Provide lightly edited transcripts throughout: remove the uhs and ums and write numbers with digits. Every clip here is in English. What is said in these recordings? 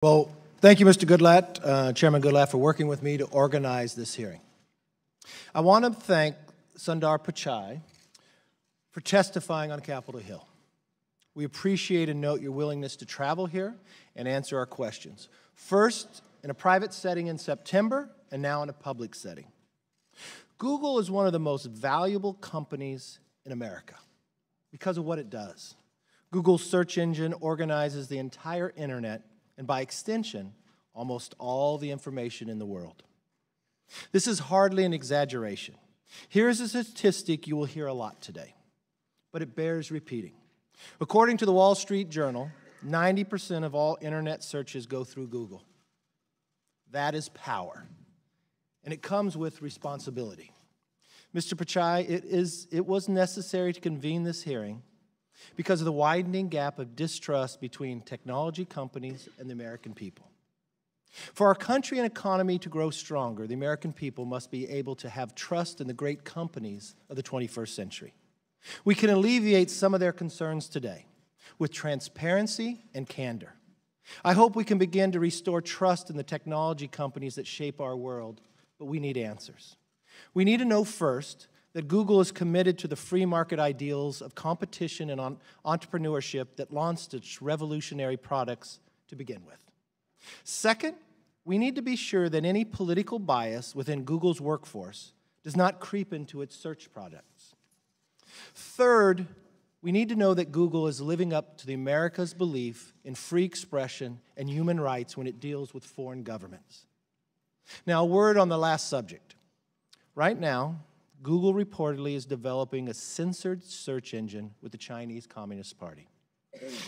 Well, thank you, Mr. Goodlatte, Chairman Goodlatte, for working with me to organize this hearing. I want to thank Sundar Pichai for testifying on Capitol Hill. We appreciate and note your willingness to travel here and answer our questions, first in a private setting in September and now in a public setting. Google is one of the most valuable companies in America because of what it does. Google's search engine organizes the entire internet and by extension, almost all the information in the world. This is hardly an exaggeration. Here is a statistic you will hear a lot today, but it bears repeating. According to the Wall Street Journal, 90% of all internet searches go through Google. That is power, and it comes with responsibility. Mr. Pichai, it was necessary to convene this hearing because of the widening gap of distrust between technology companies and the American people. For our country and economy to grow stronger, the American people must be able to have trust in the great companies of the 21st century. We can alleviate some of their concerns today with transparency and candor. I hope we can begin to restore trust in the technology companies that shape our world, but we need answers. We need to know first that Google is committed to the free market ideals of competition and entrepreneurship that launched its revolutionary products to begin with. Second, we need to be sure that any political bias within Google's workforce does not creep into its search products. Third, we need to know that Google is living up to America's belief in free expression and human rights when it deals with foreign governments. Now, a word on the last subject. Right now, Google reportedly is developing a censored search engine with the Chinese Communist Party.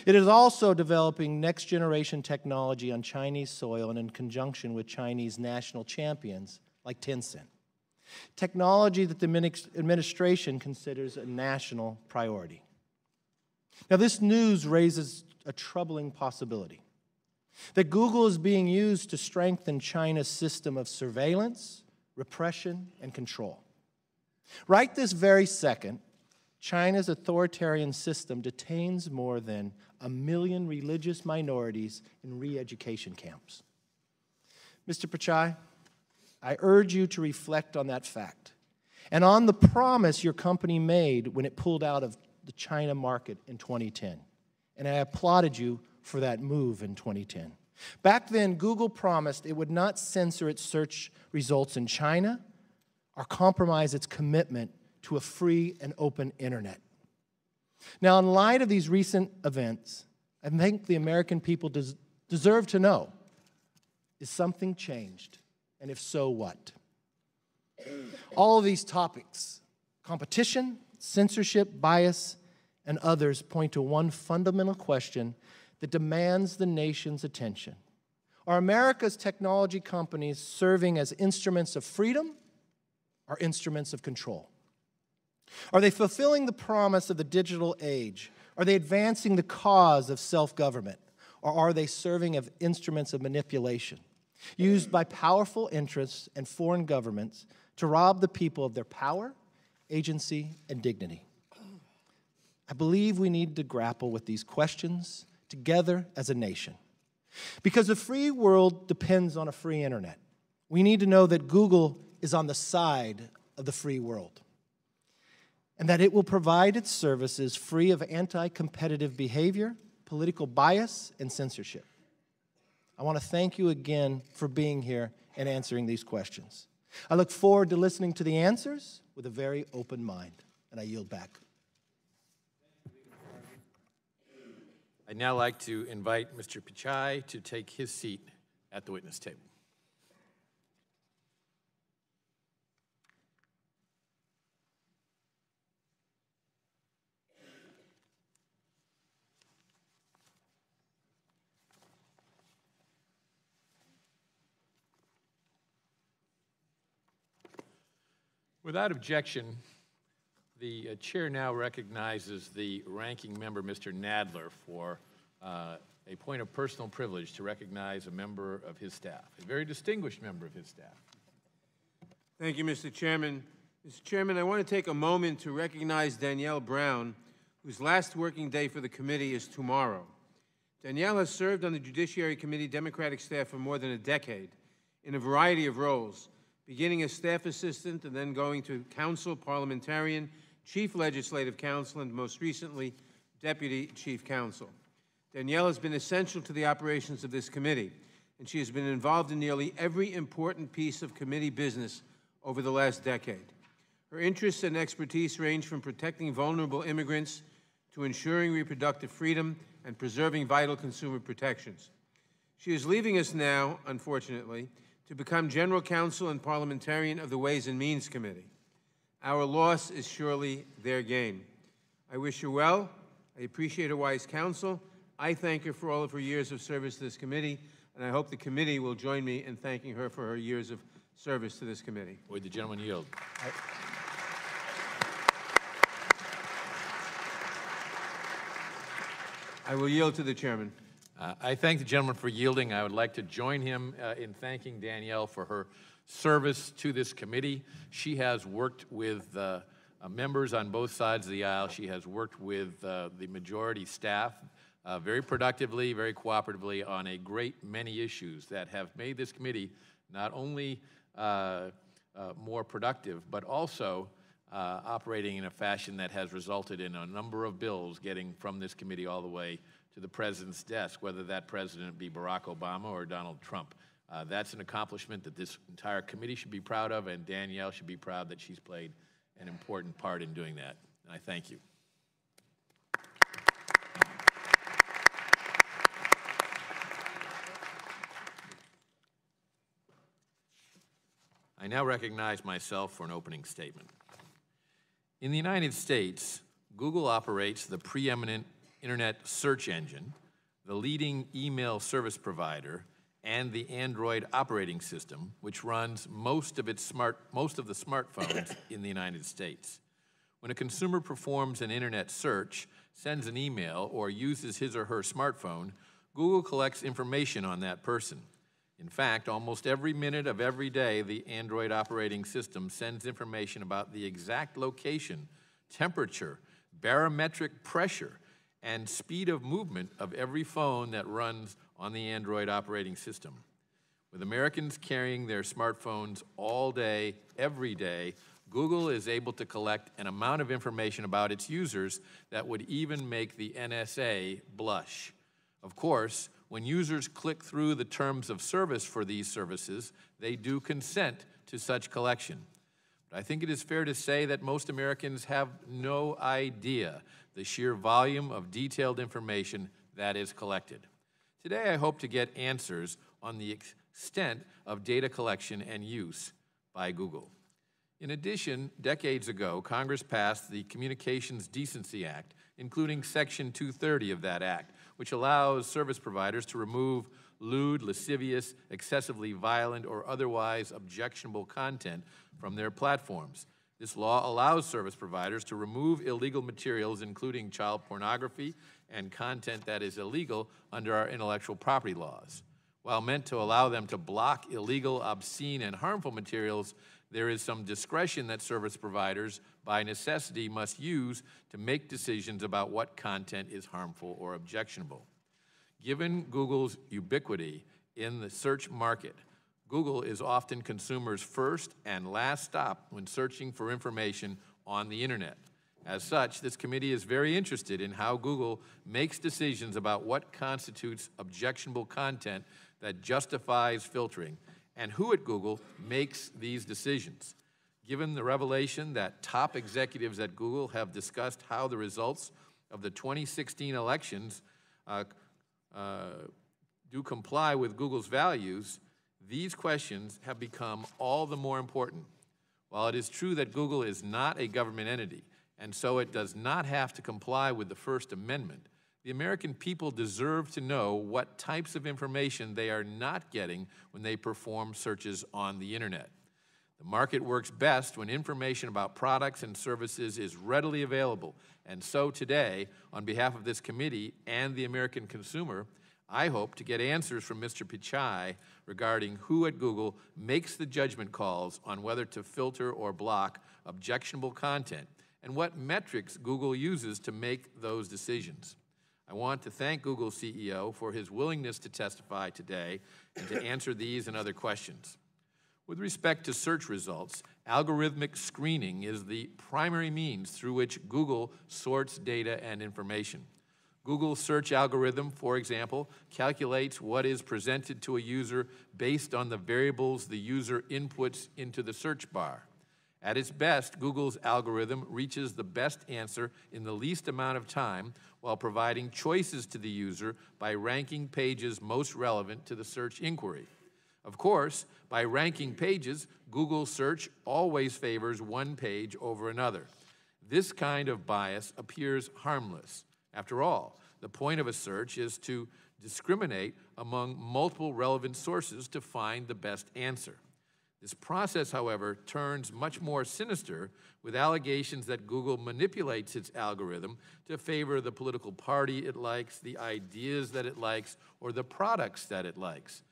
It is also developing next-generation technology on Chinese soil and in conjunction with Chinese national champions like Tencent. Technology that the administration considers a national priority. Now, this news raises a troubling possibility that Google is being used to strengthen China's system of surveillance, repression, and control. Right this very second, China's authoritarian system detains more than 1 million religious minorities in re-education camps. Mr. Pichai, I urge you to reflect on that fact and on the promise your company made when it pulled out of the China market in 2010. And I applauded you for that move in 2010. Back then, Google promised it would not censor its search results in China or compromise its commitment to a free and open internet. Now, in light of these recent events, I think the American people deserve to know, is something changed? And if so, what? All of these topics, competition, censorship, bias, and others point to one fundamental question that demands the nation's attention. Are America's technology companies serving as instruments of freedom or instruments of control? Are they fulfilling the promise of the digital age? Are they advancing the cause of self-government? Or are they serving as instruments of manipulation, used by powerful interests and foreign governments to rob the people of their power, agency, and dignity? I believe we need to grapple with these questions together as a nation. Because the free world depends on a free internet. We need to know that Google is on the side of the free world, and that it will provide its services free of anti-competitive behavior, political bias, and censorship. I want to thank you again for being here and answering these questions. I look forward to listening to the answers with a very open mind, and I yield back. I'd now like to invite Mr. Pichai to take his seat at the witness table. Without objection, the chair now recognizes the ranking member, Mr. Nadler, for a point of personal privilege to recognize a member of his staff, a very distinguished member of his staff. Thank you, Mr. Chairman. Mr. Chairman, I want to take a moment to recognize Danielle Brown, whose last working day for the committee is tomorrow. Danielle has served on the Judiciary Committee Democratic staff for more than a decade in a variety of roles, beginning as staff assistant and then going to counsel, parliamentarian, chief legislative counsel, and most recently, deputy chief counsel. Danielle has been essential to the operations of this committee, and she has been involved in nearly every important piece of committee business over the last decade. Her interests and expertise range from protecting vulnerable immigrants to ensuring reproductive freedom and preserving vital consumer protections. She is leaving us now, unfortunately, to become general counsel and parliamentarian of the Ways and Means Committee. Our loss is surely their gain. I wish her well. I appreciate her wise counsel. I thank her for all of her years of service to this committee, and I hope the committee will join me in thanking her for her years of service to this committee. Would the gentleman yield? I will yield to the chairman. I thank the gentleman for yielding. I would like to join him in thanking Danielle for her service to this committee. She has worked with members on both sides of the aisle. She has worked with the majority staff very productively, very cooperatively on a great many issues that have made this committee not only more productive, but also operating in a fashion that has resulted in a number of bills getting from this committee all the way to the president's desk, whether that president be Barack Obama or Donald Trump. That's an accomplishment that this entire committee should be proud of, and Danielle should be proud that she's played an important part in doing that. And I thank you. I now recognize myself for an opening statement. In the United States, Google operates the preeminent internet search engine, the leading email service provider, and the Android operating system, which runs most of the smartphones in the United States. When a consumer performs an internet search, sends an email, or uses his or her smartphone, Google collects information on that person. In fact, almost every minute of every day, the Android operating system sends information about the exact location, temperature, barometric pressure, and speed of movement of every phone that runs on the Android operating system. With Americans carrying their smartphones all day, every day, Google is able to collect an amount of information about its users that would even make the NSA blush. Of course, when users click through the terms of service for these services, they do consent to such collection. But I think it is fair to say that most Americans have no idea the sheer volume of detailed information that is collected. Today, I hope to get answers on the extent of data collection and use by Google. In addition, decades ago, Congress passed the Communications Decency Act, including Section 230 of that act, which allows service providers to remove lewd, lascivious, excessively violent, or otherwise objectionable content from their platforms. This law allows service providers to remove illegal materials, including child pornography and content that is illegal under our intellectual property laws. While meant to allow them to block illegal, obscene, and harmful materials, there is some discretion that service providers, by necessity, must use to make decisions about what content is harmful or objectionable. Given Google's ubiquity in the search market, Google is often consumers' first and last stop when searching for information on the internet. As such, this committee is very interested in how Google makes decisions about what constitutes objectionable content that justifies filtering, and who at Google makes these decisions. Given the revelation that top executives at Google have discussed how the results of the 2016 elections do comply with Google's values, these questions have become all the more important. While it is true that Google is not a government entity, and so it does not have to comply with the First Amendment, the American people deserve to know what types of information they are not getting when they perform searches on the internet. The market works best when information about products and services is readily available, and so today, on behalf of this committee and the American consumer, I hope to get answers from Mr. Pichai regarding who at Google makes the judgment calls on whether to filter or block objectionable content, and what metrics Google uses to make those decisions. I want to thank Google's CEO for his willingness to testify today and to answer these and other questions. With respect to search results, algorithmic screening is the primary means through which Google sorts data and information. Google's search algorithm, for example, calculates what is presented to a user based on the variables the user inputs into the search bar. At its best, Google's algorithm reaches the best answer in the least amount of time while providing choices to the user by ranking pages most relevant to the search inquiry. Of course, by ranking pages, Google search always favors one page over another. This kind of bias appears harmless. After all, the point of a search is to discriminate among multiple relevant sources to find the best answer. This process, however, turns much more sinister with allegations that Google manipulates its algorithm to favor the political party it likes, the ideas that it likes, or the products that it likes.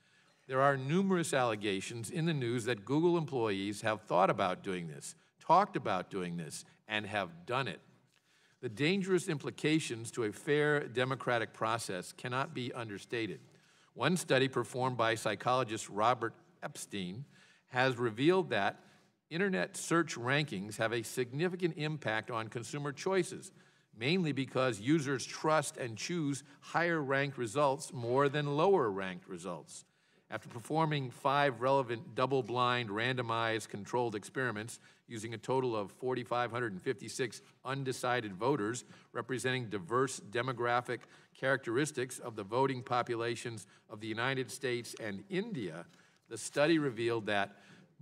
There are numerous allegations in the news that Google employees have thought about doing this, talked about doing this, and have done it. The dangerous implications to a fair democratic process cannot be understated. One study performed by psychologist Robert Epstein has revealed that internet search rankings have a significant impact on consumer choices, mainly because users trust and choose higher-ranked results more than lower-ranked results. After performing 5 relevant double-blind randomized controlled experiments using a total of 4,556 undecided voters representing diverse demographic characteristics of the voting populations of the United States and India, the study revealed that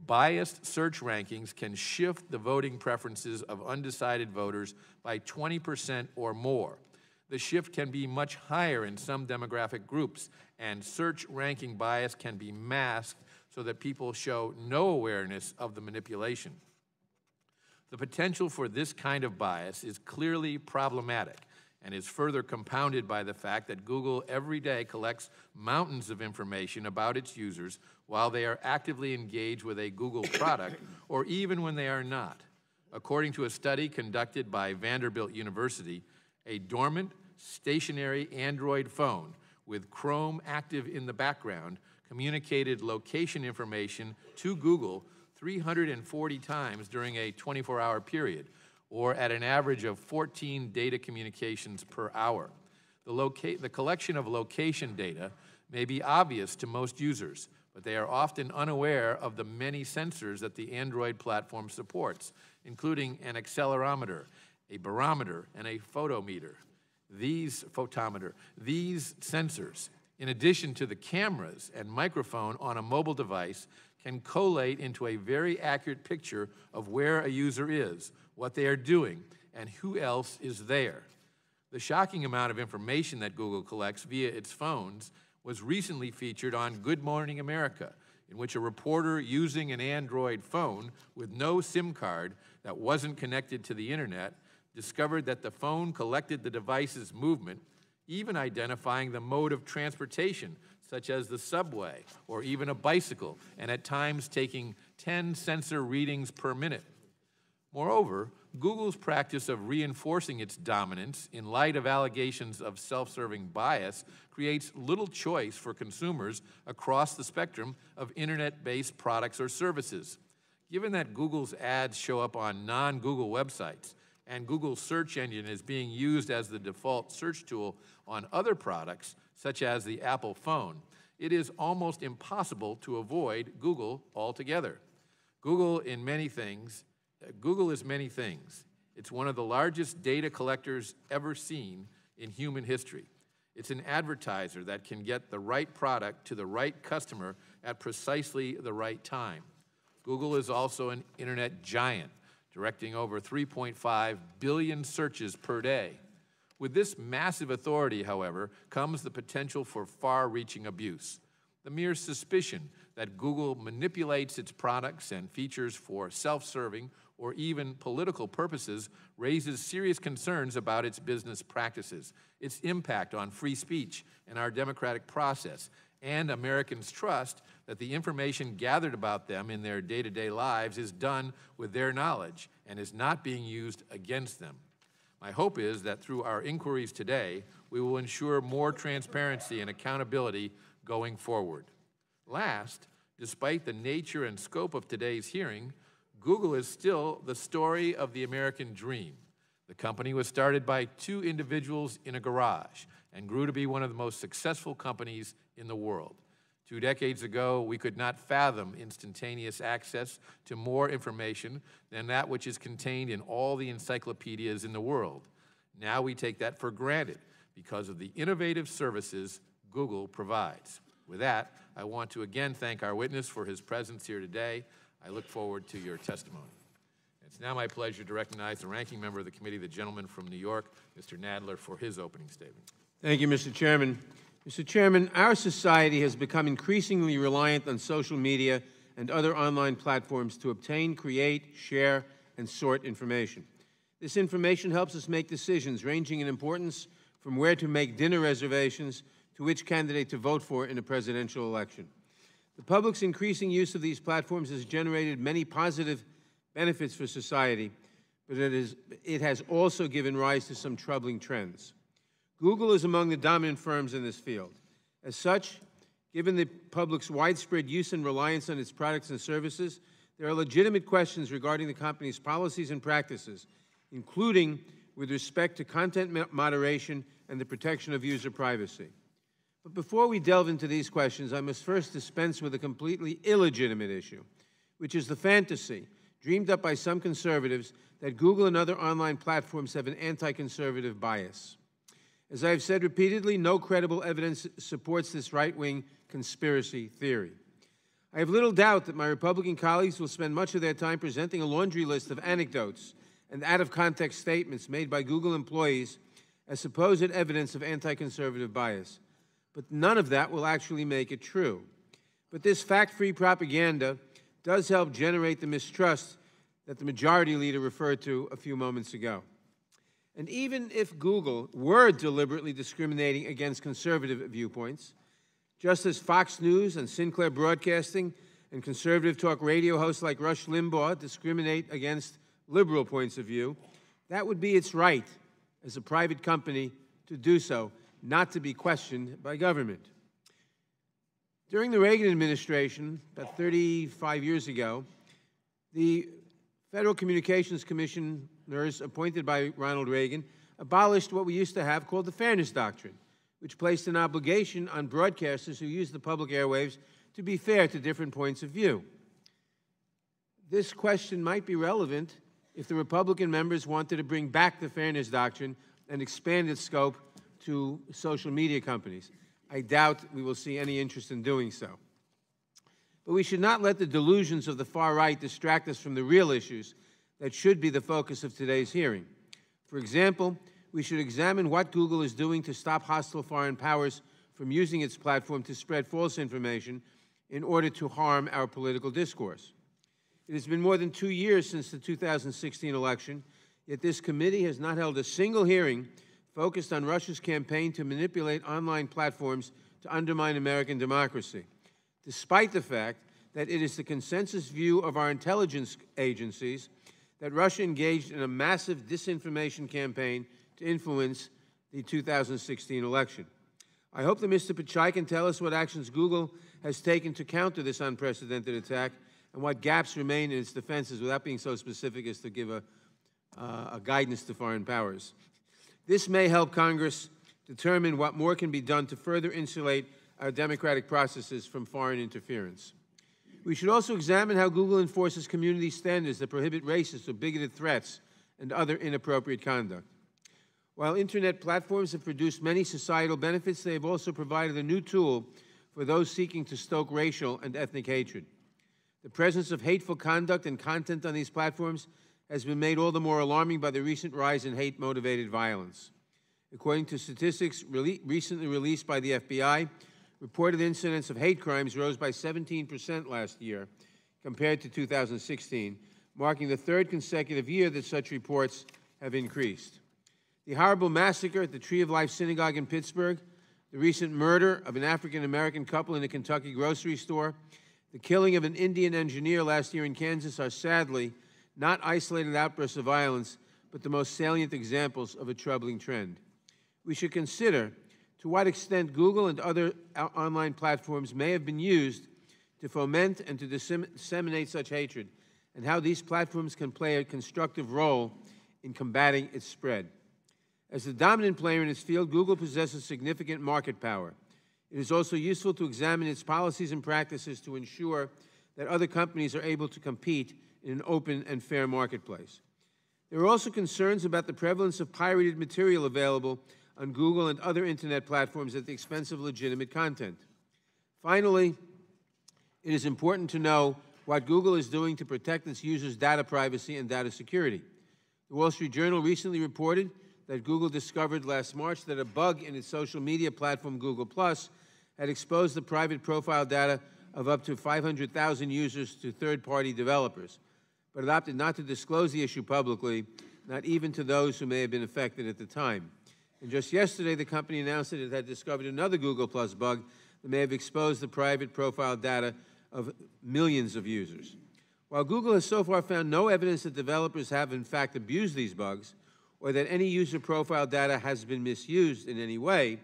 biased search rankings can shift the voting preferences of undecided voters by 20% or more. The shift can be much higher in some demographic groups, and search ranking bias can be masked so that people show no awareness of the manipulation. The potential for this kind of bias is clearly problematic and is further compounded by the fact that Google every day collects mountains of information about its users while they are actively engaged with a Google product or even when they are not. According to a study conducted by Vanderbilt University, a dormant, stationary Android phone with Chrome active in the background communicated location information to Google 340 times during a 24-hour period, or at an average of 14 data communications per hour. The collection of location data may be obvious to most users, but they are often unaware of the many sensors that the Android platform supports, including an accelerometer, a barometer, and a photometer. These sensors, in addition to the cameras and microphone on a mobile device, can collate into a very accurate picture of where a user is, what they are doing, and who else is there. The shocking amount of information that Google collects via its phones was recently featured on Good Morning America, in which a reporter using an Android phone with no SIM card that wasn't connected to the internet discovered that the phone collected the device's movement, even identifying the mode of transportation, such as the subway or even a bicycle, and at times taking 10 sensor readings per minute. Moreover, Google's practice of reinforcing its dominance in light of allegations of self-serving bias creates little choice for consumers across the spectrum of internet-based products or services. Given that Google's ads show up on non-Google websites, and Google's search engine is being used as the default search tool on other products, such as the Apple phone, it is almost impossible to avoid Google altogether. Google is many things. It's one of the largest data collectors ever seen in human history. It's an advertiser that can get the right product to the right customer at precisely the right time. Google is also an internet giant, directing over 3.5 billion searches per day. With this massive authority, however, comes the potential for far-reaching abuse. The mere suspicion that Google manipulates its products and features for self-serving or even political purposes raises serious concerns about its business practices, its impact on free speech and our democratic process, and Americans' trust that the information gathered about them in their day-to-day lives is done with their knowledge and is not being used against them. My hope is that through our inquiries today, we will ensure more transparency and accountability going forward. Last, despite the nature and scope of today's hearing, Google is still the story of the American dream. The company was started by two individuals in a garage and grew to be one of the most successful companies in the world. 2 decades ago, we could not fathom instantaneous access to more information than that which is contained in all the encyclopedias in the world. Now we take that for granted because of the innovative services Google provides. With that, I want to again thank our witness for his presence here today. I look forward to your testimony. It's now my pleasure to recognize the ranking member of the committee, the gentleman from New York, Mr. Nadler, for his opening statement. Thank you, Mr. Chairman. Mr. Chairman, our society has become increasingly reliant on social media and other online platforms to obtain, create, share, and sort information. This information helps us make decisions ranging in importance from where to make dinner reservations to which candidate to vote for in a presidential election. The public's increasing use of these platforms has generated many positive benefits for society, but it has also given rise to some troubling trends. Google is among the dominant firms in this field. As such, given the public's widespread use and reliance on its products and services, there are legitimate questions regarding the company's policies and practices, including with respect to content moderation and the protection of user privacy. But before we delve into these questions, I must first dispense with a completely illegitimate issue, which is the fantasy, dreamed up by some conservatives, that Google and other online platforms have an anti-conservative bias. As I have said repeatedly, no credible evidence supports this right-wing conspiracy theory. I have little doubt that my Republican colleagues will spend much of their time presenting a laundry list of anecdotes and out-of-context statements made by Google employees as supposed evidence of anti-conservative bias. But none of that will actually make it true. But this fact-free propaganda does help generate the mistrust that the majority leader referred to a few moments ago. And even if Google were deliberately discriminating against conservative viewpoints, just as Fox News and Sinclair Broadcasting and conservative talk radio hosts like Rush Limbaugh discriminate against liberal points of view, that would be its right as a private company to do so, not to be questioned by government. During the Reagan administration, about 35 years ago, the Federal Communications Commissioners appointed by Ronald Reagan abolished what we used to have called the Fairness Doctrine, which placed an obligation on broadcasters who use the public airwaves to be fair to different points of view. This question might be relevant if the Republican members wanted to bring back the Fairness Doctrine and expand its scope to social media companies. I doubt we will see any interest in doing so. But we should not let the delusions of the far right distract us from the real issues that should be the focus of today's hearing. For example, we should examine what Google is doing to stop hostile foreign powers from using its platform to spread false information in order to harm our political discourse. It has been more than 2 years since the 2016 election, yet this committee has not held a single hearing focused on Russia's campaign to manipulate online platforms to undermine American democracy, despite the fact that it is the consensus view of our intelligence agencies that Russia engaged in a massive disinformation campaign to influence the 2016 election. I hope that Mr. Pichai can tell us what actions Google has taken to counter this unprecedented attack and what gaps remain in its defenses without being so specific as to give a guidance to foreign powers. This may help Congress determine what more can be done to further insulate our democratic processes from foreign interference. We should also examine how Google enforces community standards that prohibit racist or bigoted threats and other inappropriate conduct. While Internet platforms have produced many societal benefits, they have also provided a new tool for those seeking to stoke racial and ethnic hatred. The presence of hateful conduct and content on these platforms has been made all the more alarming by the recent rise in hate-motivated violence. According to statistics recently released by the FBI, reported incidents of hate crimes rose by 17% last year compared to 2016, marking the third consecutive year that such reports have increased. The horrible massacre at the Tree of Life Synagogue in Pittsburgh, the recent murder of an African-American couple in a Kentucky grocery store, the killing of an Indian engineer last year in Kansas are sadly not isolated outbursts of violence, but the most salient examples of a troubling trend. We should consider to what extent Google and other online platforms may have been used to foment and to disseminate such hatred, and how these platforms can play a constructive role in combating its spread. As the dominant player in its field, Google possesses significant market power. It is also useful to examine its policies and practices to ensure that other companies are able to compete in an open and fair marketplace. There are also concerns about the prevalence of pirated material available on Google and other internet platforms at the expense of legitimate content. Finally, it is important to know what Google is doing to protect its users' data privacy and data security. The Wall Street Journal recently reported that Google discovered last March that a bug in its social media platform, Google+, had exposed the private profile data of up to 500,000 users to third-party developers, but it opted not to disclose the issue publicly, not even to those who may have been affected at the time. And just yesterday, the company announced that it had discovered another Google+ bug that may have exposed the private profile data of millions of users. While Google has so far found no evidence that developers have in fact abused these bugs, or that any user profile data has been misused in any way,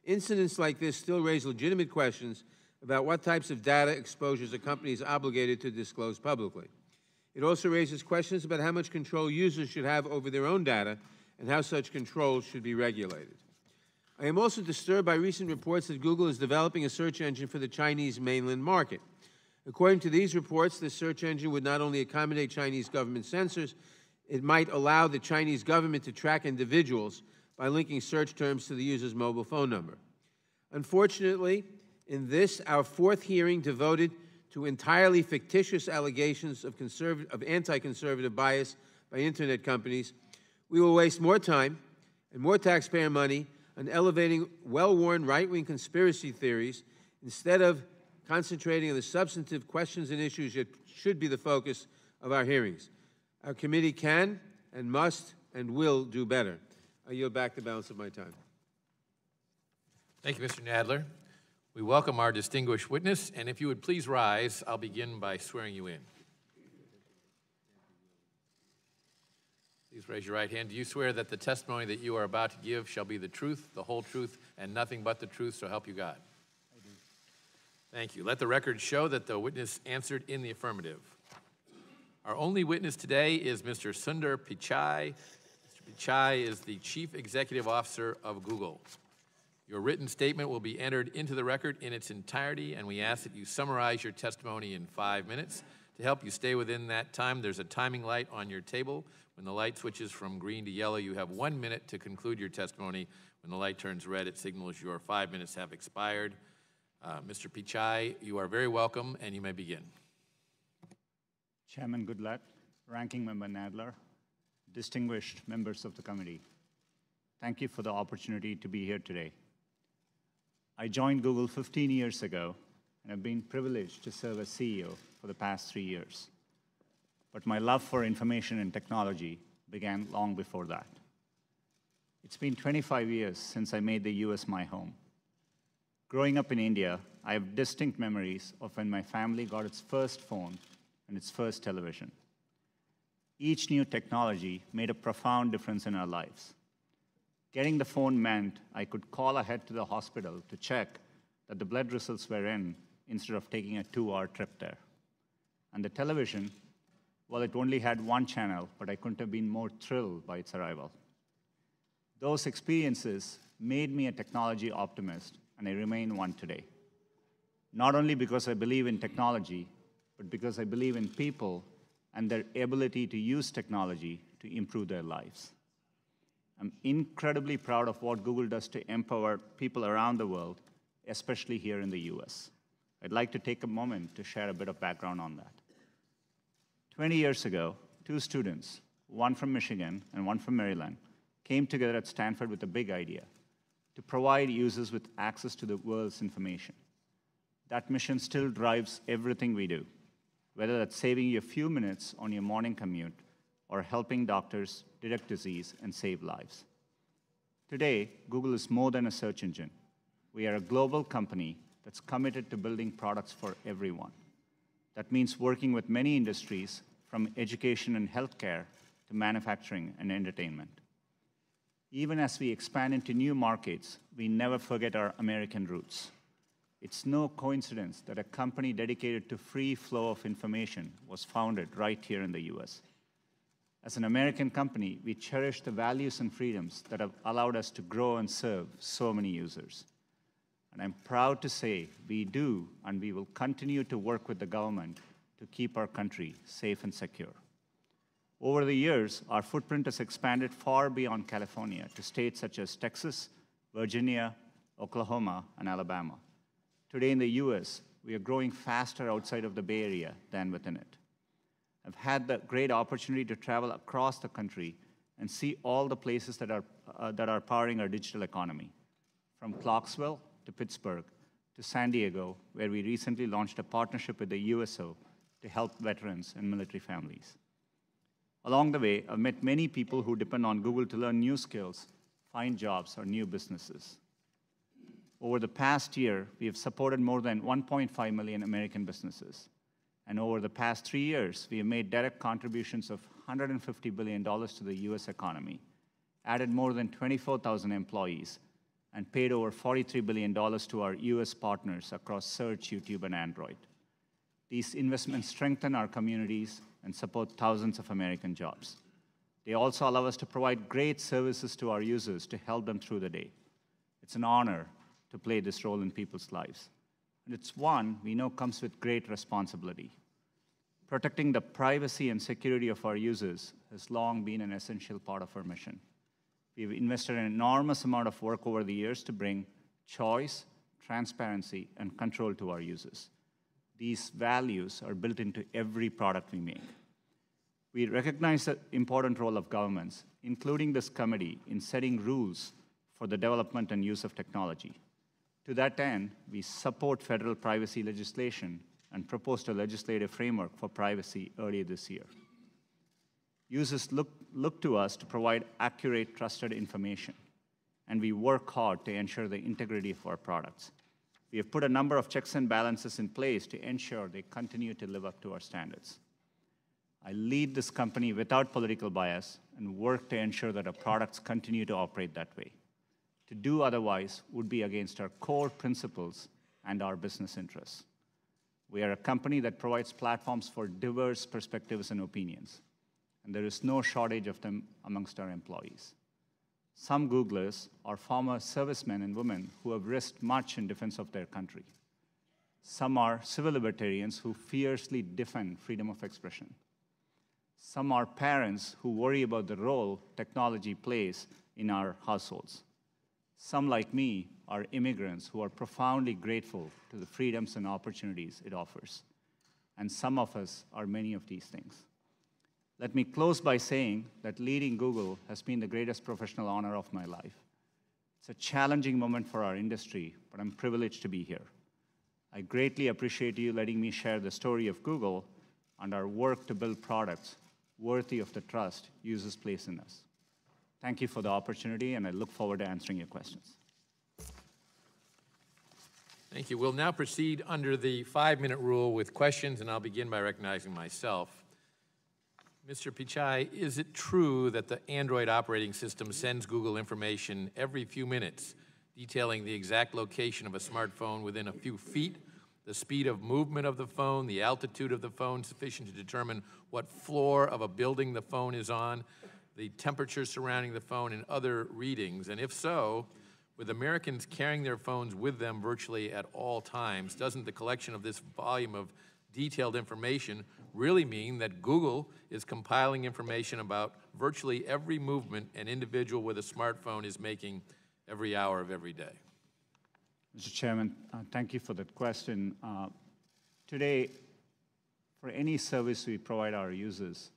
incidents like this still raise legitimate questions about what types of data exposures a company is obligated to disclose publicly. It also raises questions about how much control users should have over their own data and how such control should be regulated. I am also disturbed by recent reports that Google is developing a search engine for the Chinese mainland market. According to these reports, this search engine would not only accommodate Chinese government censors, it might allow the Chinese government to track individuals by linking search terms to the user's mobile phone number. Unfortunately, in this, our fourth hearing devoted to entirely fictitious allegations of anti-conservative bias by internet companies, we will waste more time and more taxpayer money on elevating well-worn right-wing conspiracy theories instead of concentrating on the substantive questions and issues that should be the focus of our hearings. Our committee can and must and will do better. I yield back the balance of my time. Thank you, Mr. Nadler. We welcome our distinguished witness, and if you would please rise, I'll begin by swearing you in. Please raise your right hand. Do you swear that the testimony that you are about to give shall be the truth, the whole truth, and nothing but the truth, so help you God? I do. Thank you. Let the record show that the witness answered in the affirmative. Our only witness today is Mr. Sundar Pichai. Mr. Pichai is the Chief Executive Officer of Google. Your written statement will be entered into the record in its entirety, and we ask that you summarize your testimony in 5 minutes. To help you stay within that time, there's a timing light on your table. When the light switches from green to yellow, you have 1 minute to conclude your testimony. When the light turns red, it signals your 5 minutes have expired. Mr. Pichai, you are very welcome, and you may begin. Chairman Goodlatte, Ranking Member Nadler, distinguished members of the committee, thank you for the opportunity to be here today. I joined Google 15 years ago, and I've been privileged to serve as CEO for the past 3 years. But my love for information and technology began long before that. It's been 25 years since I made the US my home. Growing up in India, I have distinct memories of when my family got its first phone and its first television. Each new technology made a profound difference in our lives. Getting the phone meant I could call ahead to the hospital to check that the blood results were in instead of taking a 2-hour trip there. And the television, well, it only had one channel, but I couldn't have been more thrilled by its arrival. Those experiences made me a technology optimist, and I remain one today. Not only because I believe in technology, but because I believe in people and their ability to use technology to improve their lives. I'm incredibly proud of what Google does to empower people around the world, especially here in the US. I'd like to take a moment to share a bit of background on that. 20 years ago, 2 students, one from Michigan and one from Maryland, came together at Stanford with a big idea: to provide users with access to the world's information. That mission still drives everything we do, whether that's saving you a few minutes on your morning commute or helping doctors detect disease and save lives. Today, Google is more than a search engine. We are a global company that's committed to building products for everyone. That means working with many industries, from education and healthcare to manufacturing and entertainment. Even as we expand into new markets, we never forget our American roots. It's no coincidence that a company dedicated to free flow of information was founded right here in the US. As an American company, we cherish the values and freedoms that have allowed us to grow and serve so many users. And I'm proud to say we do, and we will continue to work with the government to keep our country safe and secure. Over the years, our footprint has expanded far beyond California to states such as Texas, Virginia, Oklahoma, and Alabama. Today in the US, we are growing faster outside of the Bay Area than within it. I've had the great opportunity to travel across the country and see all the places that are powering our digital economy, from Clarksville to Pittsburgh to San Diego, where we recently launched a partnership with the USO to help veterans and military families. Along the way, I've met many people who depend on Google to learn new skills, find jobs, or new businesses. Over the past year, we have supported more than 1.5 million American businesses. And over the past 3 years, we have made direct contributions of $150 billion to the US economy, added more than 24,000 employees, and paid over $43 billion to our US partners across Search, YouTube, and Android. These investments strengthen our communities and support thousands of American jobs. They also allow us to provide great services to our users to help them through the day. It's an honor to play this role in people's lives. And it's one we know comes with great responsibility. Protecting the privacy and security of our users has long been an essential part of our mission. We've invested an enormous amount of work over the years to bring choice, transparency, and control to our users. These values are built into every product we make. We recognize the important role of governments, including this committee, in setting rules for the development and use of technology. To that end, we support federal privacy legislation and proposed a legislative framework for privacy earlier this year. Users look to us to provide accurate, trusted information, and we work hard to ensure the integrity of our products. We have put a number of checks and balances in place to ensure they continue to live up to our standards. I lead this company without political bias and work to ensure that our products continue to operate that way. To do otherwise would be against our core principles and our business interests. We are a company that provides platforms for diverse perspectives and opinions, and there is no shortage of them amongst our employees. Some Googlers are former servicemen and women who have risked much in defense of their country. Some are civil libertarians who fiercely defend freedom of expression. Some are parents who worry about the role technology plays in our households. Some, like me, are immigrants who are profoundly grateful to the freedoms and opportunities it offers. And some of us are many of these things. Let me close by saying that leading Google has been the greatest professional honor of my life. It's a challenging moment for our industry, but I'm privileged to be here. I greatly appreciate you letting me share the story of Google and our work to build products worthy of the trust users place in us. Thank you for the opportunity, and I look forward to answering your questions. Thank you. We'll now proceed under the 5-minute rule with questions, and I'll begin by recognizing myself. Mr. Pichai, is it true that the Android operating system sends Google information every few minutes, detailing the exact location of a smartphone within a few feet, the speed of movement of the phone, the altitude of the phone sufficient to determine what floor of a building the phone is on, the temperature surrounding the phone, and other readings? And if so, with Americans carrying their phones with them virtually at all times, doesn't the collection of this volume of detailed information really mean that Google is compiling information about virtually every movement an individual with a smartphone is making every hour of every day? Mr. Chairman, thank you for that question. Today, for any service we provide our users,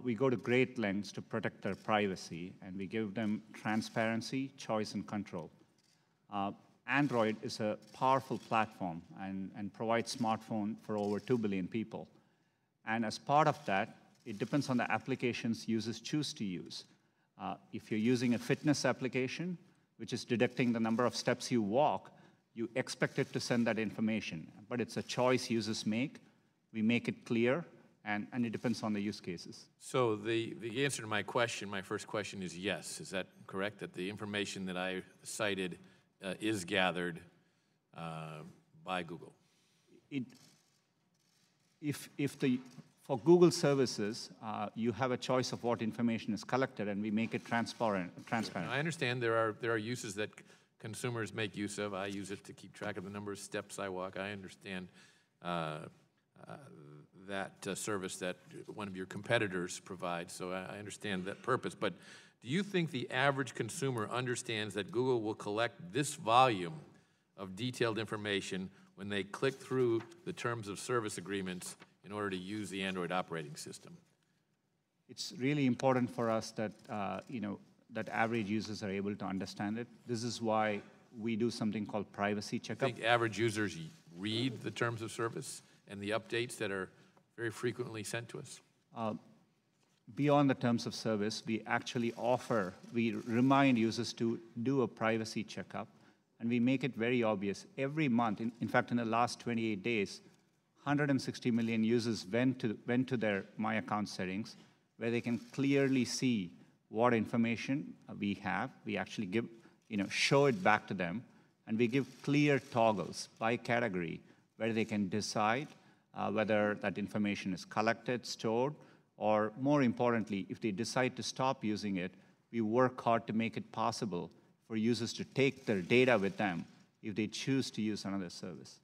we go to great lengths to protect their privacy, and we give them transparency, choice, and control. Android is a powerful platform and provides smartphone for over 2 billion people. And as part of that, it depends on the applications users choose to use. If you're using a fitness application, which is detecting the number of steps you walk, you expect it to send that information. But it's a choice users make. We make it clear, and it depends on the use cases. So the answer to my question, my first question is yes. Is that correct, that the information that I cited is gathered by Google? For Google services, you have a choice of what information is collected, and we make it transparent. Now, I understand there are uses that consumers make use of. I use it to keep track of the number of steps I walk. I understand that service that one of your competitors provides, so I understand that purpose. But do you think the average consumer understands that Google will collect this volume of detailed information when they click through the terms of service agreements in order to use the Android operating system? It's really important for us that, that average users are able to understand it. This is why we do something called privacy checkup. I think average users read the terms of service and the updates that are very frequently sent to us? Beyond the terms of service, we remind users to do a privacy checkup, and we make it very obvious. Every month, in fact, in the last 28 days, 160 million users went to their My Account settings, where they can clearly see what information we have. We actually show it back to them, and we give clear toggles by category where they can decide whether that information is collected, stored, or more importantly, if they decide to stop using it, we work hard to make it possible for users to take their data with them if they choose to use another service.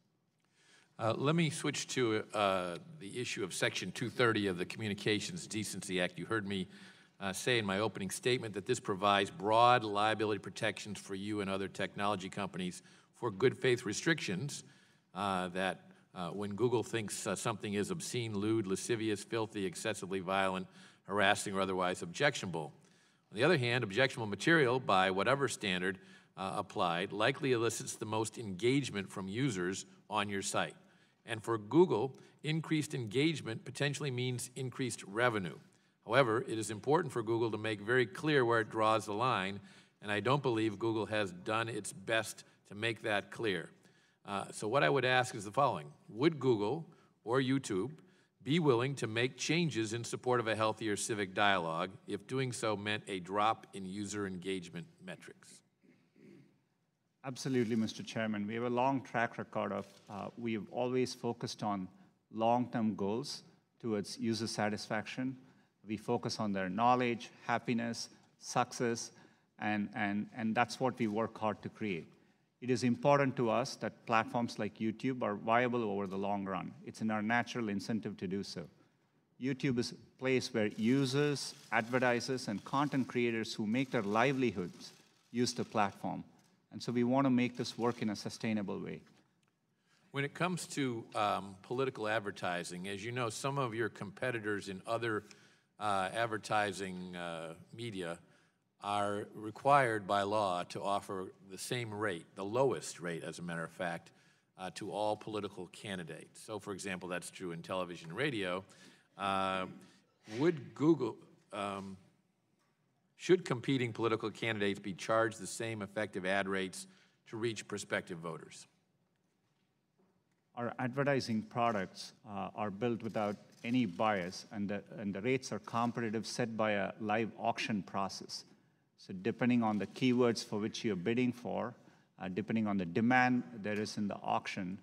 Let me switch to the issue of Section 230 of the Communications Decency Act. You heard me say in my opening statement that this provides broad liability protections for you and other technology companies for good faith restrictions that when Google thinks something is obscene, lewd, lascivious, filthy, excessively violent, harassing, or otherwise objectionable. On the other hand, objectionable material, by whatever standard applied, likely elicits the most engagement from users on your site. And for Google, increased engagement potentially means increased revenue. However, it is important for Google to make very clear where it draws the line, and I don't believe Google has done its best to make that clear. So what I would ask is the following. Would Google or YouTube be willing to make changes in support of a healthier civic dialogue if doing so meant a drop in user engagement metrics? Absolutely, Mr. Chairman. We have a long track record of, we've always focused on long-term goals towards user satisfaction. We focus on their knowledge, happiness, success, and that's what we work hard to create. It is important to us that platforms like YouTube are viable over the long run. It's in our natural incentive to do so. YouTube is a place where users, advertisers, and content creators who make their livelihoods use the platform. And so we want to make this work in a sustainable way. When it comes to political advertising, as you know, some of your competitors in other advertising media are required by law to offer the same rate, the lowest rate, as a matter of fact, to all political candidates. So, for example, that's true in television and radio. Would Google, should competing political candidates be charged the same effective ad rates to reach prospective voters? Our advertising products are built without any bias, and the rates are competitive, set by a live auction process. So depending on the keywords for which you're bidding for, depending on the demand there is in the auction,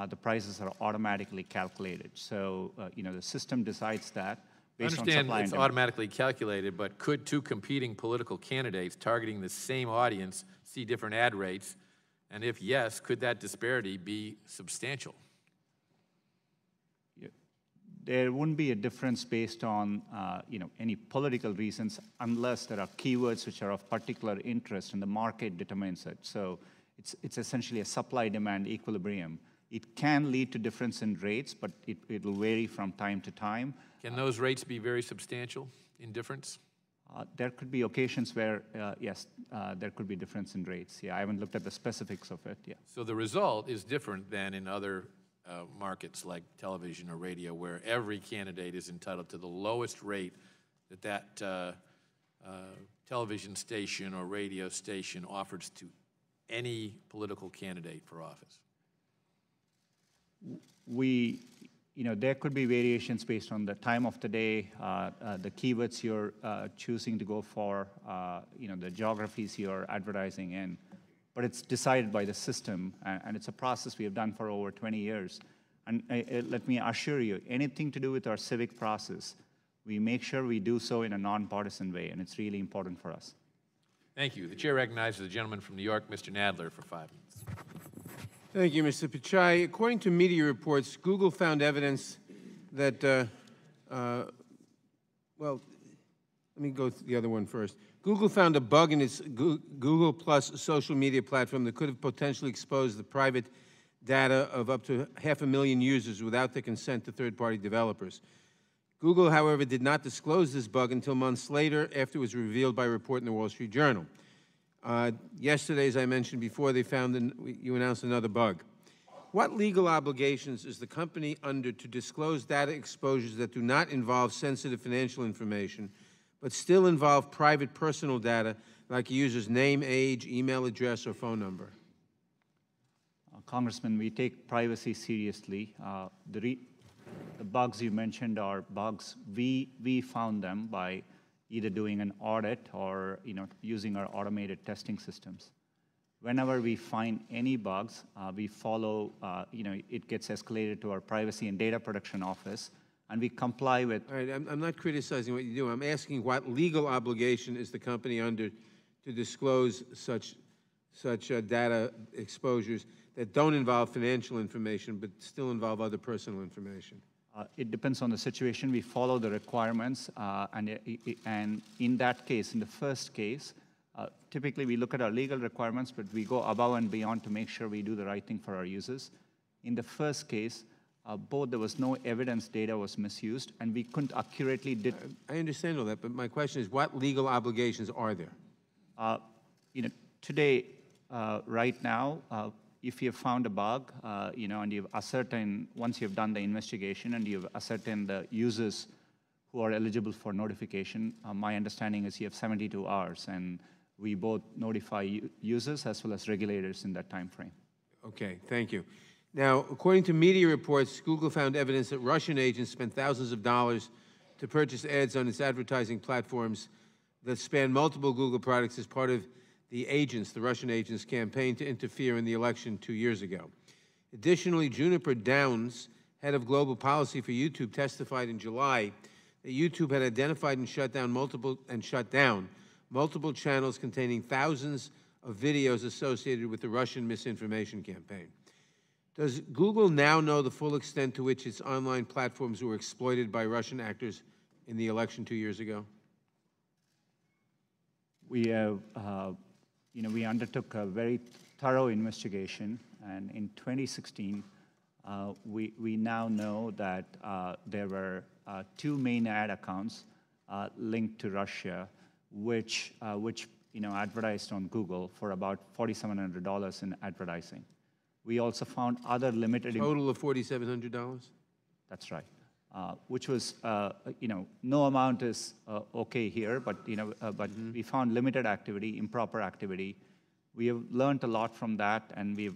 the prices are automatically calculated. So, the system decides that based on supply and demand. I understand it's automatically calculated, but could two competing political candidates targeting the same audience see different ad rates? And if yes, could that disparity be substantial? There wouldn't be a difference based on any political reasons unless there are keywords which are of particular interest and the market determines it. So it's essentially a supply-demand equilibrium. It can lead to difference in rates, but it will vary from time to time. Can those rates be very substantial in difference? There could be occasions where, yes, there could be difference in rates. Yeah, I haven't looked at the specifics of it, yeah. So the result is different than in other markets like television or radio, where every candidate is entitled to the lowest rate that television station or radio station offers to any political candidate for office. there could be variations based on the time of the day, the keywords you're choosing to go for, the geographies you're advertising in. But it's decided by the system, and it's a process we have done for over 20 years. And let me assure you, anything to do with our civic process, we make sure we do so in a nonpartisan way, and it's really important for us. Thank you. The chair recognizes the gentleman from New York, Mr. Nadler, for 5 minutes. Thank you, Mr. Pichai. According to media reports, Google found evidence that, well, let me go to the other one first. Google found a bug in its Google Plus social media platform that could have potentially exposed the private data of up to 500,000 users without the consent to third-party developers. Google, however, did not disclose this bug until months later after it was revealed by a report in the Wall Street Journal. Yesterday, as I mentioned before, you announced another bug. What legal obligations is the company under to disclose data exposures that do not involve sensitive financial information, but still involve private personal data like a user's name, age, email address, or phone number? Congressman, we take privacy seriously. The bugs you mentioned are bugs. We found them by either doing an audit or using our automated testing systems. Whenever we find any bugs, we follow, it gets escalated to our Privacy and Data Protection Office, and we comply with. All right, I'm not criticizing what you do. I'm asking what legal obligation is the company under to disclose such data exposures that don't involve financial information but still involve other personal information? It depends on the situation. We follow the requirements, and in that case, in the first case, typically we look at our legal requirements, but we go above and beyond to make sure we do the right thing for our users. In the first case, both there was no evidence data was misused, and we couldn't accurately I understand all that, but my question is, what legal obligations are there? Today, right now, if you have found a bug, and you've ascertained, once you've done the investigation and you've ascertained the users who are eligible for notification, my understanding is you have 72 hours, and we both notify users as well as regulators in that time frame. Okay, thank you. Now, according to media reports, Google found evidence that Russian agents spent thousands of dollars to purchase ads on its advertising platforms that span multiple Google products as part of the Russian agents' campaign to interfere in the election 2 years ago. Additionally, Juniper Downs, head of global policy for YouTube, testified in July that YouTube had identified and shut down multiple channels containing thousands of videos associated with the Russian misinformation campaign. Does Google now know the full extent to which its online platforms were exploited by Russian actors in the election 2 years ago? We have, we undertook a very thorough investigation, and in 2016, we now know that there were 2 main ad accounts linked to Russia, which advertised on Google for about $4,700 in advertising. We also found other limited. Total of $4,700? That's right. Which was, no amount is okay here, but we found limited activity, improper activity. We have learned a lot from that, and we've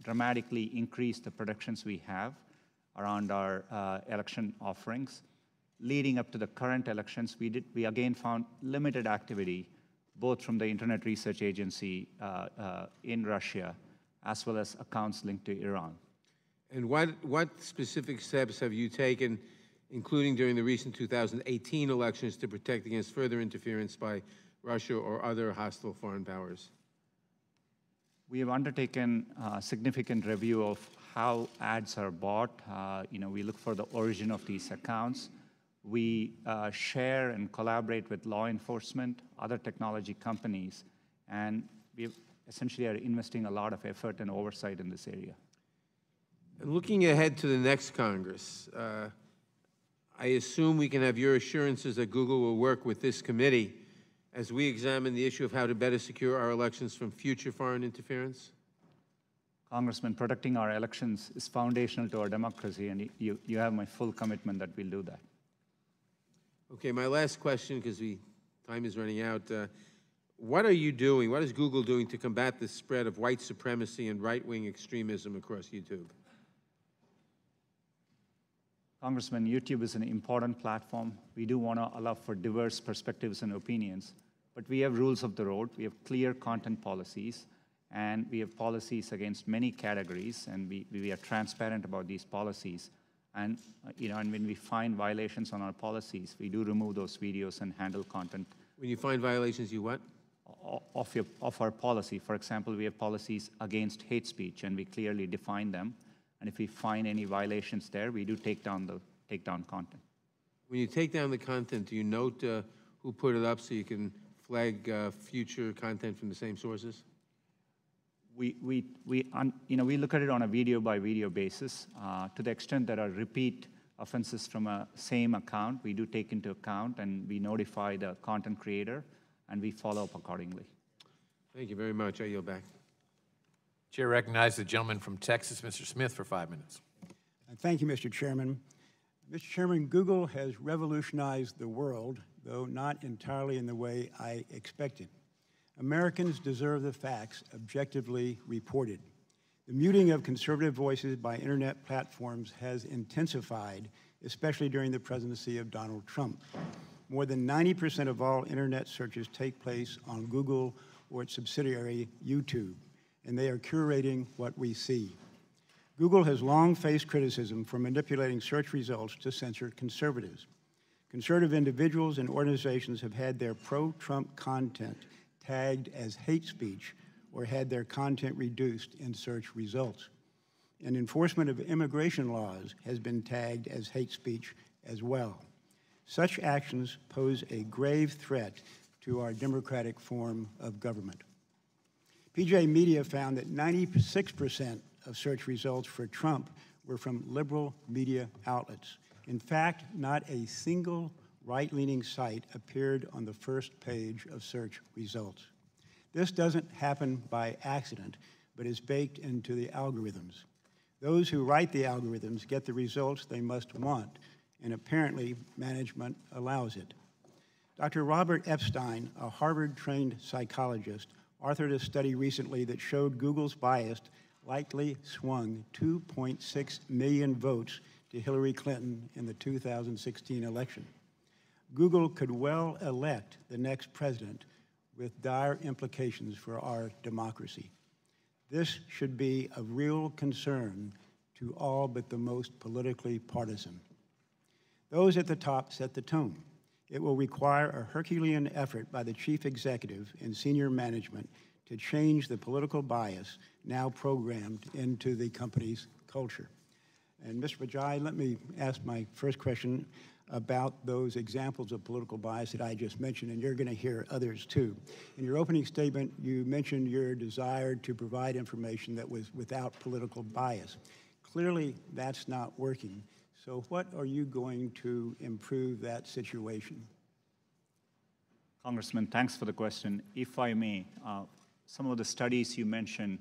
dramatically increased the protections we have around our election offerings. Leading up to the current elections, we again found limited activity, both from the Internet Research Agency in Russia, as well as accounts linked to Iran. And what specific steps have you taken, including during the recent 2018 elections, to protect against further interference by Russia or other hostile foreign powers? We have undertaken a significant review of how ads are bought. We look for the origin of these accounts. We share and collaborate with law enforcement, other technology companies, and we essentially are investing a lot of effort and oversight in this area. And looking ahead to the next Congress, I assume we can have your assurances that Google will work with this committee as we examine the issue of how to better secure our elections from future foreign interference? Congressman, protecting our elections is foundational to our democracy, and you have my full commitment that we'll do that. Okay, my last question, because time is running out. What are you doing, what is Google doing to combat the spread of white supremacy and right-wing extremism across YouTube? Congressman, YouTube is an important platform. We do want to allow for diverse perspectives and opinions, but we have rules of the road. We have clear content policies, and we have policies against many categories, and we are transparent about these policies. And, and when we find violations on our policies, we do remove those videos and handle content. When you find violations, you what? Of our policy. For example, we have policies against hate speech, and we clearly define them. And if we find any violations there, we do take down content. When you take down the content, do you note who put it up so you can flag future content from the same sources? We look at it on a video-by-video basis. To the extent there are repeat offenses from a same account, we do take into account, and we notify the content creator, and we follow up accordingly. Thank you very much. I yield back. Chair recognizes the gentleman from Texas, Mr. Smith, for 5 minutes. Thank you, Mr. Chairman. Mr. Chairman, Google has revolutionized the world, though not entirely in the way I expected. Americans deserve the facts objectively reported. The muting of conservative voices by internet platforms has intensified, especially during the presidency of Donald Trump. More than 90% of all internet searches take place on Google or its subsidiary, YouTube, and they are curating what we see. Google has long faced criticism for manipulating search results to censor conservatives. Conservative individuals and organizations have had their pro-Trump content tagged as hate speech or had their content reduced in search results. And enforcement of immigration laws has been tagged as hate speech as well. Such actions pose a grave threat to our democratic form of government. PJ Media found that 96% of search results for Trump were from liberal media outlets. In fact, not a single right-leaning site appeared on the first page of search results. This doesn't happen by accident, but is baked into the algorithms. Those who write the algorithms get the results they must want, and apparently management allows it. Dr. Robert Epstein, a Harvard-trained psychologist, authored a study recently that showed Google's bias likely swung 2.6 million votes to Hillary Clinton in the 2016 election. Google could well elect the next president with dire implications for our democracy. This should be of real concern to all but the most politically partisan. Those at the top set the tone. It will require a Herculean effort by the chief executive and senior management to change the political bias now programmed into the company's culture. And Mr. Pichai, let me ask my first question about those examples of political bias that I just mentioned, and you're going to hear others too. In your opening statement, you mentioned your desire to provide information that was without political bias. Clearly, that's not working. So what are you going to improve that situation? Congressman, thanks for the question. If I may, some of the studies you mentioned,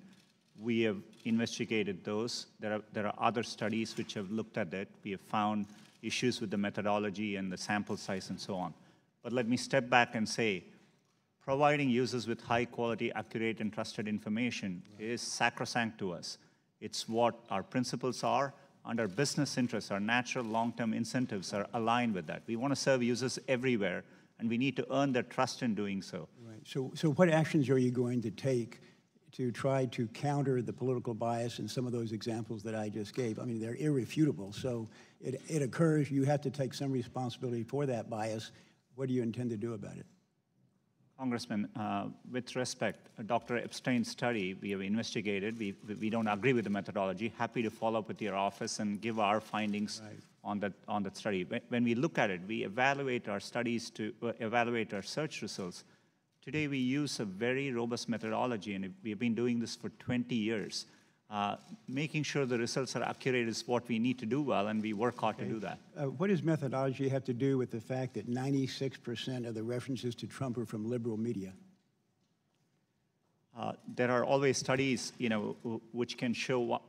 we have investigated those. There are other studies which have looked at it. We have found issues with the methodology and the sample size and so on. But let me step back and say, providing users with high quality, accurate, and trusted information is sacrosanct to us. It's what our principles are, and our business interests, our natural long-term incentives are aligned with that. We want to serve users everywhere, and we need to earn their trust in doing so. Right. So what actions are you going to take to try to counter the political bias in some of those examples that I just gave? I mean, they're irrefutable, so it occurs. You have to take some responsibility for that bias. What do you intend to do about it? Congressman, with respect, Dr. Epstein's study, we have investigated. We don't agree with the methodology. Happy to follow up with your office and give our findings on that study. When we look at it, we evaluate our studies to evaluate our search results. Today, we use a very robust methodology, and we've been doing this for 20 years. Making sure the results are accurate is what we need to do well, and we work hard to do that. What does methodology have to do with the fact that 96% of the references to Trump are from liberal media? There are always studies, which can show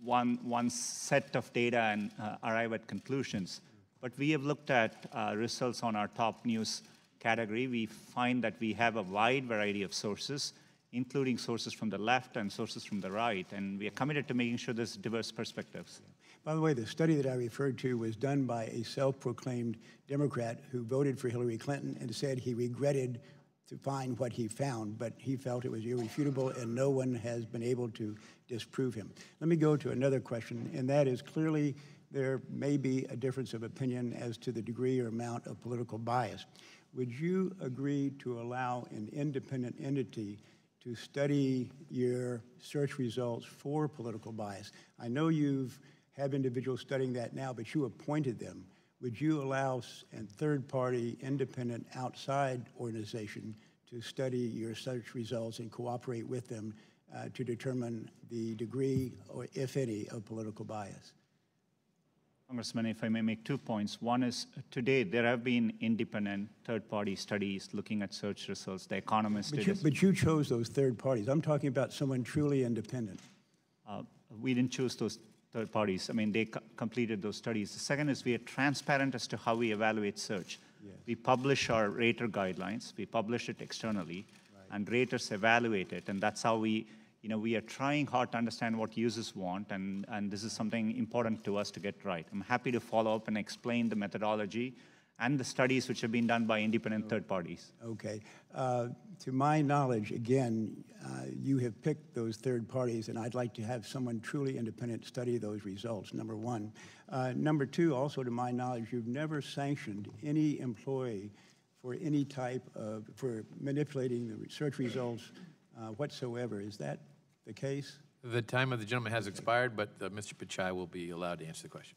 one set of data and arrive at conclusions. But we have looked at results on our top news category. We find that we have a wide variety of sources, including sources from the left and sources from the right, and we are committed to making sure there's diverse perspectives. By the way, the study that I referred to was done by a self-proclaimed Democrat who voted for Hillary Clinton and said he regretted to find what he found, but he felt it was irrefutable and no one has been able to disprove him. Let me go to another question, and that is clearly there may be a difference of opinion as to the degree or amount of political bias. Would you agree to allow an independent entity to study your search results for political bias? I know you've have individuals studying that now, but you appointed them. Would you allow a third-party, independent, outside organization to study your search results and cooperate with them to determine the degree, or if any, of political bias? Congressman, if I may make 2 points. One is, to date, there have been independent third-party studies looking at search results. The Economist did. But you chose those third parties. I'm talking about someone truly independent. We didn't choose those third parties. I mean, they completed those studies. The second is we are transparent as to how we evaluate search. Yes. We publish our rater guidelines. We publish it externally, and raters evaluate it, and that's how we are trying hard to understand what users want, and this is something important to us to get right. I'm happy to follow up and explain the methodology and the studies which have been done by independent third parties. Okay. To my knowledge, again, you have picked those third parties, and I'd like to have someone truly independent study those results, number one. Number two, also to my knowledge, you've never sanctioned any employee for any type of, for manipulating the search results whatsoever. Is that the case? The time of the gentleman has expired, but Mr. Pichai will be allowed to answer the question.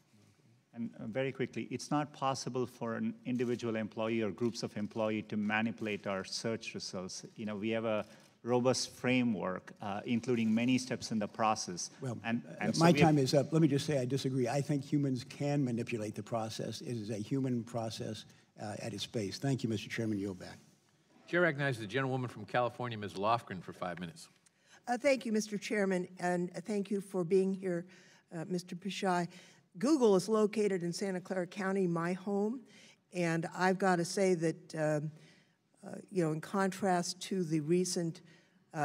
And very quickly, it's not possible for an individual employee or groups of employees to manipulate our search results. We have a robust framework, including many steps in the process. Well, and my time is up. Let me just say I disagree. I think humans can manipulate the process. It is a human process at its base. Thank you, Mr. Chairman. Yield back. Chair recognizes the gentlewoman from California, Ms. Lofgren, for 5 minutes. Thank you, Mr. Chairman, and thank you for being here, Mr. Pichai. Google is located in Santa Clara County, my home, and I've got to say that, in contrast to the recent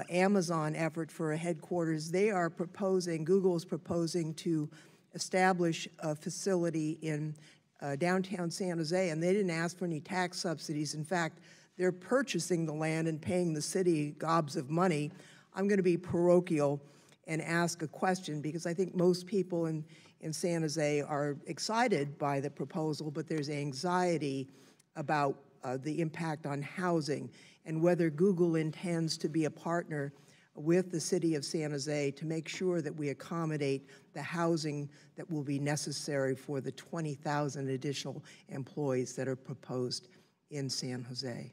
Amazon effort for a headquarters, Google is proposing to establish a facility in downtown San Jose, and they didn't ask for any tax subsidies. In fact, they're purchasing the land and paying the city gobs of money. I'm going to be parochial and ask a question, because I think most people in San Jose are excited by the proposal, but there's anxiety about the impact on housing and whether Google intends to be a partner with the city of San Jose to make sure that we accommodate the housing that will be necessary for the 20,000 additional employees that are proposed in San Jose.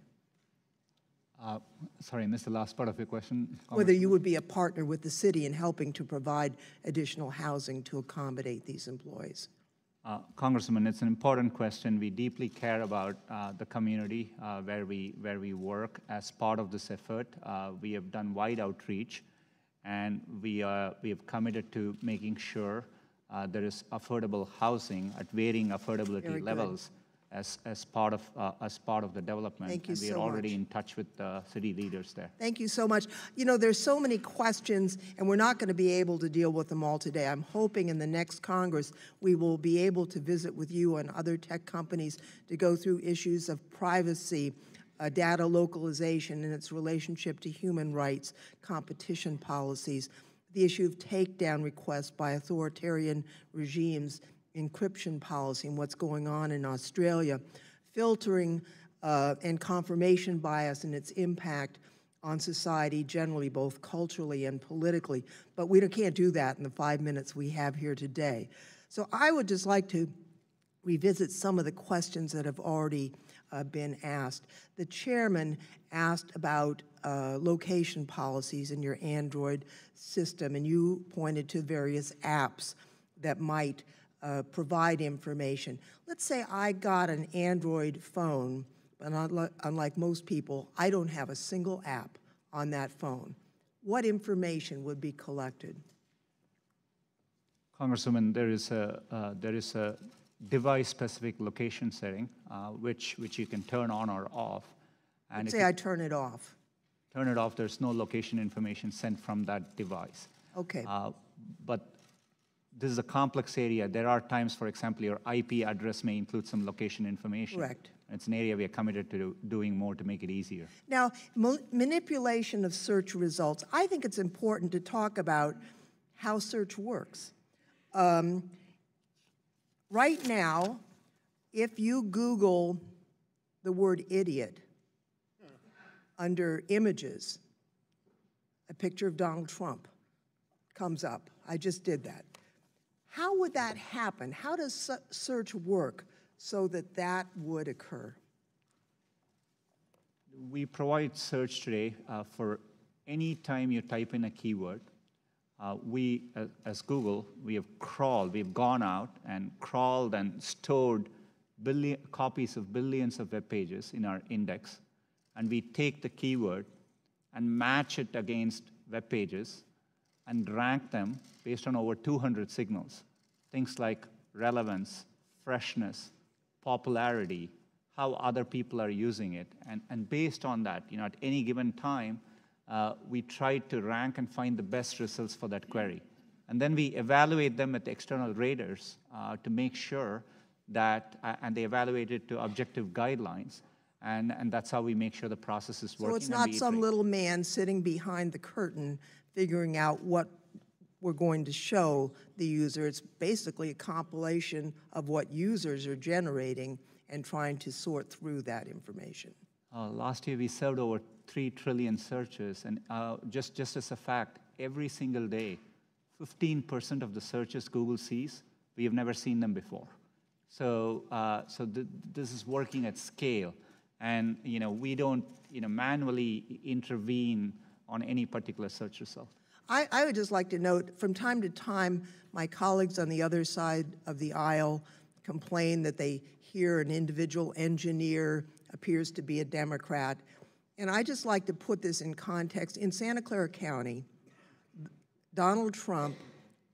Sorry, I missed the last part of your question. Whether you would be a partner with the city in helping to provide additional housing to accommodate these employees. Congressman, it's an important question. We deeply care about the community where we work. As part of this effort, we have done wide outreach, and we have committed to making sure there is affordable housing at varying affordability levels as part of the development. Thank you so much. And we are already in touch with the city leaders there. Thank you so much. There's so many questions, and we're not going to be able to deal with them all today. I'm hoping in the next Congress we will be able to visit with you and other tech companies to go through issues of privacy, data localization and its relationship to human rights, competition policies, the issue of takedown requests by authoritarian regimes, encryption policy and what's going on in Australia, filtering and confirmation bias and its impact on society generally, both culturally and politically. But we can't do that in the 5 minutes we have here today. So I would just like to revisit some of the questions that have already been asked. The chairman asked about location policies in your Android system, and you pointed to various apps that might provide information. Let's say I got an Android phone, but unlike most people, I don't have a single app on that phone. What information would be collected? Congresswoman, there is a device-specific location setting which you can turn on or off. And Let's say I turn it off. Turn it off. There's no location information sent from that device. Okay. But this is a complex area. There are times, for example, your IP address may include some location information. Correct. It's an area we are committed to doing more to make it easier. Now, manipulation of search results, I think it's important to talk about how search works. Right now, if you Google the word idiot under images, a picture of Donald Trump comes up. I just did that. How would that happen? How does search work so that that would occur? We provide search today for any time you type in a keyword. We, as Google, we've gone out and crawled and stored copies of billions of web pages in our index, and we take the keyword and match it against web pages and rank them based on over 200 signals. Things like relevance, freshness, popularity, how other people are using it. And based on that, at any given time, we try to rank and find the best results for that query. And then we evaluate them with external raters to make sure that, and they evaluate it to objective guidelines. And that's how we make sure the process is working. So it's not some little man sitting behind the curtain figuring out what we're going to show the user. It's basically a compilation of what users are generating and trying to sort through that information. Last year, we served over 3 trillion searches. And just as a fact, every single day, 15% of the searches Google sees, we have never seen them before. So, this is working at scale. And we don't manually intervene on any particular search result. I would just like to note, from time to time, my colleagues on the other side of the aisle complain that they hear an individual engineer appears to be a Democrat. And I just like to put this in context. In Santa Clara County, Donald Trump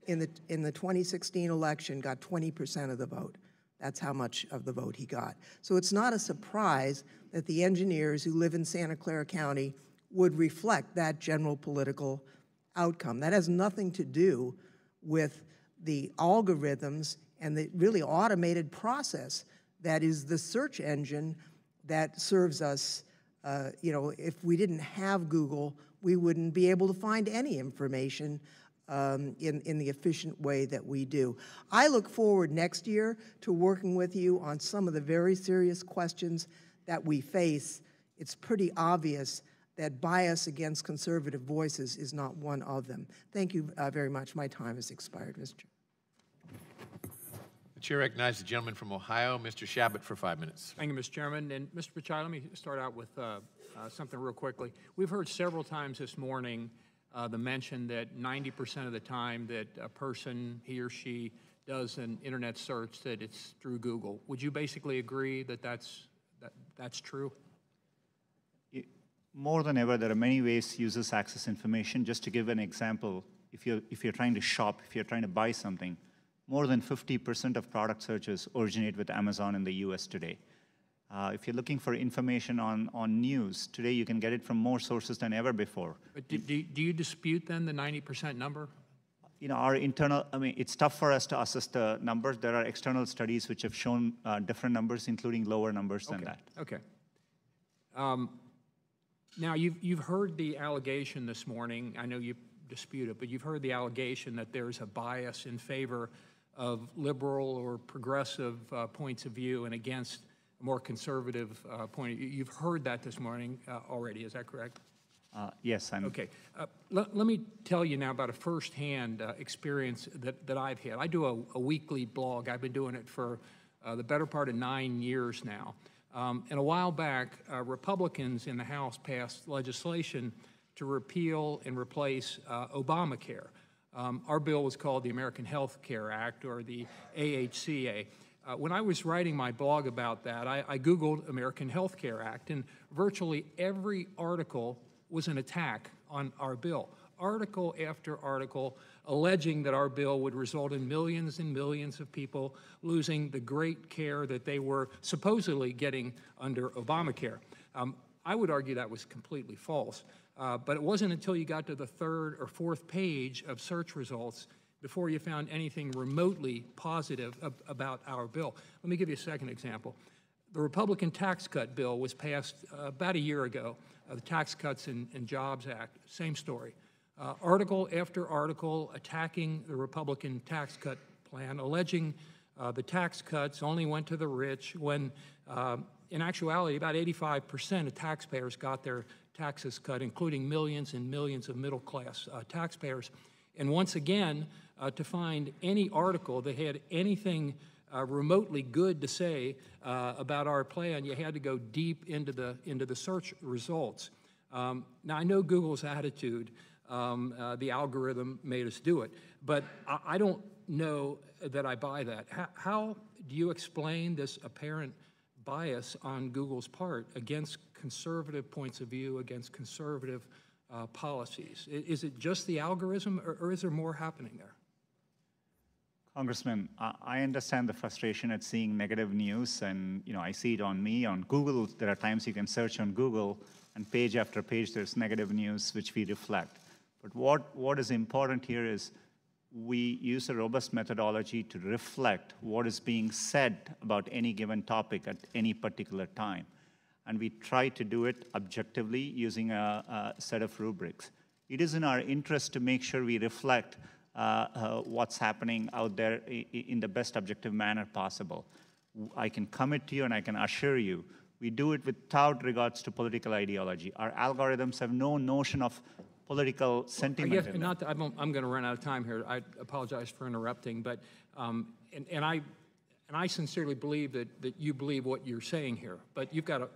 in the 2016 election got 20% of the vote. That's how much of the vote he got. So it's not a surprise that the engineers who live in Santa Clara County would reflect that general political outcome. That has nothing to do with the algorithms and the really automated process that is the search engine that serves us. If we didn't have Google, we wouldn't be able to find any information in the efficient way that we do. I look forward next year to working with you on some of the very serious questions that we face. It's pretty obvious that bias against conservative voices is not one of them. Thank you very much. My time has expired, Mr. Chair. The chair recognizes the gentleman from Ohio, Mr. Shabbat, for 5 minutes. Thank you, Mr. Chairman. And Mr. Pichai, let me start out with something real quickly. We've heard several times this morning the mention that 90% of the time that a person, he or she, does an internet search, that it's through Google. Would you basically agree that that's true? More than ever, there are many ways users access information. Just to give an example, if you're trying to shop, if you're trying to buy something, more than 50% of product searches originate with Amazon in the US today. If you're looking for information on news, today you can get it from more sources than ever before. But do you dispute then the 90% number? Our internal, it's tough for us to assess the numbers. There are external studies which have shown different numbers, including lower numbers than that. Okay. Now, you've heard the allegation this morning. I know you dispute it, but you've heard the allegation that there's a bias in favor of liberal or progressive points of view and against a more conservative point of view. You've heard that this morning already, is that correct? Yes, Okay. Let me tell you now about a firsthand experience that I've had. I do a weekly blog. I've been doing it for the better part of 9 years now. And a while back, Republicans in the House passed legislation to repeal and replace Obamacare. Our bill was called the American Health Care Act, or the AHCA. When I was writing my blog about that, I Googled American Health Care Act, and virtually every article was an attack on our bill. Article after article alleging that our bill would result in millions and millions of people losing the great care that they were supposedly getting under Obamacare. I would argue that was completely false. But it wasn't until you got to the third or fourth page of search results before you found anything remotely positive about our bill. Let me give you a second example. The Republican tax cut bill was passed about a year ago, the Tax Cuts and Jobs Act, same story. Article after article attacking the Republican tax cut plan, alleging the tax cuts only went to the rich when, in actuality, about 85% of taxpayers got their taxes cut, including millions and millions of middle-class taxpayers. And once again, to find any article that had anything remotely good to say about our plan, you had to go deep into the search results. Now, I know Google's attitude. The algorithm made us do it, but I don't know that I buy that. How do you explain this apparent bias on Google's part against conservative points of view, against conservative policies? Is it just the algorithm, or is there more happening there? Congressman, I understand the frustration at seeing negative news, and I see it on me, on Google. There are times you can search on Google, and page after page there's negative news, which we reflect. But what is important here is we use a robust methodology to reflect what is being said about any given topic at any particular time. And we try to do it objectively using a set of rubrics. It is in our interest to make sure we reflect what's happening out there in the best objective manner possible. I can commit to you and I can assure you, we do it without regards to political ideology. Our algorithms have no notion of political sentiment. I guess, I'm going to run out of time here. I apologize for interrupting, but and I sincerely believe that you believe what you're saying here. But you've got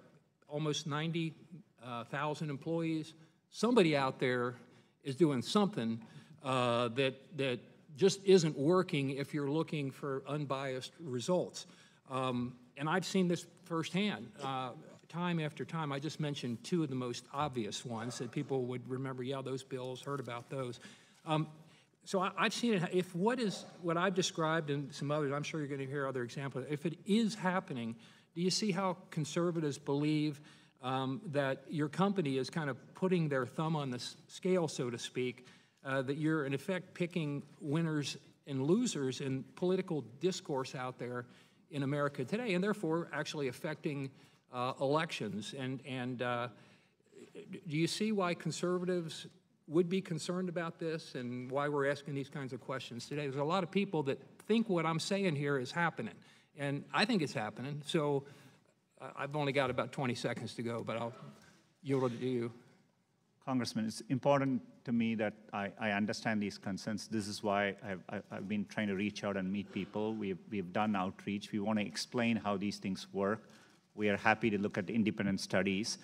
almost 90,000 employees. Somebody out there is doing something that just isn't working if you're looking for unbiased results. And I've seen this firsthand. Time after time. I just mentioned two of the most obvious ones that people would remember. Yeah, those bills, heard about those. So I've seen it. If what I've described and some others, I'm sure you're going to hear other examples. If it is happening, do you see how conservatives believe that your company is kind of putting their thumb on the scale, so to speak, that you're in effect picking winners and losers in political discourse out there in America today, and therefore actually affecting elections? And do you see why conservatives would be concerned about this and why we're asking these kinds of questions today? There's a lot of people that think what I'm saying here is happening, and I think it's happening. So I've only got about 20 seconds to go, but I'll yield it to you. Congressman, it's important to me that I understand these concerns. This is why I've been trying to reach out and meet people. We've done outreach. We want to explain how these things work. We are happy to look at independent studies.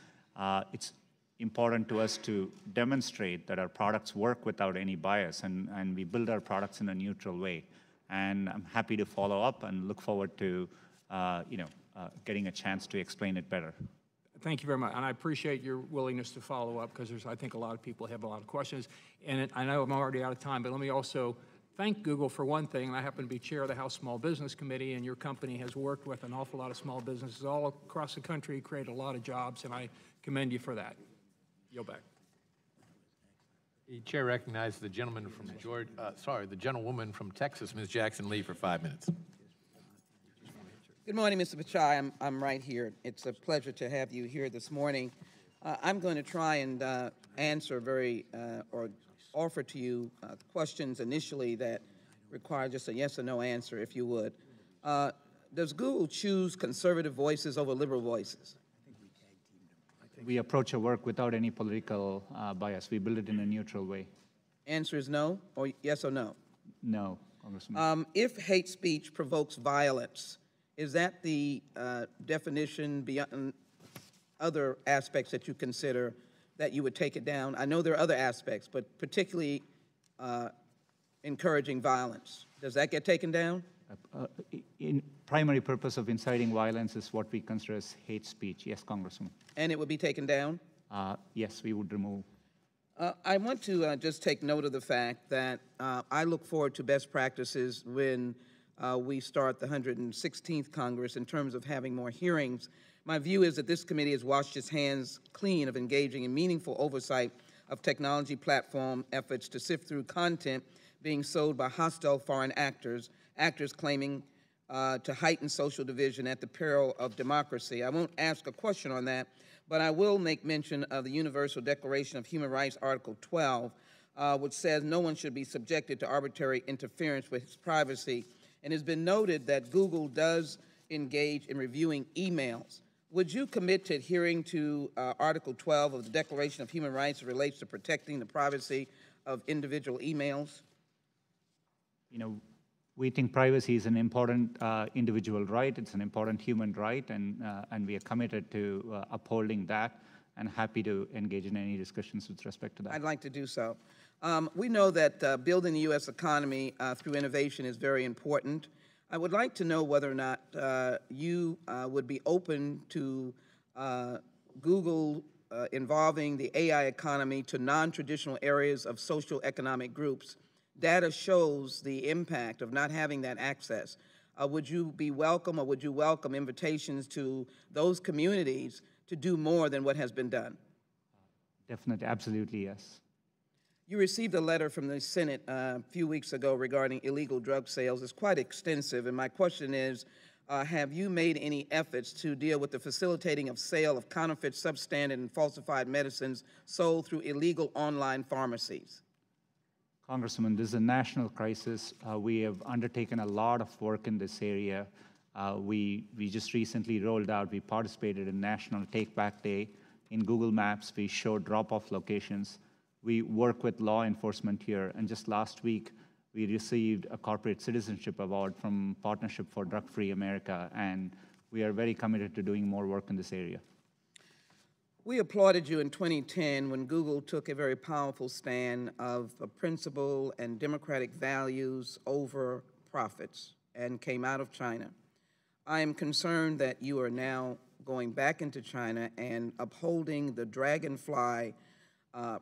It's important to us to demonstrate that our products work without any bias, and we build our products in a neutral way. And I'm happy to follow up and look forward to getting a chance to explain it better. Thank you very much, and I appreciate your willingness to follow up, because I think a lot of people have a lot of questions. And I know I'm already out of time, but let me also thank Google for one thing. And I happen to be chair of the House Small Business Committee, and your company has worked with an awful lot of small businesses all across the country, created a lot of jobs, and I commend you for that. Yield back. The chair recognizes the gentleman from the gentlewoman from Texas, Ms. Jackson Lee, for 5 minutes. Good morning, Mr. Pichai. I'm right here. It's a pleasure to have you here this morning. I'm going to try and answer or offer to you questions initially that require just a yes or no answer, if you would. Does Google choose conservative voices over liberal voices? We approach our work without any political bias. We build it in a neutral way. Answer is no, or yes or no? No, Congressman. If hate speech provokes violence, is that the definition beyond other aspects that you consider that you would take it down? I know there are other aspects, but particularly encouraging violence. Does that get taken down? In primary purpose of inciting violence is what we consider as hate speech. Yes, Congressman. And it would be taken down? Yes, we would remove. I want to just take note of the fact that I look forward to best practices when we start the 116th Congress in terms of having more hearings. My view is that this committee has washed its hands clean of engaging in meaningful oversight of technology platform efforts to sift through content being sold by hostile foreign actors claiming to heighten social division at the peril of democracy. I won't ask a question on that, but I will make mention of the Universal Declaration of Human Rights, Article 12, which says no one should be subjected to arbitrary interference with his privacy. And it's been noted that Google does engage in reviewing emails. Would you commit to adhering to Article 12 of the Declaration of Human Rights that relates to protecting the privacy of individual emails? You know, we think privacy is an important individual right. It's an important human right, and we are committed to upholding that, and happy to engage in any discussions with respect to that. I'd like to do so. We know that building the U.S. economy through innovation is very important. I would like to know whether or not you would be open to Google involving the AI economy to non-traditional areas of social economic groups. Data shows the impact of not having that access. Would you be welcome, or would you welcome invitations to those communities to do more than what has been done? Definitely, absolutely, yes. You received a letter from the Senate a few weeks ago regarding illegal drug sales. It's quite extensive, and my question is, have you made any efforts to deal with the facilitating of sale of counterfeit, substandard, and falsified medicines sold through illegal online pharmacies? Congressman, this is a national crisis. We have undertaken a lot of work in this area. We just recently rolled out, we participated in National Take Back Day. In Google Maps, we showed drop-off locations. We work with law enforcement here, and just last week, we received a Corporate Citizenship Award from Partnership for Drug-Free America, and we are very committed to doing more work in this area. We applauded you in 2010 when Google took a very powerful stand of principle and democratic values over profits and came out of China. I am concerned that you are now going back into China and upholding the dragonfly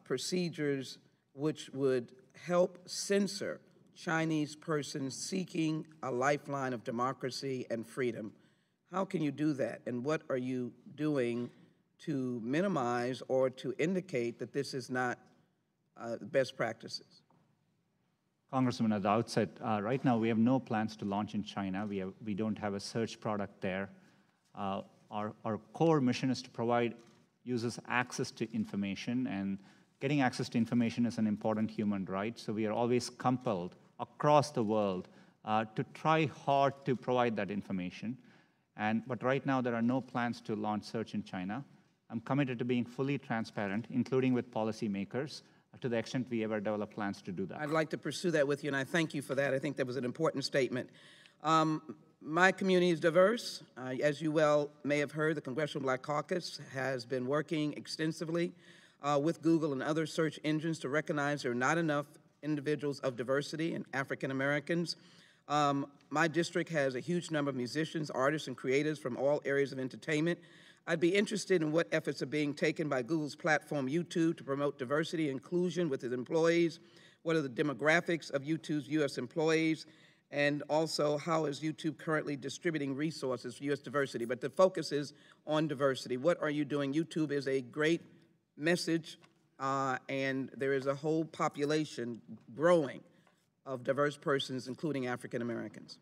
procedures which would help censor Chinese persons seeking a lifeline of democracy and freedom. How can you do that, and what are you doing to minimize or to indicate that this is not best practices? Congressman, at the outset, right now we have no plans to launch in China. We don't have a search product there. Our core mission is to provide users access to information, and getting access to information is an important human right. So we are always compelled across the world to try hard to provide that information. But right now there are no plans to launch search in China. I'm committed to being fully transparent, including with policymakers, to the extent we ever develop plans to do that. I'd like to pursue that with you, and I thank you for that. I think that was an important statement. My community is diverse. As you well may have heard, the Congressional Black Caucus has been working extensively with Google and other search engines to recognize there are not enough individuals of diversity and African Americans. My district has a huge number of musicians, artists, and creators from all areas of entertainment. I'd be interested in what efforts are being taken by Google's platform, YouTube, to promote diversity and inclusion with its employees. What are the demographics of YouTube's U.S. employees? And also, how is YouTube currently distributing resources for U.S. diversity? But the focus is on diversity. What are you doing? YouTube is a great message, and there is a whole population growing of diverse persons, including African Americans.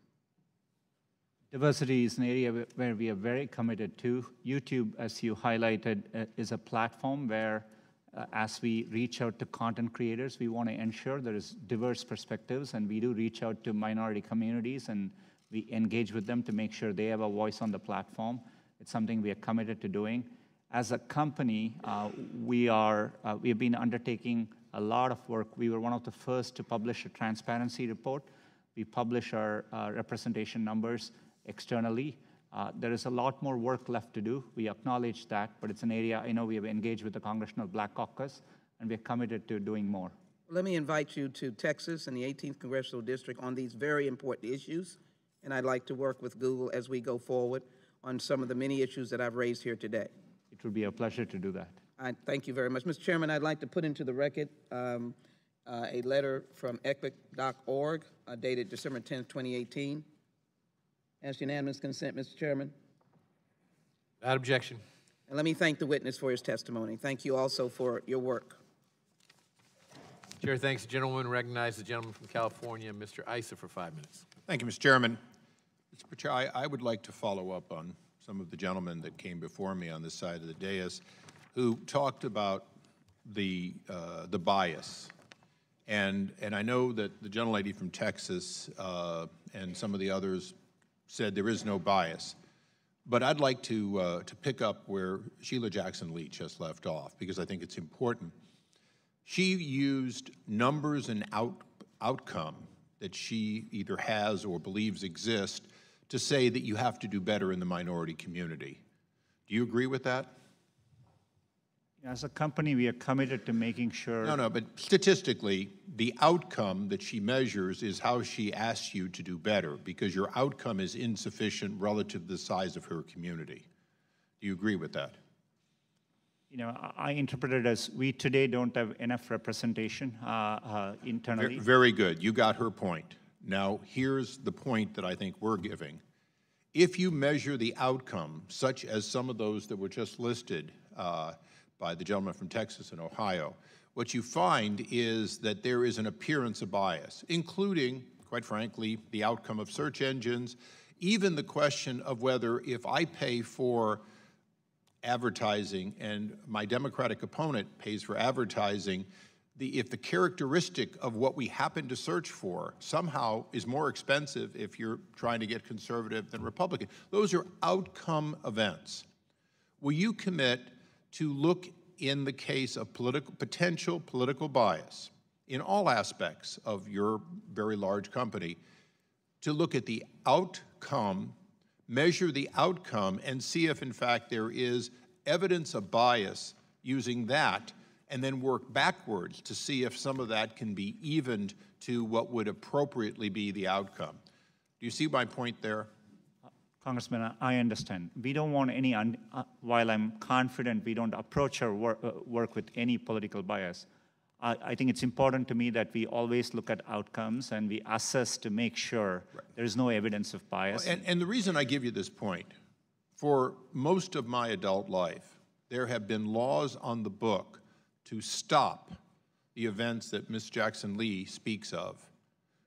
Diversity is an area where we are very committed to. YouTube, as you highlighted, is a platform where, as we reach out to content creators, we want to ensure there is diverse perspectives, and we do reach out to minority communities, and we engage with them to make sure they have a voice on the platform. It's something we are committed to doing. As a company, we have been undertaking a lot of work. We were one of the first to publish a transparency report. We publish our representation numbers externally. There is a lot more work left to do. We acknowledge that, but it's an area I know we have engaged with the Congressional Black Caucus, and we're committed to doing more. Let me invite you to Texas and the 18th Congressional District on these very important issues, and I'd like to work with Google as we go forward on some of the many issues that I've raised here today. It would be a pleasure to do that. I thank you very much. Mr. Chairman, I'd like to put into the record a letter from epic.org dated December 10th, 2018. Ask unanimous consent, Mr. Chairman. Without objection. And let me thank the witness for his testimony. Thank you also for your work. Chair thanks the gentleman. Recognize the gentleman from California, Mr. Issa, for 5 minutes. Thank you, Mr. Chairman. Mr. Pichai, I would like to follow up on some of the gentlemen that came before me on this side of the dais who talked about the bias. And I know that the gentlelady from Texas and some of the others said there is no bias. But I'd like to pick up where Sheila Jackson-Lee just left off, because I think it's important. She used numbers and outcome that she either has or believes exist to say that you have to do better in the minority community. Do you agree with that? As a company, we are committed to making sure... No, but statistically, the outcome that she measures is how she asks you to do better, because your outcome is insufficient relative to the size of her community. Do you agree with that? You know, I interpret it as we today don't have enough representation internally. Very good. You got her point. Now, here's the point that I think we're giving. If you measure the outcome, such as some of those that were just listed by the gentleman from Texas and Ohio, what you find is that there is an appearance of bias, including, quite frankly, the outcome of search engines, even the question of whether if I pay for advertising and my Democratic opponent pays for advertising, if the characteristic of what we happen to search for somehow is more expensive if you're trying to get conservative than Republican. Those are outcome events. Will you commit to look in the case of potential political bias in all aspects of your very large company to look at the outcome, measure the outcome, and see if, in fact, there is evidence of bias using that, and then work backwards to see if some of that can be evened to what would appropriately be the outcome? Do you see my point there? Congressman, I understand. We don't want any, while I'm confident we don't approach our work with any political bias, I think it's important to me that we always look at outcomes and we assess to make sure there's no evidence of bias. And the reason I give you this point, for most of my adult life, there have been laws on the book to stop the events that Ms. Jackson-Lee speaks of.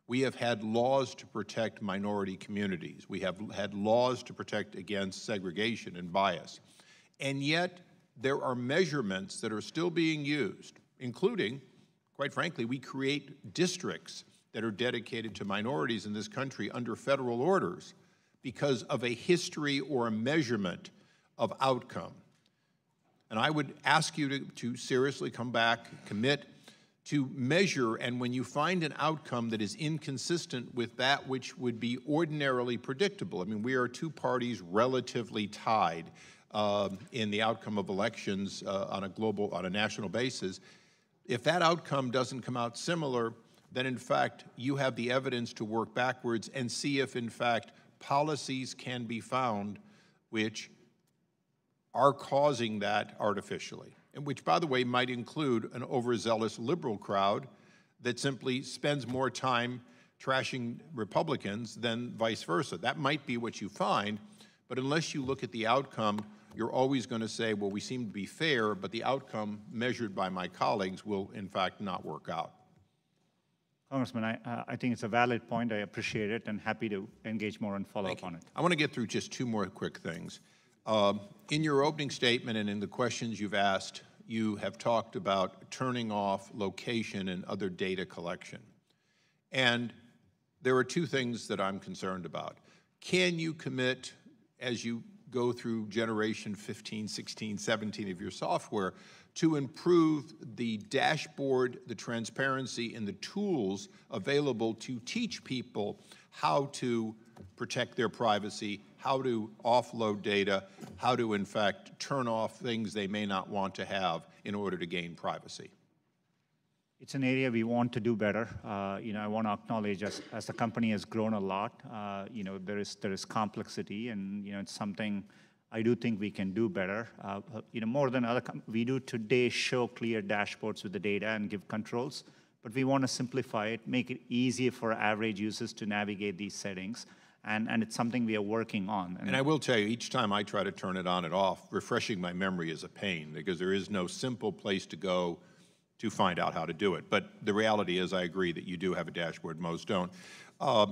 We have had laws to protect minority communities. We have had laws to protect against segregation and bias. And yet, there are measurements that are still being used, including, quite frankly, we create districts that are dedicated to minorities in this country under federal orders because of a history or a measurement of outcome. And I would ask you to seriously come back, commit to measure, and when you find an outcome that is inconsistent with that which would be ordinarily predictable, I mean, we are two parties relatively tied in the outcome of elections on a national basis. If that outcome doesn't come out similar, then in fact, you have the evidence to work backwards and see if in fact policies can be found which are causing that artificially. And which, by the way, might include an overzealous liberal crowd that simply spends more time trashing Republicans than vice versa. That might be what you find, but unless you look at the outcome, you're always going to say, well, we seem to be fair, but the outcome measured by my colleagues will, in fact, not work out. Congressman, I think it's a valid point. I appreciate it and happy to engage more and follow up on it. I want to get through just two more quick things. In your opening statement and in the questions you've asked, you have talked about turning off location and other data collection. And there are two things that I'm concerned about. Can you commit, as you go through generation 15, 16, 17 of your software, to improve the dashboard, the transparency, and the tools available to teach people how to protect their privacy, how to offload data, how to, in fact, turn off things they may not want to have in order to gain privacy? It's an area we want to do better. I want to acknowledge as the company has grown a lot, there is complexity, and it's something I do think we can do better. More than other we do today show clear dashboards with the data and give controls, but we want to simplify it, make it easier for average users to navigate these settings. And it's something we are working on. And I will tell you, each time I try to turn it on and off, refreshing my memory is a pain, because there is no simple place to go to find out how to do it. But the reality is, I agree that you do have a dashboard, most don't. I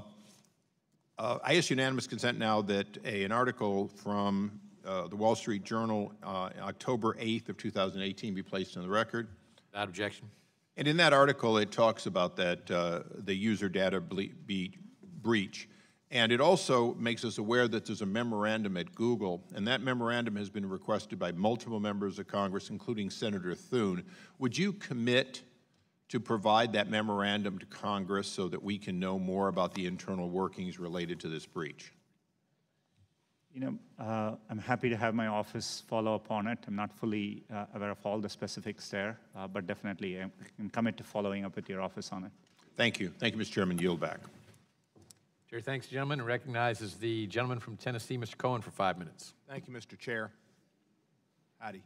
ask unanimous consent now that an article from the Wall Street Journal, October 8th of 2018, be placed on the record. Without objection. And in that article, it talks about that the user data breach. And it also makes us aware that there's a memorandum at Google, and that memorandum has been requested by multiple members of Congress, including Senator Thune. Would you commit to provide that memorandum to Congress so that we can know more about the internal workings related to this breach? You know, I'm happy to have my office follow up on it. I'm not fully aware of all the specifics there, but definitely I can commit to following up with your office on it. Thank you. Thank you, Mr. Chairman. Yield back. Chair thanks the gentleman and recognizes the gentleman from Tennessee, Mr. Cohen, for 5 minutes. Thank you, Mr. Chair. Howdy.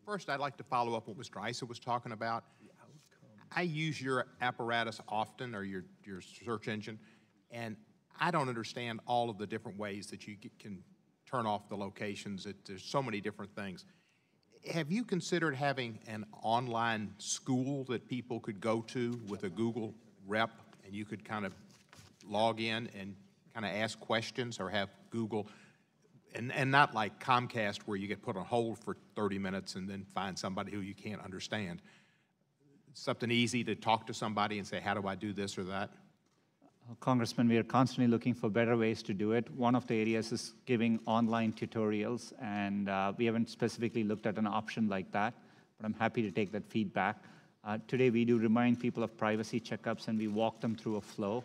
First, I'd like to follow up what Mr. Issa was talking about. I use your apparatus often, or your search engine, and I don't understand all of the different ways that you can turn off the locations. There's so many different things. Have you considered having an online school that people could go to with a Google rep, and you could kind of log in and kind of ask questions, or have Google, and not like Comcast where you get put on hold for 30 minutes and then find somebody who you can't understand. Something easy to talk to somebody and say, how do I do this or that? Congressman, we are constantly looking for better ways to do it. One of the areas is giving online tutorials, and we haven't specifically looked at an option like that, but I'm happy to take that feedback. Today, we do remind people of privacy checkups, and we walk them through a flow.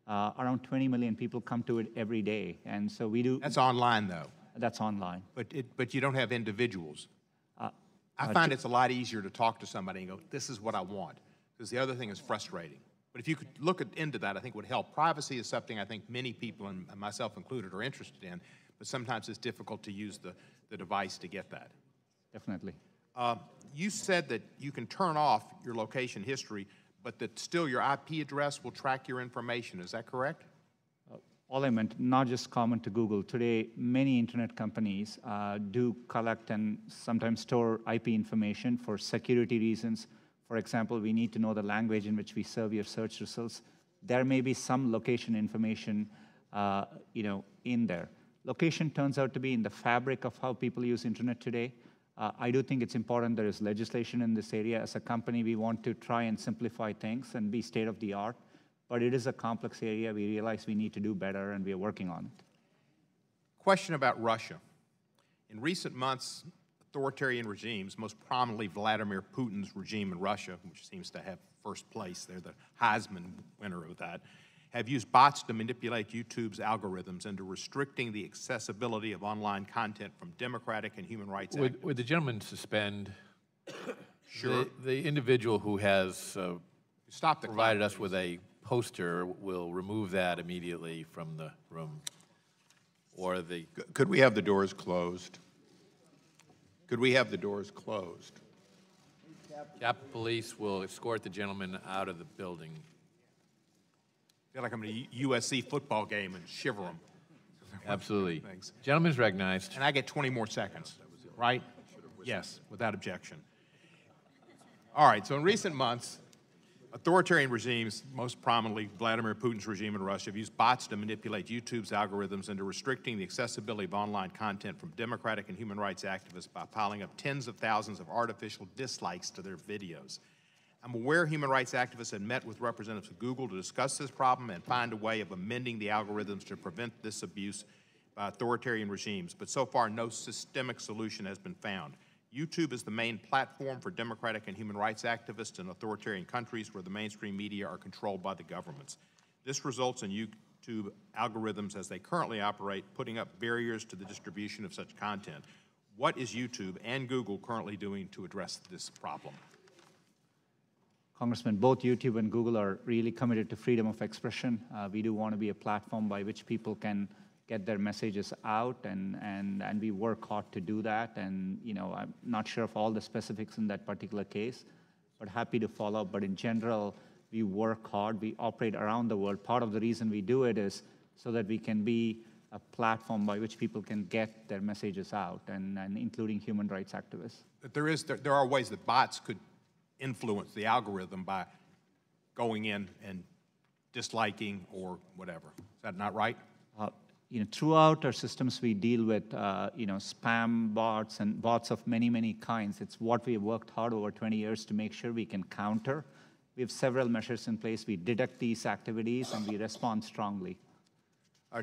Around 20 million people come to it every day, and so we do. That's online, though. That's online. But you don't have individuals. I find it's a lot easier to talk to somebody and go, this is what I want, because the other thing is frustrating. But if you could look into that, I think it would help. Privacy is something I think many people, and myself included, are interested in, but sometimes it's difficult to use the device to get that. Definitely. You said that you can turn off your location history, but that still your IP address will track your information. Is that correct? All I meant, not just common to Google. Today, many internet companies do collect and sometimes store IP information for security reasons. For example, we need to know the language in which we serve your search results. There may be some location information, in there. Location turns out to be in the fabric of how people use internet today. I do think it's important there is legislation in this area. As a company, we want to try and simplify things and be state of the art, but it is a complex area. We realize we need to do better, and we are working on it. Question about Russia. In recent months, authoritarian regimes, most prominently Vladimir Putin's regime in Russia, which seems to have first place, they're the Heisman winner of that, have used bots to manipulate YouTube's algorithms into restricting the accessibility of online content from democratic and human rights activists. Would the gentleman suspend Sure. the individual who has Stop the provided clock, us with a poster will remove that immediately from the room? Or the... Could we have the doors closed? Could we have the doors closed? Capitol Police will escort the gentleman out of the building. I feel like I'm at a USC football game and shiver them. Absolutely. Thanks. Gentleman's recognized. And I get 20 more seconds, right? Yes, without objection. All right, so in recent months, authoritarian regimes, most prominently Vladimir Putin's regime in Russia, have used bots to manipulate YouTube's algorithms into restricting the accessibility of online content from democratic and human rights activists by piling up tens of thousands of artificial dislikes to their videos. I'm aware human rights activists had met with representatives of Google to discuss this problem and find a way of amending the algorithms to prevent this abuse by authoritarian regimes, but so far no systemic solution has been found. YouTube is the main platform for democratic and human rights activists in authoritarian countries where the mainstream media are controlled by the governments. This results in YouTube algorithms as they currently operate, putting up barriers to the distribution of such content. What is YouTube and Google currently doing to address this problem? Congressman, both YouTube and Google are really committed to freedom of expression. We do want to be a platform by which people can get their messages out, and we work hard to do that. And I'm not sure of all the specifics in that particular case, but happy to follow up. But in general, we work hard. We operate around the world. Part of the reason we do it is so that we can be a platform by which people can get their messages out, and including human rights activists. But there are ways that bots could influence the algorithm by going in and disliking or whatever. Is that not right? Throughout our systems, we deal with spam bots and bots of many, many kinds. It's what we have worked hard over 20 years to make sure we can counter. We have several measures in place. We detect these activities and we respond strongly.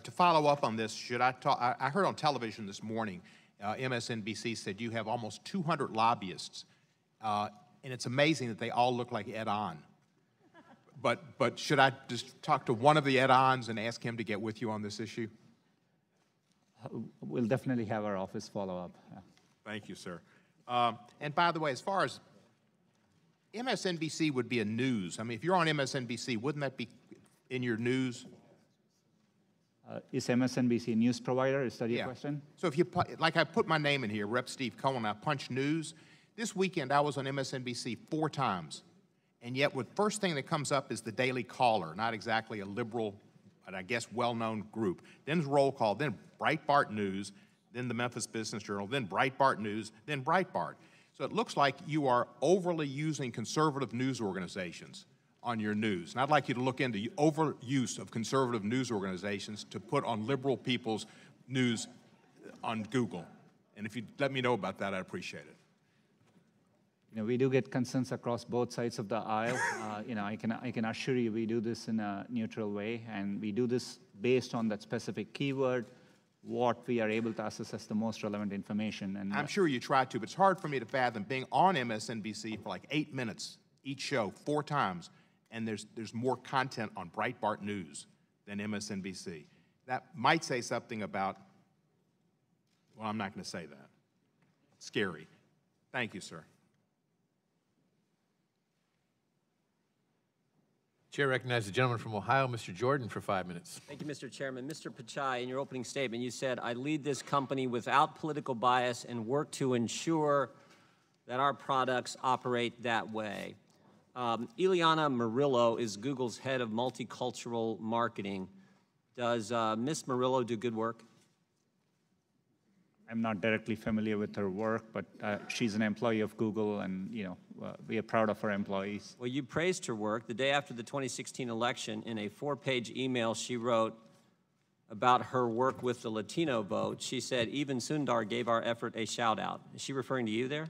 To follow up on this, should I talk? I heard on television this morning, MSNBC said you have almost 200 lobbyists, and it's amazing that they all look like Ed On. But should I just talk to one of the Ed Ons and ask him to get with you on this issue? We'll definitely have our office follow up. Yeah. Thank you, sir. And by the way, as far as MSNBC would be a news. I mean, if you're on MSNBC, wouldn't that be in your news? Is MSNBC a news provider? Is that your question? So if you, like I put my name in here, Rep. Steve Cohen, I punch news. This weekend I was on MSNBC 4 times. And yet the first thing that comes up is the Daily Caller, not exactly a liberal, but I guess well-known group. Then Roll Call, then Breitbart News, then the Memphis Business Journal, then Breitbart News, then Breitbart. So it looks like you are overly using conservative news organizations on your news. And I'd like you to look into the overuse of conservative news organizations to put on liberal people's news on Google. And if you'd let me know about that, I'd appreciate it. We do get concerns across both sides of the aisle. I can assure you we do this in a neutral way, and we do this based on that specific keyword, what we are able to assess as the most relevant information. And I'm sure you try to, but it's hard for me to fathom being on MSNBC for like 8 minutes each show, 4 times, and there's more content on Breitbart News than MSNBC. That might say something about, well, I'm not going to say that. Scary. Thank you, sir. Chair recognizes the gentleman from Ohio, Mr. Jordan, for 5 minutes. Thank you, Mr. Chairman. Mr. Pichai, in your opening statement, you said, I lead this company without political bias and work to ensure that our products operate that way. Ileana Murillo is Google's head of multicultural marketing. Does Ms. Murillo do good work? I'm not directly familiar with her work, but she's an employee of Google, and we are proud of her employees. Well, you praised her work. The day after the 2016 election, in a 4-page email she wrote about her work with the Latino vote, she said, even Sundar gave our effort a shout-out. Is she referring to you there?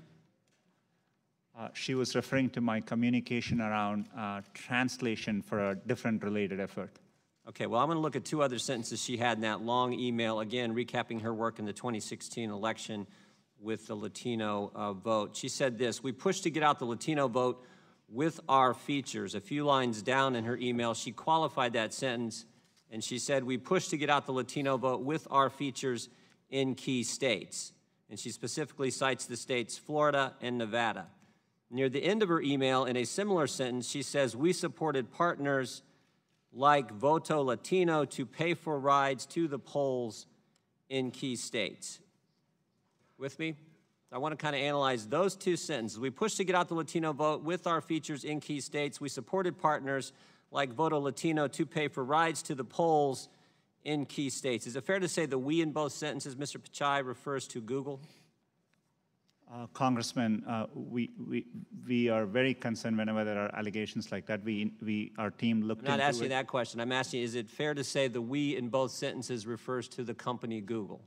She was referring to my communication around translation for a different related effort. Okay, well, I'm going to look at 2 other sentences she had in that long email, again, recapping her work in the 2016 election with the Latino vote. She said this, we pushed to get out the Latino vote with our features. A few lines down in her email, she qualified that sentence, and she said, we pushed to get out the Latino vote with our features in key states. And she specifically cites the states Florida and Nevada. Near the end of her email, in a similar sentence, she says, we supported partners like Voto Latino to pay for rides to the polls in key states. With me? I want to kind of analyze those 2 sentences. We pushed to get out the Latino vote with our features in key states. We supported partners like Voto Latino to pay for rides to the polls in key states. Is it fair to say the we in both sentences, Mr. Pichai, refers to Google? Congressman, we are very concerned whenever there are allegations like that. Our team looked into it. I'm not asking that question. I'm asking, is it fair to say the we in both sentences refers to the company Google?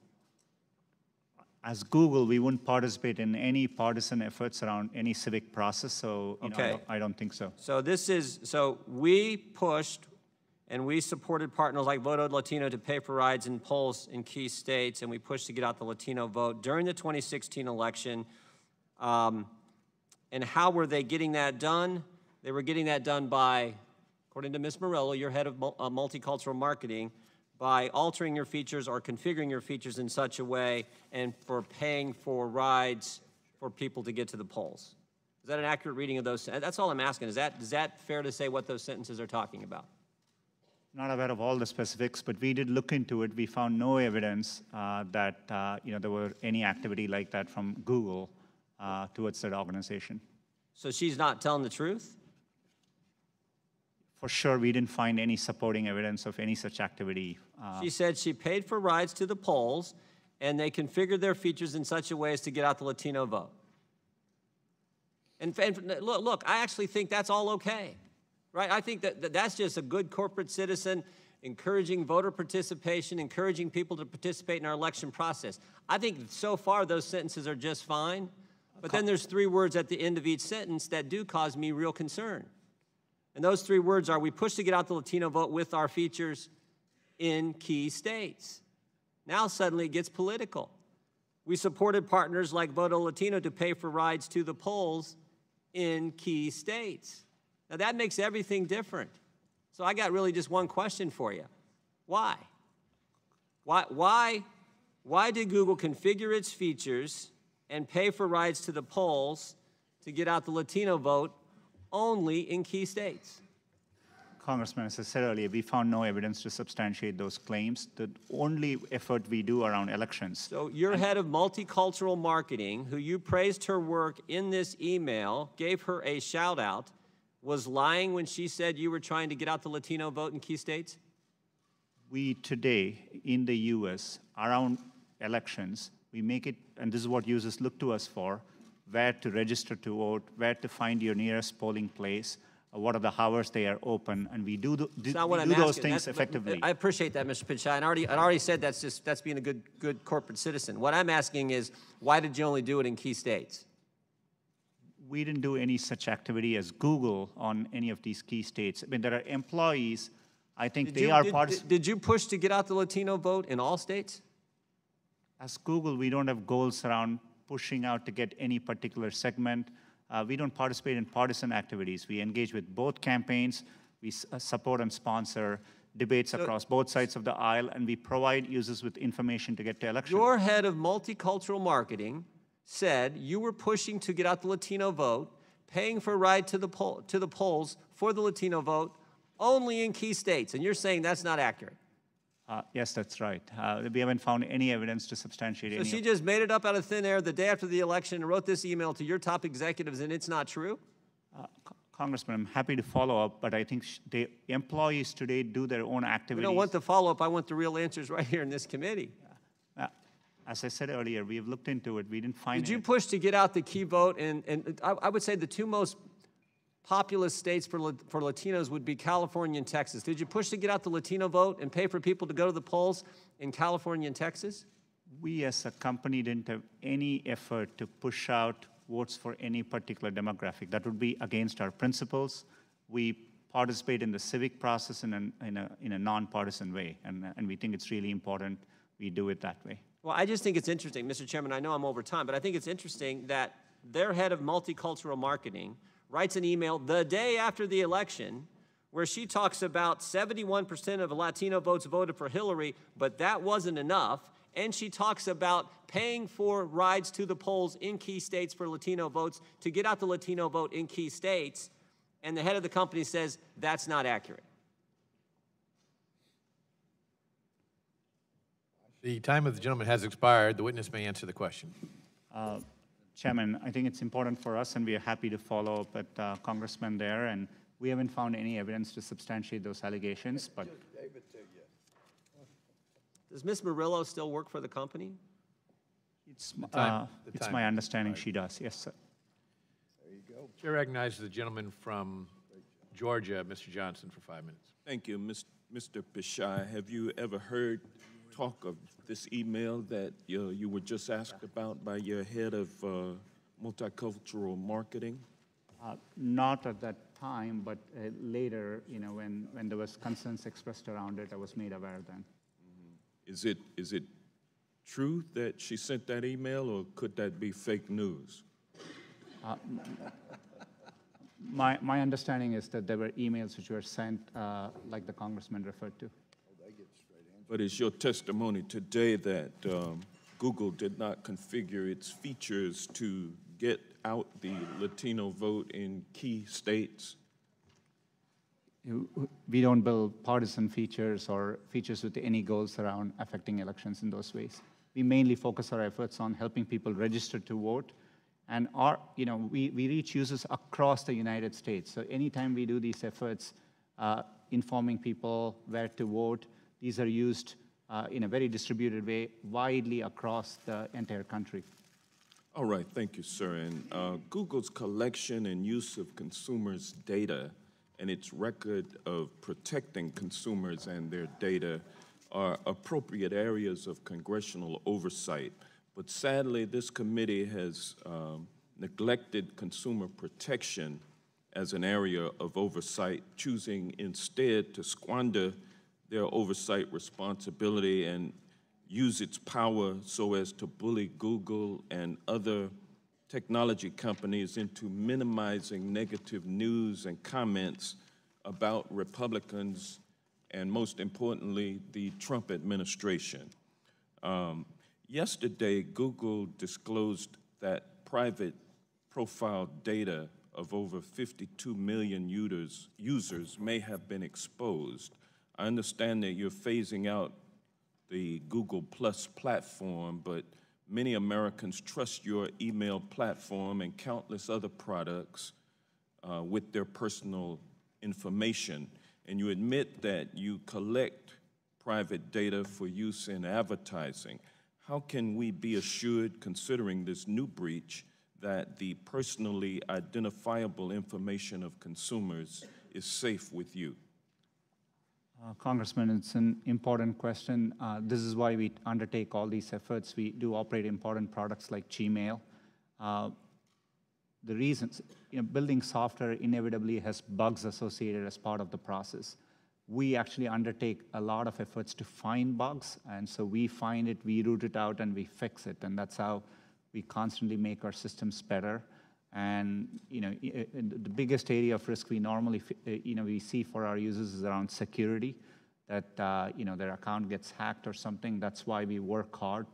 As Google, we wouldn't participate in any partisan efforts around any civic process, so I don't think so. So we pushed and we supported partners like Voto Latino to pay for rides in polls in key states, and we pushed to get out the Latino vote during the 2016 election. And how were they getting that done? They were getting that done by, according to Ms. Murillo, your head of multicultural marketing, by altering your features or configuring your features in such a way and for paying for rides for people to get to the polls. Is that an accurate reading of those? That's all I'm asking. Is that fair to say what those sentences are talking about? Not aware of all the specifics, but we did look into it. We found no evidence that there were any activity like that from Google towards that organization. So she's not telling the truth? For sure, we didn't find any supporting evidence of any such activity. She said she paid for rides to the polls, and they configured their features in such a way as to get out the Latino vote. And look, I actually think that's all okay, right? I think that's just a good corporate citizen encouraging voter participation, encouraging people to participate in our election process. I think so far those sentences are just fine, but then there's 3 words at the end of each sentence that do cause me real concern. And those 3 words are, we push to get out the Latino vote with our features in key states. Now suddenly it gets political. We supported partners like Voto Latino to pay for rides to the polls in key states. Now that makes everything different. So I got really just one question for you. Why? Why did Google configure its features and pay for rides to the polls to get out the Latino vote only in key states? Congressman, as I said earlier, we found no evidence to substantiate those claims. The only effort we do around elections. So your head of multicultural marketing, who you praised her work in this email, gave her a shout out, was lying when she said you were trying to get out the Latino vote in key states? We today, in the US, around elections, we make it, and this is what users look to us for, where to register to vote, where to find your nearest polling place, what are the hours they are open, and we do those things effectively. I appreciate that, Mr. Pichai, and I already said that's being a good corporate citizen. What I'm asking is, why did you only do it in key states? We didn't do any such activity as Google on any of these key states. I mean, there are employees, I think Did you push to get out the Latino vote in all states? As Google, we don't have goals around pushing out to get any particular segment. We don't participate in partisan activities. We engage with both campaigns. We support and sponsor debates across both sides of the aisle, and we provide users with information to get to elections. Your head of multicultural marketing said you were pushing to get out the Latino vote, paying for a ride to the polls for the Latino vote only in key states, and you're saying that's not accurate. Yes, that's right. We haven't found any evidence to substantiate any. So she just made it up out of thin air the day after the election and wrote this email to your top executives, and it's not true? Congressman, I'm happy to follow up, but I think the employees today do their own activities. I don't want the follow-up. I want the real answers right here in this committee. As I said earlier, we have looked into it. We didn't find Did you push to get out the key vote? And I would say the 2 most populous states for Latinos would be California and Texas. Did you push to get out the Latino vote and pay for people to go to the polls in California and Texas? We as a company didn't have any effort to push out votes for any particular demographic. That would be against our principles. We participate in the civic process in a nonpartisan way, and we think it's really important we do it that way. Well, I just think it's interesting, Mr. Chairman, I know I'm over time, but I think it's interesting that their head of multicultural marketing writes an email the day after the election where she talks about 71% of Latino votes voted for Hillary, but that wasn't enough. And she talks about paying for rides to the polls in key states for Latino votes to get out the Latino vote in key states. And the head of the company says that's not accurate. The time of the gentleman has expired. The witness may answer the question. Chairman, I think it's important for us, and we are happy to follow up with Congressman there, and we haven't found any evidence to substantiate those allegations. But does Ms. Murillo still work for the company? It's my understanding she does. Yes, sir. There you go. Chair recognizes the gentleman from Georgia, Mr. Johnson, for 5 minutes. Thank you, Mr. Pichai. Have you ever heard talk of this email that you were just asked about by your head of multicultural marketing? Not at that time, but later, when there was concerns expressed around it, I was made aware then. Mm-hmm. Is it true that she sent that email, or could that be fake news? My understanding is that there were emails which were sent, like the congressman referred to. But is your testimony today that Google did not configure its features to get out the Latino vote in key states? We don't build partisan features or features with any goals around affecting elections in those ways. We mainly focus our efforts on helping people register to vote. And we reach users across the United States. So anytime we do these efforts, informing people where to vote. These are used in a very distributed way, widely across the entire country. All right, thank you, sir. And Google's collection and use of consumers' data and its record of protecting consumers and their data are appropriate areas of congressional oversight. But sadly, this committee has neglected consumer protection as an area of oversight, choosing instead to squander their oversight responsibility and use its power so as to bully Google and other technology companies into minimizing negative news and comments about Republicans and, most importantly, the Trump administration. Yesterday, Google disclosed that private profile data of over 52 million users may have been exposed. I understand that you're phasing out the Google Plus platform, but many Americans trust your email platform and countless other products with their personal information. And you admit that you collect private data for use in advertising. How can we be assured, considering this new breach, that the personally identifiable information of consumers is safe with you? Congressman, it's an important question. This is why we undertake all these efforts. We do operate important products like Gmail. The reasons, building software inevitably has bugs associated as part of the process. We actually undertake a lot of efforts to find bugs, and so we find it, we root it out, and we fix it, and that's how we constantly make our systems better. And the biggest area of risk we normally we see for our users is around security, that their account gets hacked or something. That's why we work hard.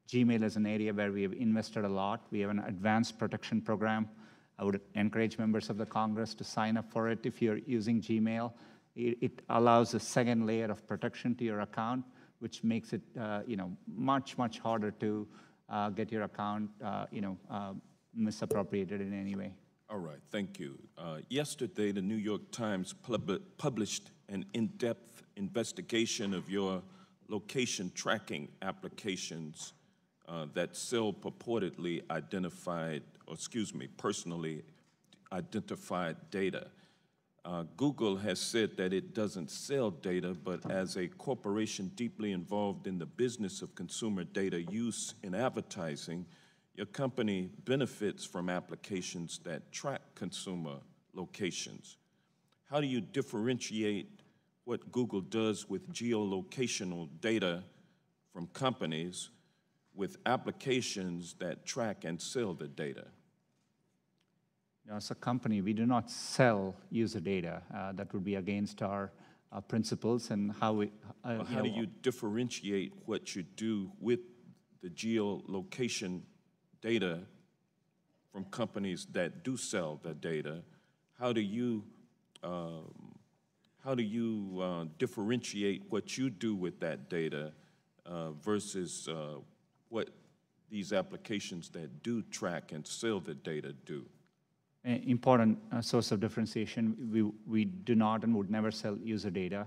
Gmail is an area where we have invested a lot. We have an advanced protection program. I would encourage members of the Congress to sign up for it if you're using Gmail. It allows a second layer of protection to your account, which makes it much harder to get your account misappropriated in any way. All right, thank you. Yesterday, the New York Times published an in-depth investigation of your location tracking applications that sell purportedly personally identified data. Google has said that it doesn't sell data, but as a corporation deeply involved in the business of consumer data use in advertising, your company benefits from applications that track consumer locations. How do you differentiate what Google does with geolocational data from companies with applications that track and sell the data? As a company, we do not sell user data. That would be against our principles and how we... how do you differentiate what you do with the geolocation data from companies that do sell the data? How do you differentiate what you do with that data versus what these applications that do track and sell the data do? An important source of differentiation. We do not and would never sell user data.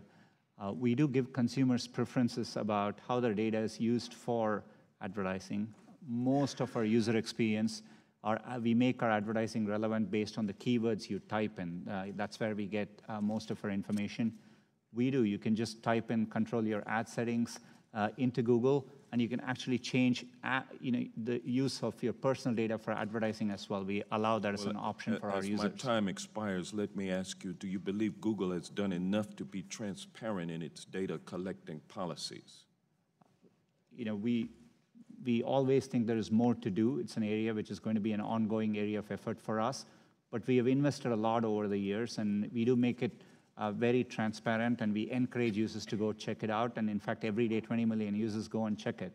We do give consumers preferences about how their data is used for advertising. Most of our user experience, we make our advertising relevant based on the keywords you type in. That's where we get most of our information. You can just type in, control your ad settings into Google, and you can actually change the use of your personal data for advertising as well. We allow that as an option for our users. As my time expires, let me ask you, do you believe Google has done enough to be transparent in its data collecting policies? We always think there is more to do. It's an area which is going to be an ongoing area of effort for us. But we have invested a lot over the years, and we do make it very transparent, and we encourage users to go check it out. And in fact, every day, 20 million users go and check it.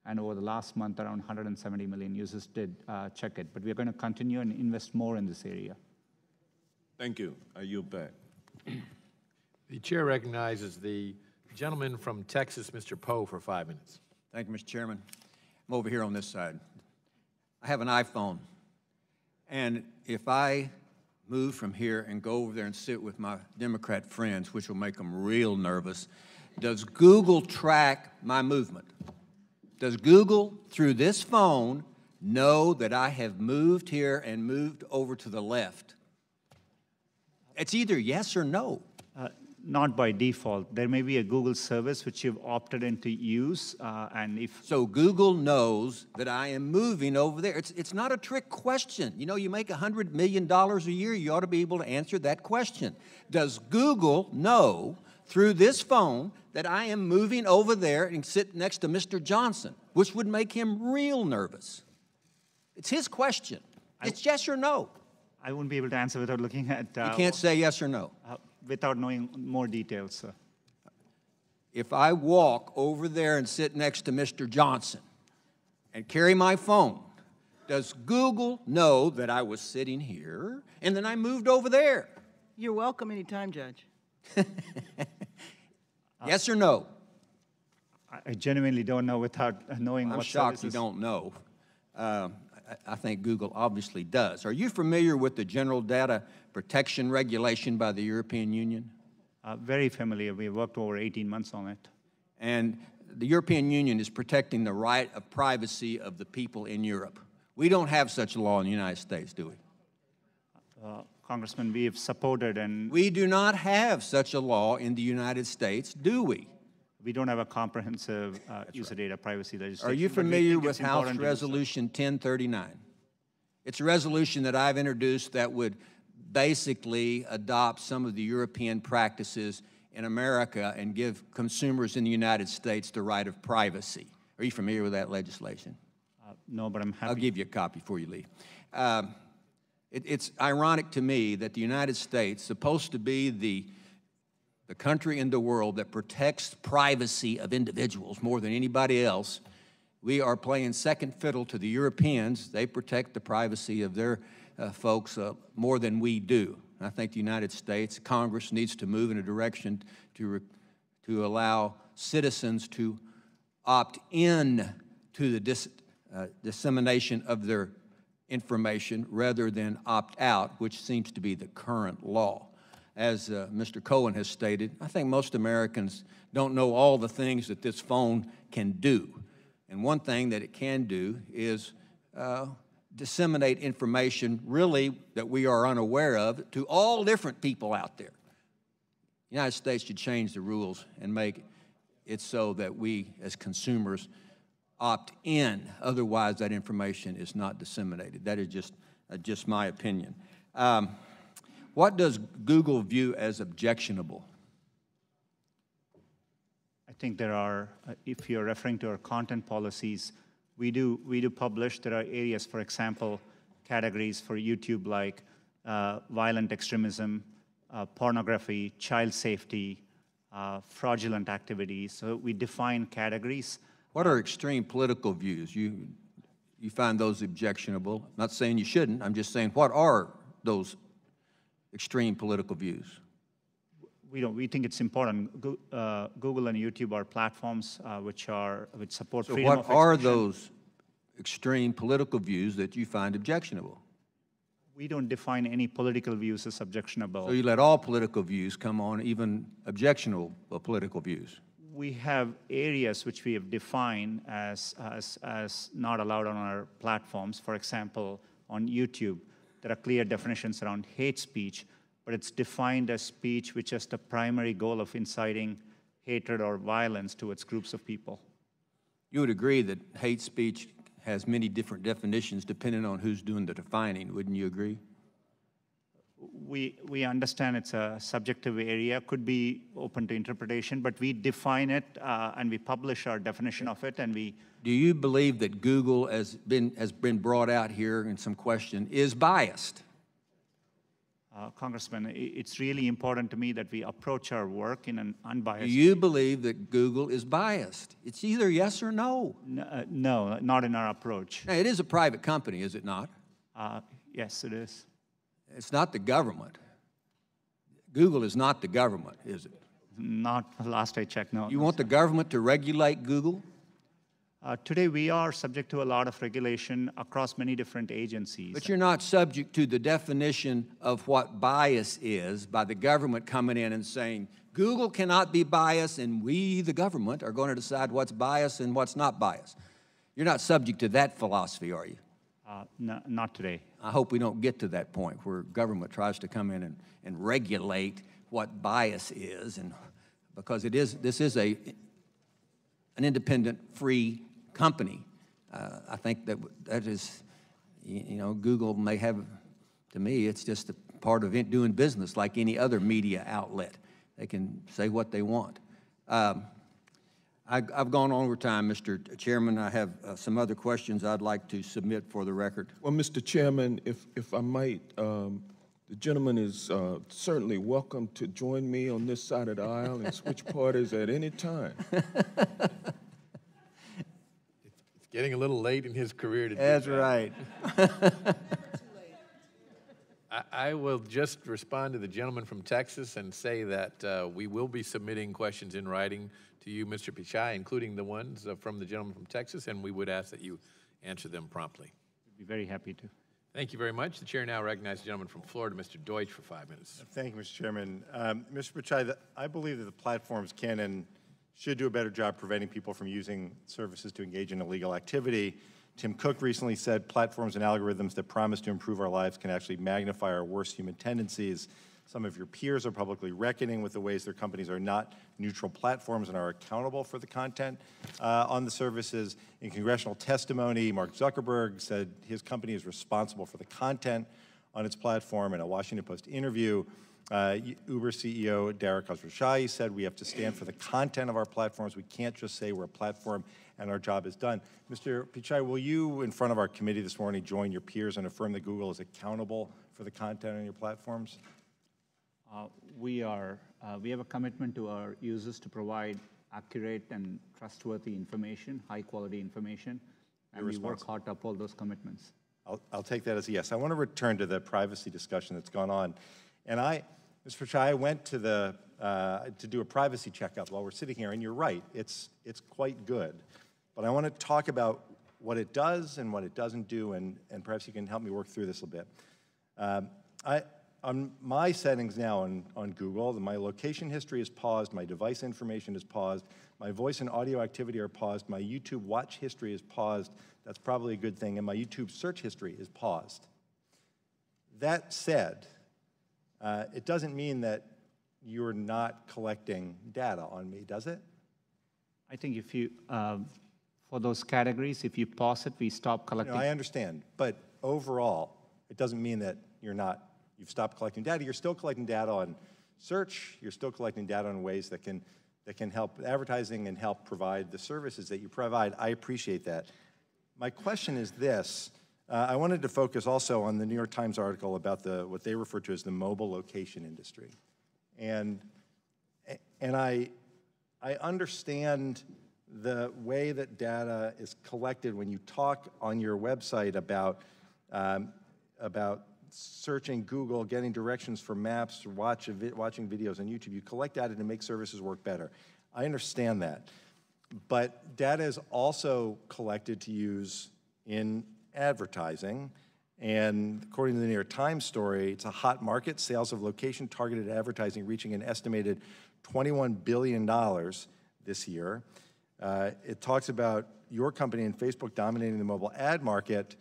And over the last month, around 170 million users did check it. But we're going to continue and invest more in this area. Thank you. I yield back. The chair recognizes the gentleman from Texas, Mr. Poe, for 5 minutes. Thank you, Mr. Chairman. I'm over here on this side. I have an iPhone, and if I move from here and go over there and sit with my Democrat friends, which will make them real nervous. Does Google track my movement? Does Google, through this phone, know that I have moved here and moved over to the left? It's either yes or no. Not by default. There may be a Google service which you've opted in to use, and if... So Google knows that I am moving over there. It's not a trick question. You know, you make $100 million a year, you ought to be able to answer that question. Does Google know through this phone that I am moving over there and sit next to Mr. Johnson, which would make him real nervous? It's his question. It's yes or no. I wouldn't be able to answer without looking at... You can't say yes or no. Without knowing more details, sir. If I walk over there and sit next to Mr. Johnson and carry my phone, does Google know that I was sitting here and then I moved over there? You're welcome anytime, Judge. Yes or no? I genuinely don't know without knowing I'm what shocked services. you don't know. I think Google obviously does. Are you familiar with the General Data Protection Regulation by the European Union? Very familiar. We worked over 18 months on it. And the European Union is protecting the right of privacy of the people in Europe. We don't have such a law in the United States, do we? Congressman, we have supported and... We do not have such a law in the United States, do we? We don't have a comprehensive user data privacy legislation. Are you familiar with House Resolution 1039? It's a resolution that I've introduced that would basically adopt some of the European practices in America and give consumers in the United States the right of privacy. Are you familiar with that legislation? No, but I'm happy. I'll give you a copy before you leave. It's ironic to me that the United States, supposed to be the country in the world that protects privacy of individuals more than anybody else, we are playing second fiddle to the Europeans. They protect the privacy of their folks more than we do. I think the United States Congress needs to move in a direction to allow citizens to opt in to the dissemination of their information rather than opt out, which seems to be the current law. As Mr. Cohen has stated, I think most Americans don't know all the things that this phone can do. And one thing that it can do is disseminate information really that we are unaware of to all different people out there. The United States should change the rules and make it so that we as consumers opt in. Otherwise, that information is not disseminated. That is just my opinion. What does Google view as objectionable? I think there are, if you're referring to our content policies, we do publish. There are areas, for example, categories for YouTube like violent extremism, pornography, child safety, fraudulent activities. So we define categories. What are extreme political views? You find those objectionable? I'm not saying you shouldn't. I'm just saying, what are those extreme political views? We think it's important. Google and YouTube are platforms which support so freedom of expression. what are those extreme political views that you find objectionable? We don't define any political views as objectionable. So you let all political views come on, even objectionable political views? We have areas which we have defined as not allowed on our platforms. For example, on YouTube, there are clear definitions around hate speech, but it's defined as speech which has the primary goal of inciting hatred or violence towards groups of people. You would agree that hate speech has many different definitions depending on who's doing the defining, wouldn't you agree? We understand it's a subjective area, could be open to interpretation, but we define it and we publish our definition of it, and we... Do you believe that Google has been brought out here in some question is biased? Congressman, it's really important to me that we approach our work in an unbiased way. Do you believe that Google is biased? It's either yes or no. No, not in our approach. Now, it is a private company, is it not? Yes, it is. It's not the government. Google is not the government, is it? Not last I checked, no. You want the government to regulate Google? Today, we are subject to a lot of regulation across many different agencies. But you're not subject to the definition of what bias is by the government coming in and saying, Google cannot be biased, and we, the government, are going to decide what's biased and what's not biased. You're not subject to that philosophy, are you? No, not today. I hope we don't get to that point where government tries to come in and regulate what bias is, and because this is an independent, free company. I think that is, Google may have, to me, it's just a part of doing business like any other media outlet. They can say what they want. I've gone over time, Mr. Chairman. I have some other questions I'd like to submit for the record. Well, Mr. Chairman, if I might, the gentleman is certainly welcome to join me on this side of the aisle and switch parties at any time. It's getting a little late in his career to do That's that. right. I will just respond to the gentleman from Texas and say that we will be submitting questions in writing to you, Mr. Pichai, including the ones from the gentleman from Texas, and we would ask that you answer them promptly. We'd be very happy to. Thank you very much. The chair now recognizes the gentleman from Florida, Mr. Deutsch, for 5 minutes. Thank you, Mr. Chairman. Mr. Pichai, I believe that the platforms can and should do a better job preventing people from using services to engage in illegal activity. Tim Cook recently said platforms and algorithms that promise to improve our lives can actually magnify our worst human tendencies. Some of your peers are publicly reckoning with the ways their companies are not neutral platforms and are accountable for the content on the services. In congressional testimony, Mark Zuckerberg said his company is responsible for the content on its platform. In a Washington Post interview, Uber CEO Derek Khosrowshahi said we have to stand for the content of our platforms. We can't just say we're a platform and our job is done. Mr. Pichai, will you, in front of our committee this morning, join your peers and affirm that Google is accountable for the content on your platforms? We have a commitment to our users to provide accurate and trustworthy information, high-quality information, and we work hard to uphold those commitments. I'll take that as a yes. I want to return to the privacy discussion that's gone on. And Mr. Pichai, I went to to do a privacy checkup while we're sitting here, and you're right, it's quite good. But I want to talk about what it does and what it doesn't do, and perhaps you can help me work through this a bit. On my settings now on Google, my location history is paused, my device information is paused, my voice and audio activity are paused, my YouTube watch history is paused, that's probably a good thing, and my YouTube search history is paused. That said, it doesn't mean that you're not collecting data on me, does it? I think if you, for those categories, if you pause it, we stop collecting. No, I understand, but overall, it doesn't mean that you've stopped collecting data. You're still collecting data on search. You're still collecting data in ways that can help advertising and help provide the services that you provide. I appreciate that. My question is this. I wanted to focus also on the New York Times article about what they refer to as the mobile location industry. And I understand the way that data is collected when you talk on your website about searching Google, getting directions for maps, or watching videos on YouTube. You collect data to make services work better. I understand that. But data is also collected to use in advertising. And according to the New York Times story, it's a hot market. Sales of location-targeted advertising reaching an estimated $21 billion this year. It talks about your company and Facebook dominating the mobile ad market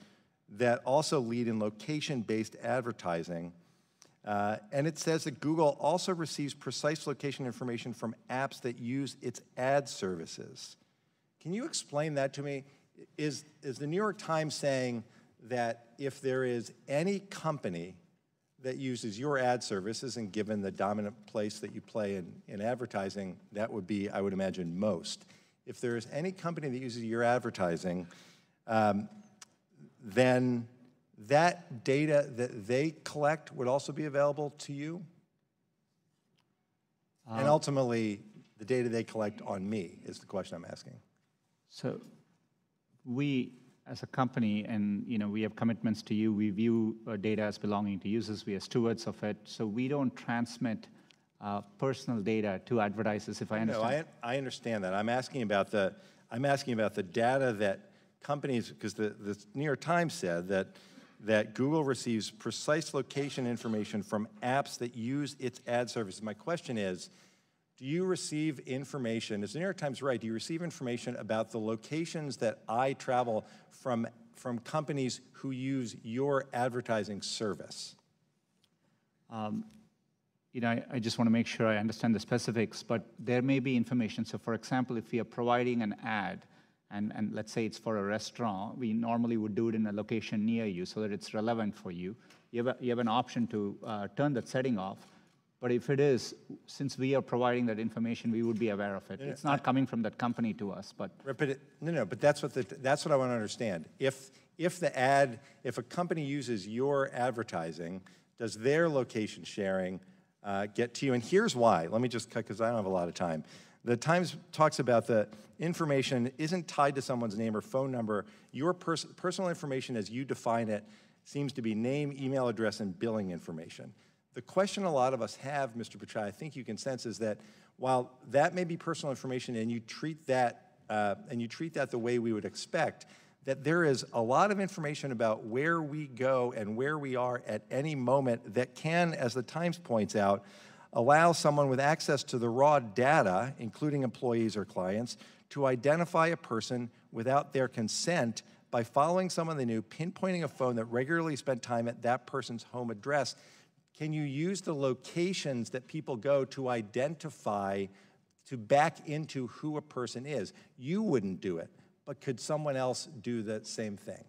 that also lead in location-based advertising. And it says that Google also receives precise location information from apps that use its ad services. Can you explain that to me? Is the New York Times saying that if there is any company that uses your ad services, and given the dominant place that you play in advertising, that would be, I would imagine, most. If there is any company that uses your advertising, then that data that they collect would also be available to you? And ultimately, the data they collect on me is the question I'm asking. So we, as a company, and we have commitments to you, we view data as belonging to users, we are stewards of it, so we don't transmit personal data to advertisers, if I understand. No, I understand that. I'm asking about I'm asking about the data that companies, because the New York Times said that Google receives precise location information from apps that use its ad services. My question is, do you receive information, is the New York Times right, do you receive information about the locations that I travel from companies who use your advertising service? You know, I just want to make sure I understand the specifics, but there may be information. So for example, if we are providing an ad, and let's say it's for a restaurant, we normally would do it in a location near you so that it's relevant for you. You have an option to turn that setting off. But if it is, since we are providing that information, we would be aware of it. It's not coming from that company to us, but. But that's what I want to understand. If a company uses your advertising, does their location sharing get to you? And here's why. Let me just cut, because I don't have a lot of time. The Times talks about the information isn't tied to someone's name or phone number. Your personal information as you define it seems to be name, email address, and billing information. The question a lot of us have, Mr. Pichai, I think you can sense, is that while that may be personal information and you treat that the way we would expect, that there is a lot of information about where we go and where we are at any moment that can, as the Times points out, allow someone with access to the raw data, including employees or clients, to identify a person without their consent by following someone they knew, pinpointing a phone that regularly spent time at that person's home address. Can you use the locations that people go to identify, to back into who a person is? You wouldn't do it, but could someone else do the same thing?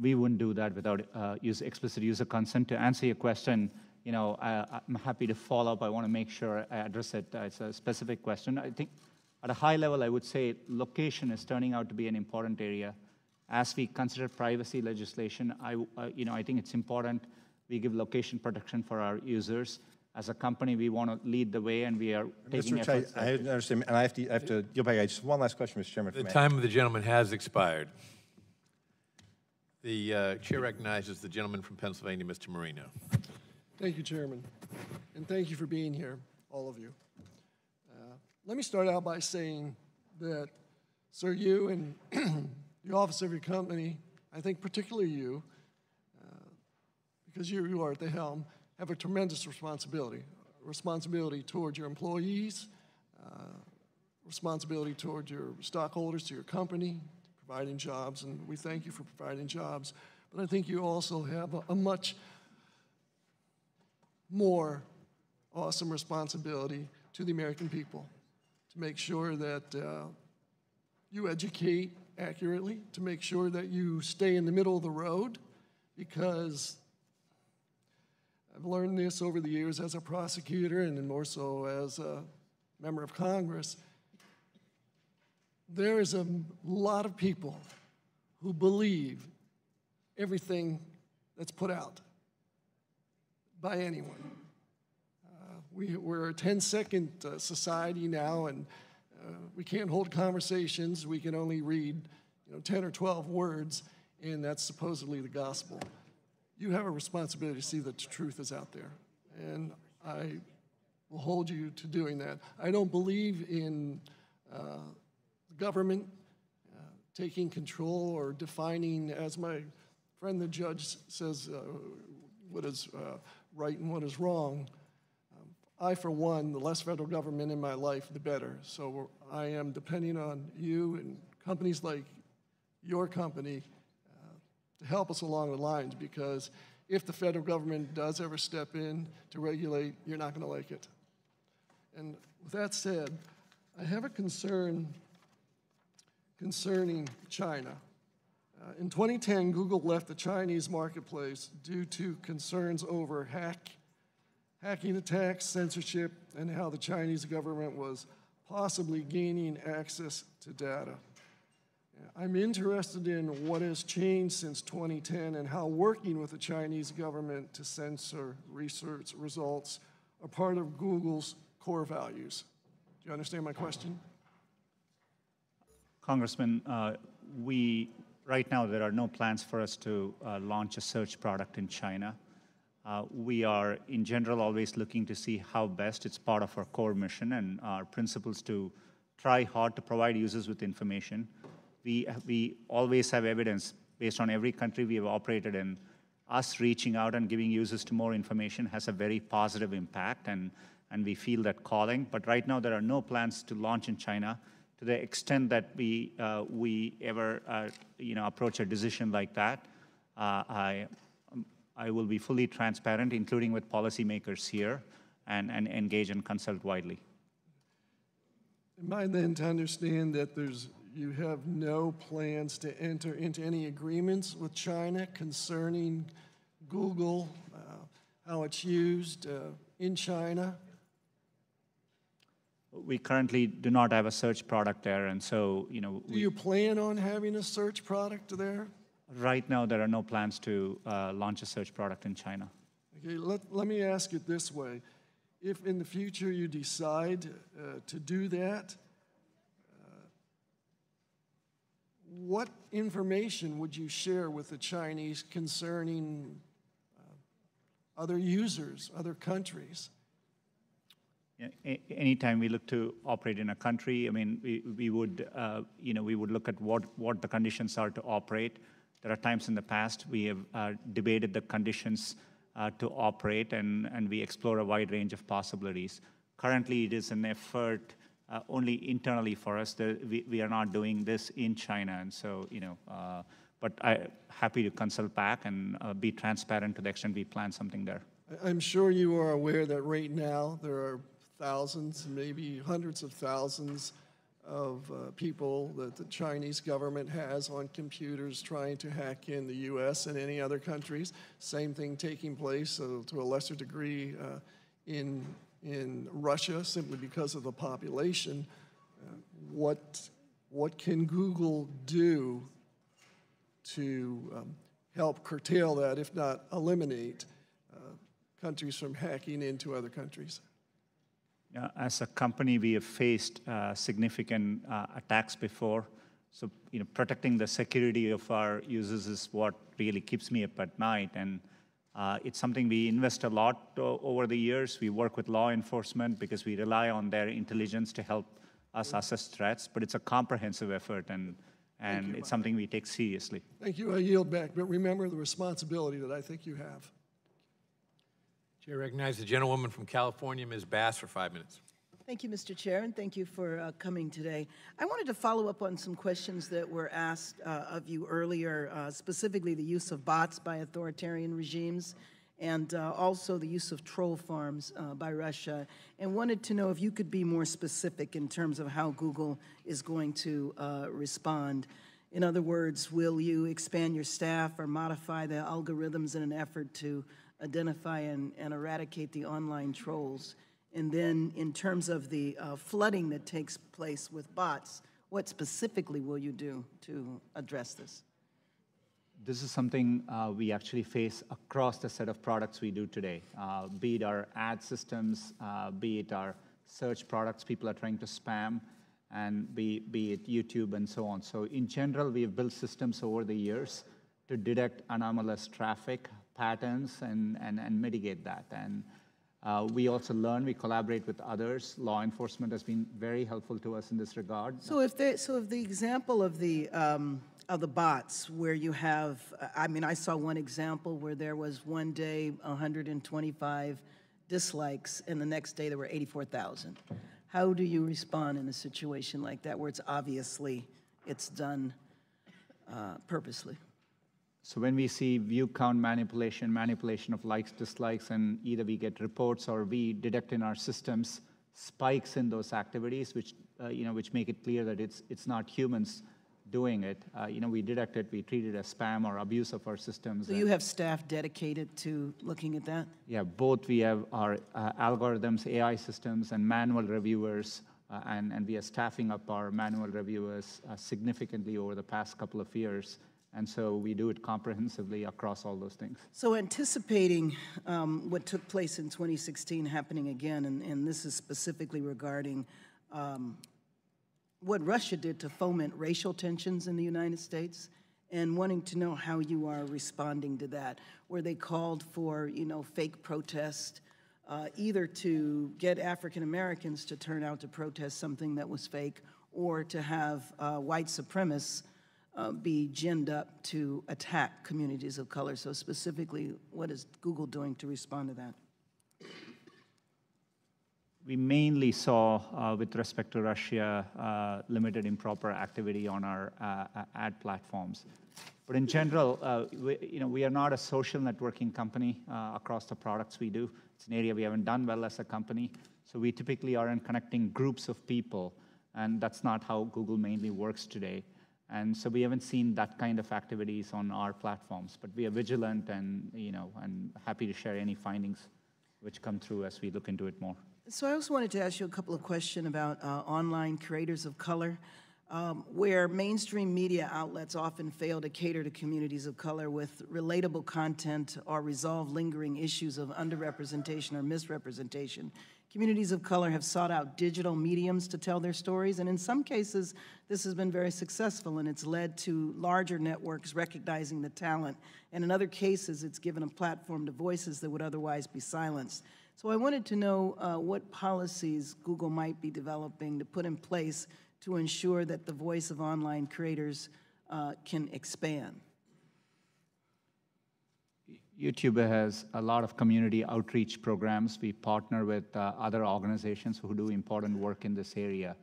We wouldn't do that without explicit user consent. To answer your question, you know, I'm happy to follow up. I want to make sure I address it. It's a specific question. I think at a high level, I would say location is turning out to be an important area. As we consider privacy legislation, I think it's important we give location protection for our users. As a company, we want to lead the way, and we are taking efforts. I understand, and I have to go back. Just one last question, Mr. Chairman. The time of the gentleman has expired. The chair recognizes the gentleman from Pennsylvania, Mr. Marino. Thank you, Chairman, and thank you for being here, all of you. Let me start out by saying that, sir, you and the office of your company, I think particularly you, because you are at the helm, have a tremendous responsibility toward your employees, responsibility toward your stockholders, to your company, providing jobs, and we thank you for providing jobs. But I think you also have a much more awesome responsibility to the American people, to make sure that you educate accurately, to make sure that you stay in the middle of the road, because I've learned this over the years as a prosecutor and then more so as a member of Congress. There is a lot of people who believe everything that's put out by anyone. We're a 10-second society now, and we can't hold conversations. We can only read 10 or 12 words, and that's supposedly the gospel. You have a responsibility to see that the truth is out there, and I will hold you to doing that. I don't believe in government taking control or defining, as my friend the judge says, what is right and what is wrong. I, for one, the less federal government in my life, the better. So I am depending on you and companies like your company to help us along the lines, because if the federal government does ever step in to regulate, you're not going to like it. And with that said, I have a concern concerning China. In 2010, Google left the Chinese marketplace due to concerns over hacking attacks, censorship, and how the Chinese government was possibly gaining access to data. I'm interested in what has changed since 2010 and how working with the Chinese government to censor research results are part of Google's core values. Do you understand my question? Congressman, right now there are no plans for us to launch a search product in China. We are, in general, always looking to see how best. It's part of our core mission and our principles to try hard to provide users with information. We always have evidence based on every country we have operated in. Us reaching out and giving users to more information has a very positive impact, and we feel that calling. But right now, there are no plans to launch in China. To the extent that we ever approach a decision like that, I will be fully transparent, including with policymakers here, and engage and consult widely. Am I then to understand that you have no plans to enter into any agreements with China concerning Google, how it's used in China? We currently do not have a search product there, and so, Do you plan on having a search product there? Right now, there are no plans to launch a search product in China. Okay, let me ask it this way. If in the future you decide to do that, what information would you share with the Chinese concerning other users, other countries? Anytime we look to operate in a country, I mean, we would look at what the conditions are to operate. There are times in the past we have debated the conditions to operate, and we explore a wide range of possibilities. Currently, it is an effort only internally for us. We are not doing this in China, and so, but I'm happy to consult back and be transparent to the extent we plan something there. I'm sure you are aware that right now there are thousands, maybe hundreds of thousands of people that the Chinese government has on computers trying to hack in the U.S. and any other countries. Same thing taking place to a lesser degree in Russia, simply because of the population. What can Google do to help curtail that, if not eliminate countries from hacking into other countries? As a company, we have faced significant attacks before. So, protecting the security of our users is what really keeps me up at night. And it's something we invest a lot over the years. We work with law enforcement because we rely on their intelligence to help us assess threats. But it's a comprehensive effort, and it's something we take seriously. Thank you. I yield back. But remember the responsibility that I think you have. Chair recognizes the gentlewoman from California, Ms. Bass, for 5 minutes. Thank you, Mr. Chair, and thank you for coming today. I wanted to follow up on some questions that were asked of you earlier, specifically the use of bots by authoritarian regimes and also the use of troll farms by Russia, and wanted to know if you could be more specific in terms of how Google is going to respond. In other words, will you expand your staff or modify the algorithms in an effort to identify and eradicate the online trolls? And then in terms of the flooding that takes place with bots, what specifically will you do to address this? This is something we actually face across the set of products we do today, be it our ad systems, be it our search products people are trying to spam, and be it YouTube and so on. So in general, we have built systems over the years to detect anomalous traffic patterns and mitigate that. And we also learn, we collaborate with others. Law enforcement has been very helpful to us in this regard. So if the example of the bots where you have, I mean, I saw one example where there was one day 125 dislikes, and the next day there were 84,000. How do you respond in a situation like that where it's obviously it's done purposely? So when we see view count manipulation of likes, dislikes, and either we get reports or we detect in our systems spikes in those activities, which make it clear that it's not humans doing it. We detect it, we treat it as spam or abuse of our systems. So you have staff dedicated to looking at that? Yeah, both. We have our algorithms, AI systems, and manual reviewers, and we are staffing up our manual reviewers significantly over the past couple of years. And so we do it comprehensively across all those things. So anticipating what took place in 2016 happening again, and this is specifically regarding what Russia did to foment racial tensions in the United States, and wanting to know how you are responding to that, where they called for, fake protest either to get African Americans to turn out to protest something that was fake, or to have white supremacists be ginned up to attack communities of color. So specifically, what is Google doing to respond to that? We mainly saw, with respect to Russia, limited improper activity on our ad platforms. But in general, we are not a social networking company across the products we do. It's an area we haven't done well as a company. So we typically aren't connecting groups of people, and that's not how Google mainly works today. And so we haven't seen that kind of activities on our platforms. But we are vigilant and, and happy to share any findings which come through as we look into it more. So I also wanted to ask you a couple of questions about online creators of color, where mainstream media outlets often fail to cater to communities of color with relatable content or resolve lingering issues of underrepresentation or misrepresentation. Communities of color have sought out digital mediums to tell their stories, and in some cases, this has been very successful, and it's led to larger networks recognizing the talent. And in other cases, it's given a platform to voices that would otherwise be silenced. So I wanted to know what policies Google might be developing to put in place to ensure that the voice of online creators can expand. YouTube has a lot of community outreach programs. We partner with other organizations who do important work in this area.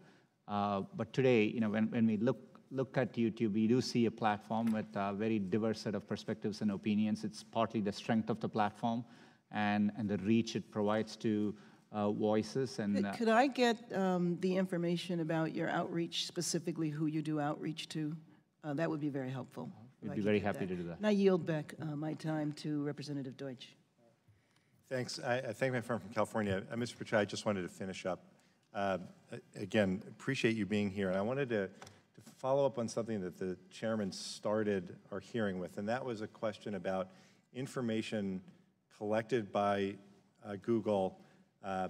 But today, when we look at YouTube, we do see a platform with a very diverse set of perspectives and opinions. It's partly the strength of the platform and the reach it provides to voices. And could I get the information about your outreach, specifically who you do outreach to? That would be very helpful. We'd be very happy to do that. And I yield back my time to Representative Deutsch. Thanks. I thank my friend from California. Mr. Pichai, I just wanted to finish up. Again, appreciate you being here. And I wanted to follow up on something that the chairman started our hearing with, and that was a question about information collected by Google. I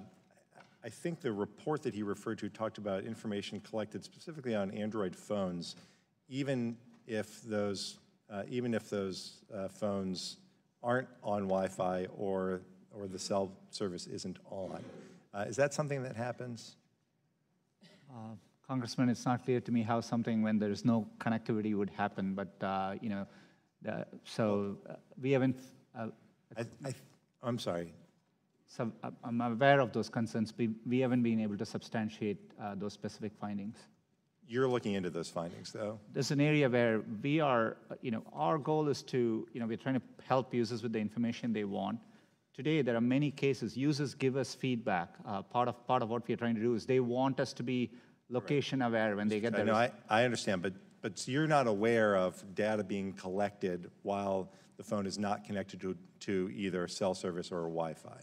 think the report that he referred to talked about information collected specifically on Android phones, even if those phones aren't on Wi-Fi or the cell service isn't on. Is that something that happens? Congressman, it's not clear to me how something when there's no connectivity would happen, but we haven't. I'm sorry. So I'm aware of those concerns. We haven't been able to substantiate those specific findings. You're looking into those findings, though? There's an area where we are, our goal is to, we're trying to help users with the information they want. Today, there are many cases, users give us feedback. Part of what we're trying to do is they want us to be location aware when they get their... I understand, but you're not aware of data being collected while the phone is not connected to either cell service or Wi-Fi.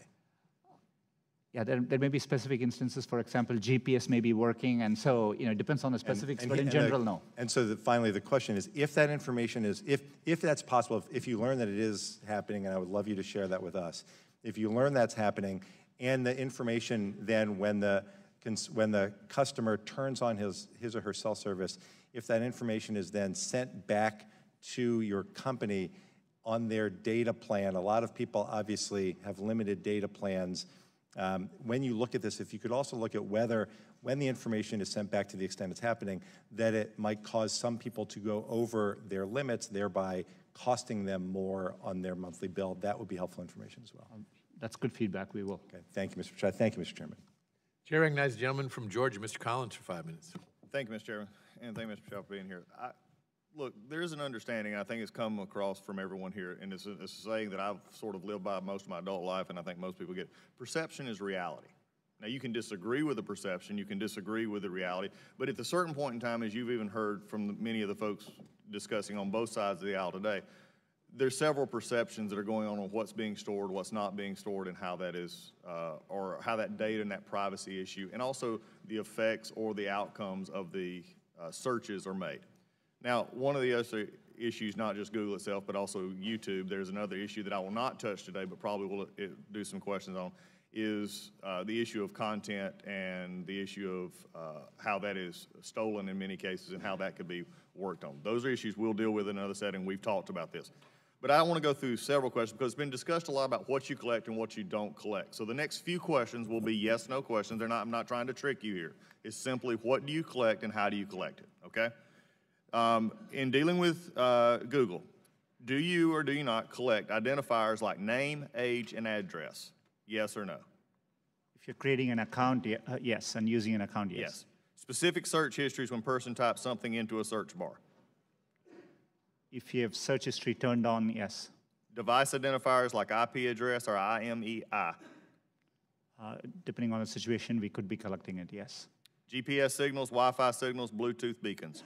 Yeah, there may be specific instances. For example, GPS may be working, and so it depends on the specifics. But in general, no. And so finally, the question is, if that information is, if that's possible, if you learn that it is happening, and I would love you to share that with us, if you learn that's happening, and the information then when the customer turns on his or her cell service, if that information is then sent back to your company on their data plan, a lot of people obviously have limited data plans. When you look at this, if you could also look at whether, when the information is sent back to the extent it's happening, that it might cause some people to go over their limits, thereby costing them more on their monthly bill, that would be helpful information as well. That's good feedback. We will. Okay. Thank you, Mr. Pichai. Thank you, Mr. Chairman. Chair recognizes the gentleman from Georgia, Mr. Collins, for 5 minutes. Thank you, Mr. Chairman, and thank you, Mr. Pichai, for being here. Look, there is an understanding, I think it's come across from everyone here, and it's a saying that I've sort of lived by most of my adult life, and I think most people get. Perception is reality. Now, you can disagree with the perception, you can disagree with the reality, but at a certain point in time, as you've even heard from many of the folks discussing on both sides of the aisle today, there's several perceptions that are going on what's being stored, what's not being stored, and how that is, or how that data and that privacy issue, and also the effects or the outcomes of the searches are made. Now, one of the other issues, not just Google itself, but also YouTube, there's another issue that I will not touch today, but probably will do some questions on, is the issue of content and the issue of how that is stolen in many cases and how that could be worked on. Those are issues we'll deal with in another setting. We've talked about this. But I want to go through several questions because it's been discussed a lot about what you collect and what you don't collect. So the next few questions will be yes, no questions. I'm not trying to trick you here. It's simply what do you collect and how do you collect it, okay? In dealing with Google, do you or do you not collect identifiers like name, age, and address? Yes or no? If you're creating an account, yes, and using an account, yes. Yes. Specific search histories when person types something into a search bar. If you have search history turned on, yes. Device identifiers like IP address or IMEI. Depending on the situation, we could be collecting it, yes. GPS signals, Wi-Fi signals, Bluetooth beacons.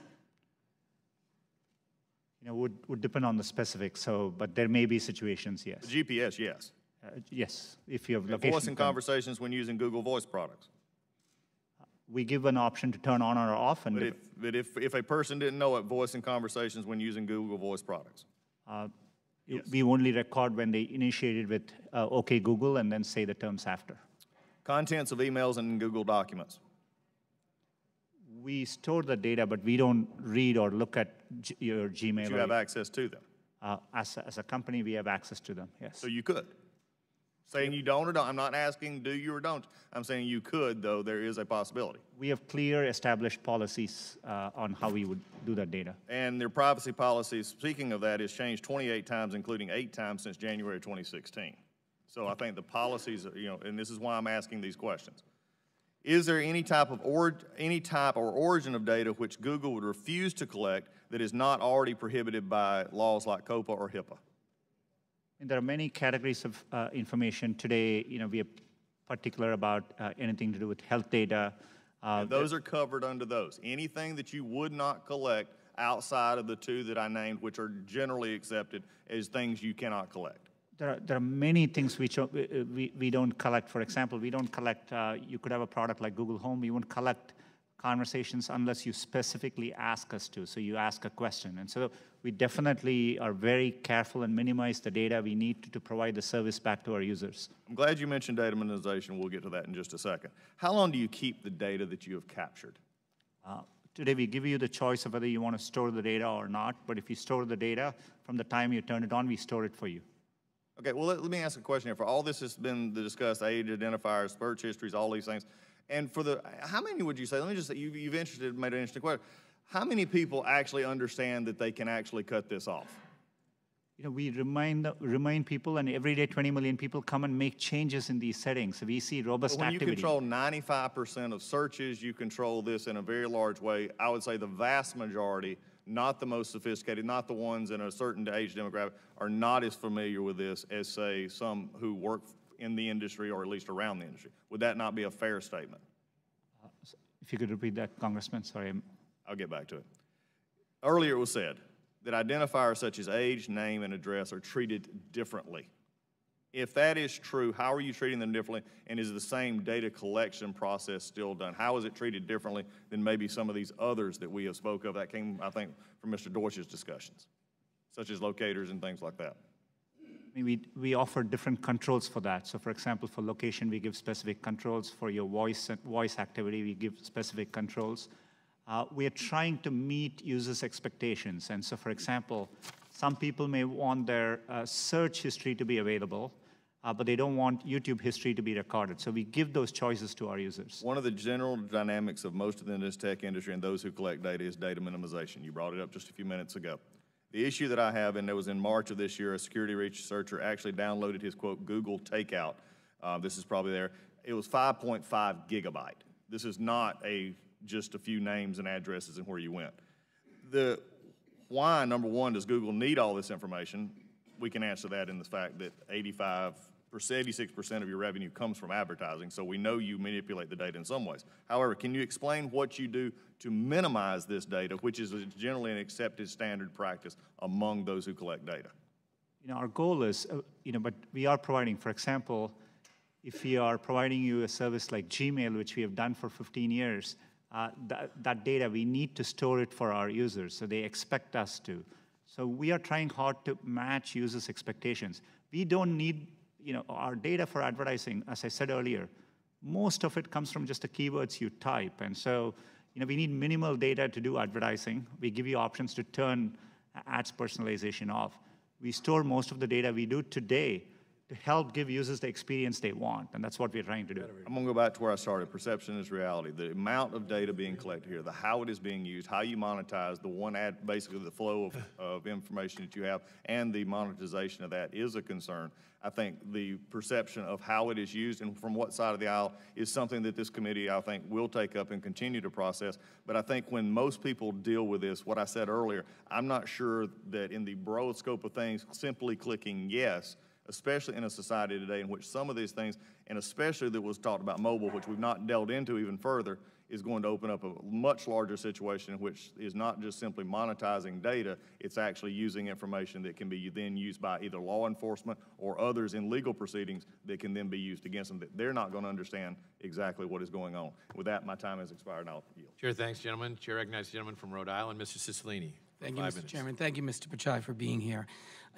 Would depend on the specifics, but there may be situations, yes. The GPS, yes. Yes, if you have And location. voice and conversations when using Google Voice products. We give an option to turn on or off. And But if a person didn't know it, voice and conversations when using Google Voice products. Yes. We only record when they initiated with OK Google and then say the terms after. Contents of emails and Google documents. We store the data, but we don't read or look at your Gmail. But you have access to them. As a company, we have access to them, yes. So you could. Saying you don't or don't. I'm not asking do you or don't. I'm saying you could, though there is a possibility. We have clear established policies on how we would do that data. And their privacy policies, speaking of that, has changed 28 times, including 8 times since January 2016. So I think the policies, and this is why I'm asking these questions. Is there any type or origin of data which Google would refuse to collect that is not already prohibited by laws like COPA or HIPAA? And there are many categories of information today. We are particular about anything to do with health data. And those are covered under those. Anything that you would not collect outside of the 2 that I named, which are generally accepted as things you cannot collect. There are many things which we don't collect. For example, we don't collect, you could have a product like Google Home. We won't collect conversations unless you specifically ask us to. So you ask a question. And so we definitely are very careful and minimize the data we need to provide the service back to our users. I'm glad you mentioned data minimization. We'll get to that in just a second. How long do you keep the data that you have captured? Today, we give you the choice of whether you want to store the data or not. But if you store the data, from the time you turn it on, we store it for you. Okay, well, let me ask a question here. For all this has been discussed, age identifiers, search histories, all these things. And for how many would you say, let me just say, you've made an interesting question. How many people actually understand that they can actually cut this off? We remind people, and every day 20 million people come and make changes in these settings. So we see robust activity. When you control 95% of searches, you control this in a very large way. I would say the vast majority, not the most sophisticated, not the ones in a certain age demographic, are not as familiar with this as, say, some who work in the industry or at least around the industry. Would that not be a fair statement? If you could repeat that, Congressman, sorry. I'll get back to it. Earlier it was said that identifiers such as age, name, and address are treated differently. If that is true, how are you treating them differently, and is the same data collection process still done? How is it treated differently than maybe some of these others that we have spoke of that came, I think, from Mr. Deutsch's discussions, such as locators and things like that? We offer different controls for that. So for example, for location, we give specific controls. For your voice activity, we give specific controls. We are trying to meet users' expectations. And so for example, some people may want their search history to be available, but they don't want YouTube history to be recorded. So we give those choices to our users. One of the general dynamics of most of the tech industry and those who collect data is data minimization. You brought it up just a few minutes ago. The issue that I have, and it was in March of this year, a security researcher actually downloaded his, quote, Google Takeout. This is probably there. It was 5.5 gigabyte. This is not just a few names and addresses and where you went. Why, number one, does Google need all this information? We can answer that in the fact that 86% of your revenue comes from advertising, so we know you manipulate the data in some ways. However, can you explain what you do to minimize this data, which is generally an accepted standard practice among those who collect data? Our goal is, but we are providing, for example, if we are providing you a service like Gmail, which we have done for 15 years, that data, we need to store it for our users, so they expect us to. So we are trying hard to match users' expectations. We don't need, our data for advertising, as I said earlier, most of it comes from just the keywords you type. And so, we need minimal data to do advertising. We give you options to turn ads personalization off. We store most of the data we do today to help give users the experience they want, and that's what we're trying to do. I'm going to go back to where I started. Perception is reality. The amount of data being collected here, how it is being used, how you monetize, basically the flow of information that you have, and the monetization of that is a concern. I think the perception of how it is used and from what side of the aisle is something that this committee, I think, will take up and continue to process. But I think when most people deal with this, what I said earlier, I'm not sure that in the broad scope of things, simply clicking yes, especially in a society today in which some of these things, and especially that was talked about mobile, which we've not delved into even further, is going to open up a much larger situation, which is not just simply monetizing data, it's actually using information that can be then used by either law enforcement or others in legal proceedings that can then be used against them. They're not going to understand exactly what is going on. With that, my time has expired, and I'll yield. Chair, thanks, gentlemen. Chair recognizes the gentleman from Rhode Island, Mr. Cicilline. Thank you, Mr. Chairman. Thank you, Mr. Pichai, for being here.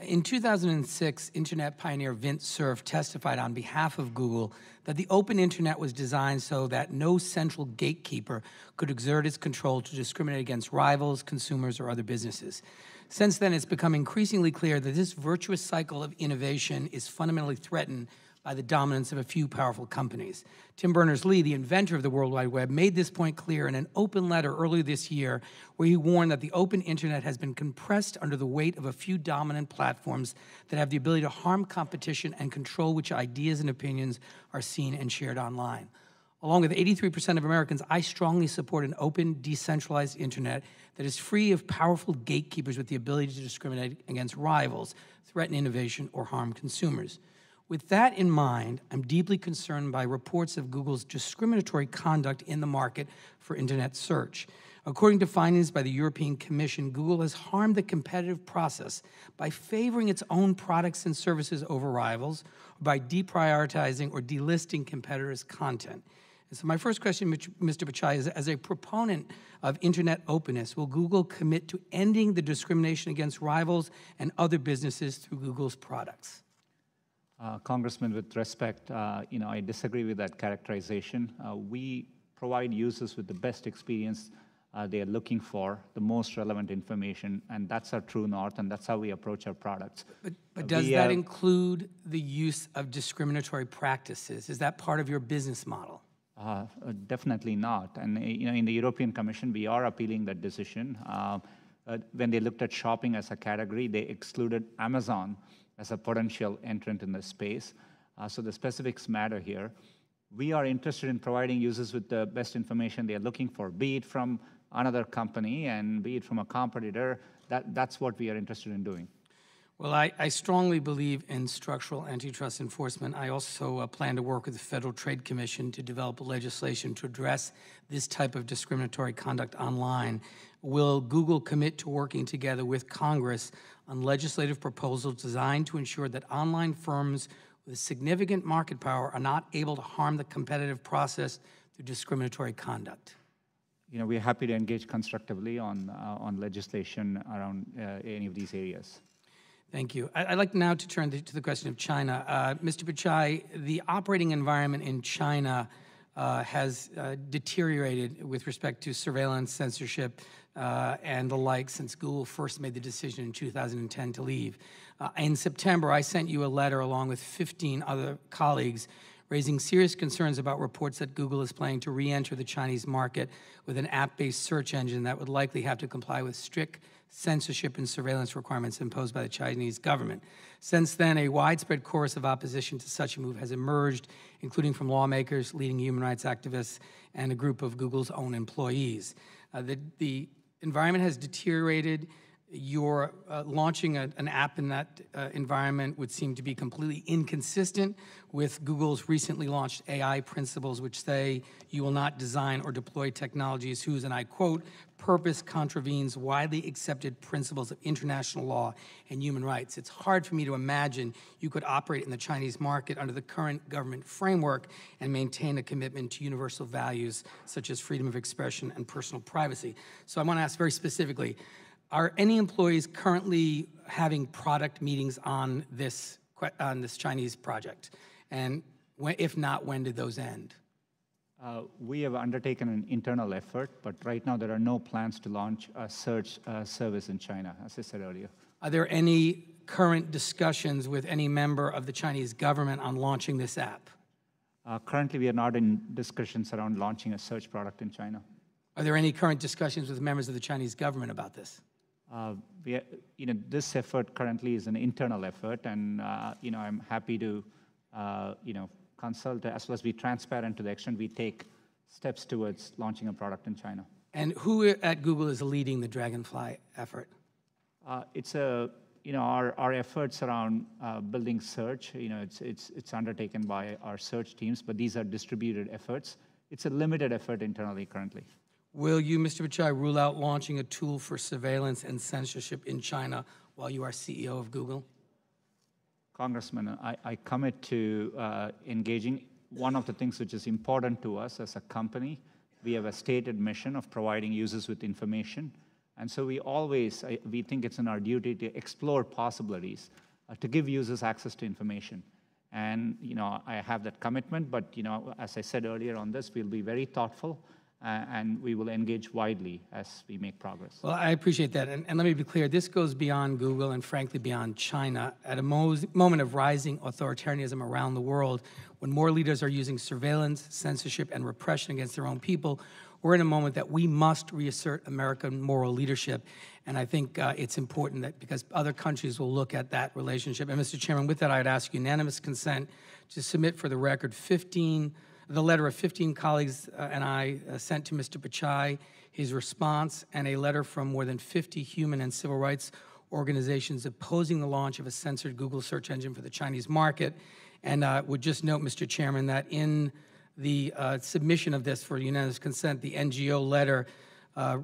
In 2006, Internet pioneer Vint Cerf testified on behalf of Google that the open Internet was designed so that no central gatekeeper could exert its control to discriminate against rivals, consumers, or other businesses. Since then, it's become increasingly clear that this virtuous cycle of innovation is fundamentally threatened by the dominance of a few powerful companies. Tim Berners-Lee, the inventor of the World Wide Web, made this point clear in an open letter earlier this year where he warned that the open Internet has been compressed under the weight of a few dominant platforms that have the ability to harm competition and control which ideas and opinions are seen and shared online. Along with 83% of Americans, I strongly support an open, decentralized Internet that is free of powerful gatekeepers with the ability to discriminate against rivals, threaten innovation, or harm consumers. With that in mind, I'm deeply concerned by reports of Google's discriminatory conduct in the market for Internet search. According to findings by the European Commission, Google has harmed the competitive process by favoring its own products and services over rivals, or by deprioritizing or delisting competitors' content. And so my first question, Mr. Pichai, is as a proponent of Internet openness, will Google commit to ending the discrimination against rivals and other businesses through Google's products? Congressman, with respect, I disagree with that characterization. We provide users with the best experience they are looking for, the most relevant information, and that's our true north, and that's how we approach our products. But does that include the use of discriminatory practices? Is that part of your business model? Definitely not. And in the European Commission, we are appealing that decision. When they looked at shopping as a category, they excluded Amazon as a potential entrant in the space. So the specifics matter here. We are interested in providing users with the best information they are looking for, be it from another company and be it from a competitor. That's what we are interested in doing. Well, I strongly believe in structural antitrust enforcement. I also plan to work with the Federal Trade Commission to develop legislation to address this type of discriminatory conduct online. Will Google commit to working together with Congress on legislative proposals designed to ensure that online firms with significant market power are not able to harm the competitive process through discriminatory conduct? We're happy to engage constructively on legislation around any of these areas. Thank you. I'd like now to turn to the question of China. Mr. Pichai, the operating environment in China has deteriorated with respect to surveillance, censorship, and the like since Google first made the decision in 2010 to leave. In September, I sent you a letter along with 15 other colleagues raising serious concerns about reports that Google is planning to re-enter the Chinese market with an app-based search engine that would likely have to comply with strict censorship and surveillance requirements imposed by the Chinese government. Since then, a widespread chorus of opposition to such a move has emerged, including from lawmakers, leading human rights activists, and a group of Google's own employees. The environment has deteriorated. Your launching an app in that environment would seem to be completely inconsistent with Google's recently launched AI principles, which say you will not design or deploy technologies whose, and I quote, purpose contravenes widely accepted principles of international law and human rights. It's hard for me to imagine you could operate in the Chinese market under the current government framework and maintain a commitment to universal values such as freedom of expression and personal privacy. So I want to ask very specifically, are any employees currently having product meetings on this Chinese project? And if not, when did those end? We have undertaken an internal effort, but right now there are no plans to launch a search service in China, as I said earlier. Are there any current discussions with any member of the Chinese government on launching this app? Currently, we are not in discussions around launching a search product in China. Are there any current discussions with members of the Chinese government about this? This effort currently is an internal effort, and I'm happy to consult as well as be transparent to the extent we take steps towards launching a product in China. And who at Google is leading the Dragonfly effort? It's our efforts around building search. It's undertaken by our search teams, but these are distributed efforts. It's a limited effort internally currently. Will you, Mr. Pichai, rule out launching a tool for surveillance and censorship in China while you are CEO of Google? Congressman, I commit to engaging. One of the things which is important to us as a company, we have a stated mission of providing users with information. And so we think it's in our duty to explore possibilities to give users access to information. And, I have that commitment, but, as I said earlier on this, we'll be very thoughtful and we will engage widely as we make progress. Well, I appreciate that. And let me be clear, this goes beyond Google and frankly beyond China. At a moment of rising authoritarianism around the world, when more leaders are using surveillance, censorship, and repression against their own people, we're in a moment that we must reassert American moral leadership. And I think it's important that because other countries will look at that relationship. And Mr. Chairman, with that, I'd ask unanimous consent to submit for the record the letter of 15 colleagues and I sent to Mr. Pichai, his response, and a letter from more than 50 human and civil rights organizations opposing the launch of a censored Google search engine for the Chinese market. And would just note, Mr. Chairman, that in the submission of this for unanimous consent, the NGO letter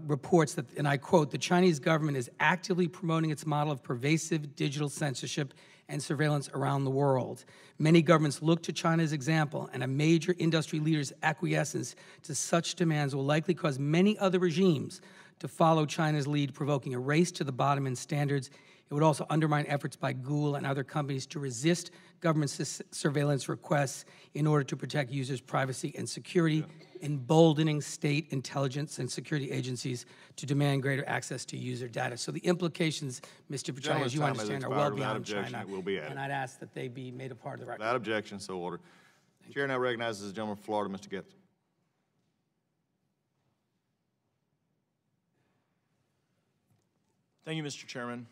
reports that, and I quote, "The Chinese government is actively promoting its model of pervasive digital censorship and surveillance around the world. Many governments look to China's example, and a major industry leader's acquiescence to such demands will likely cause many other regimes to follow China's lead, provoking a race to the bottom in standards. It would also undermine efforts by Google and other companies to resist government surveillance requests in order to protect users' privacy and security, emboldening state intelligence and security agencies to demand greater access to user data." So the implications, Mr. Pichai, as you understand, are well beyond China, and I'd ask that they be made a part of the record. Without objection, so ordered. Chair now recognizes the gentleman from Florida, Mr. Getz. Thank you, Mr. Chairman.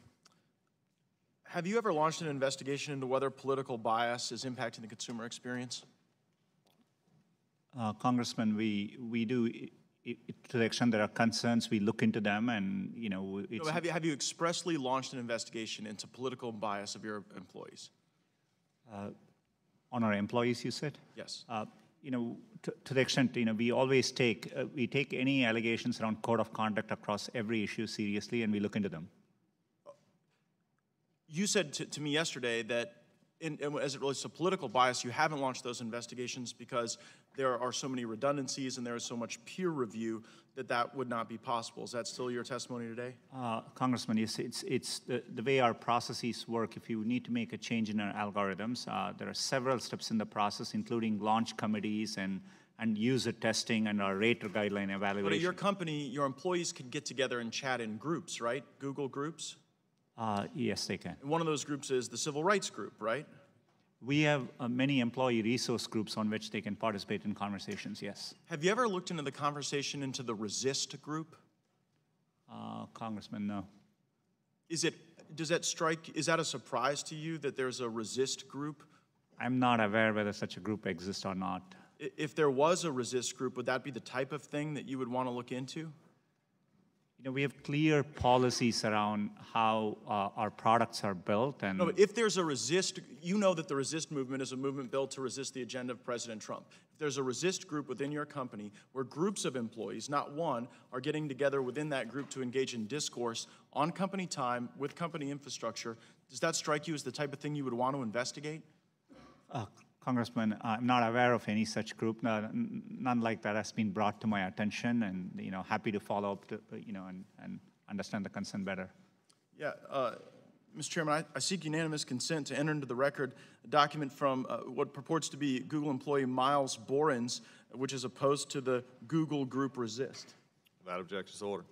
Have you ever launched an investigation into whether political bias is impacting the consumer experience? Congressman, we do, to the extent there are concerns, we look into them, and it's... Have you expressly launched an investigation into political bias of your employees? On our employees, you said? Yes. To the extent, we always take any allegations around code of conduct across every issue seriously, and we look into them. You said to me yesterday that as it relates to political bias, you haven't launched those investigations because there are so many redundancies and there is so much peer review that would not be possible. Is that still your testimony today? Congressman, yes, it's the way our processes work. If you need to make a change in our algorithms, there are several steps in the process, including launch committees and user testing and our rater guideline evaluation. But at your company, your employees can get together and chat in groups, right? Google groups? Yes, they can. And one of those groups is the civil rights group, right? We have many employee resource groups on which they can participate in conversations, yes. Have you ever looked into the conversation into the resist group? Congressman, no. Is that a surprise to you that there's a resist group? I'm not aware whether such a group exists or not. If there was a resist group, would that be the type of thing that you would want to look into? We have clear policies around how our products are built. And no, but if there's a resist, you know that the resist movement is a movement built to resist the agenda of President Trump. If there's a resist group within your company where groups of employees, not one, are getting together within that group to engage in discourse on company time with company infrastructure, does that strike you as the type of thing you would want to investigate? Congressman, I'm not aware of any such group. None like that has been brought to my attention, and happy to follow up to, and understand the concern better. Yeah, Mr. Chairman, I seek unanimous consent to enter into the record a document from what purports to be Google employee Miles Borens, which is opposed to the Google group resist. Without objection, so ordered.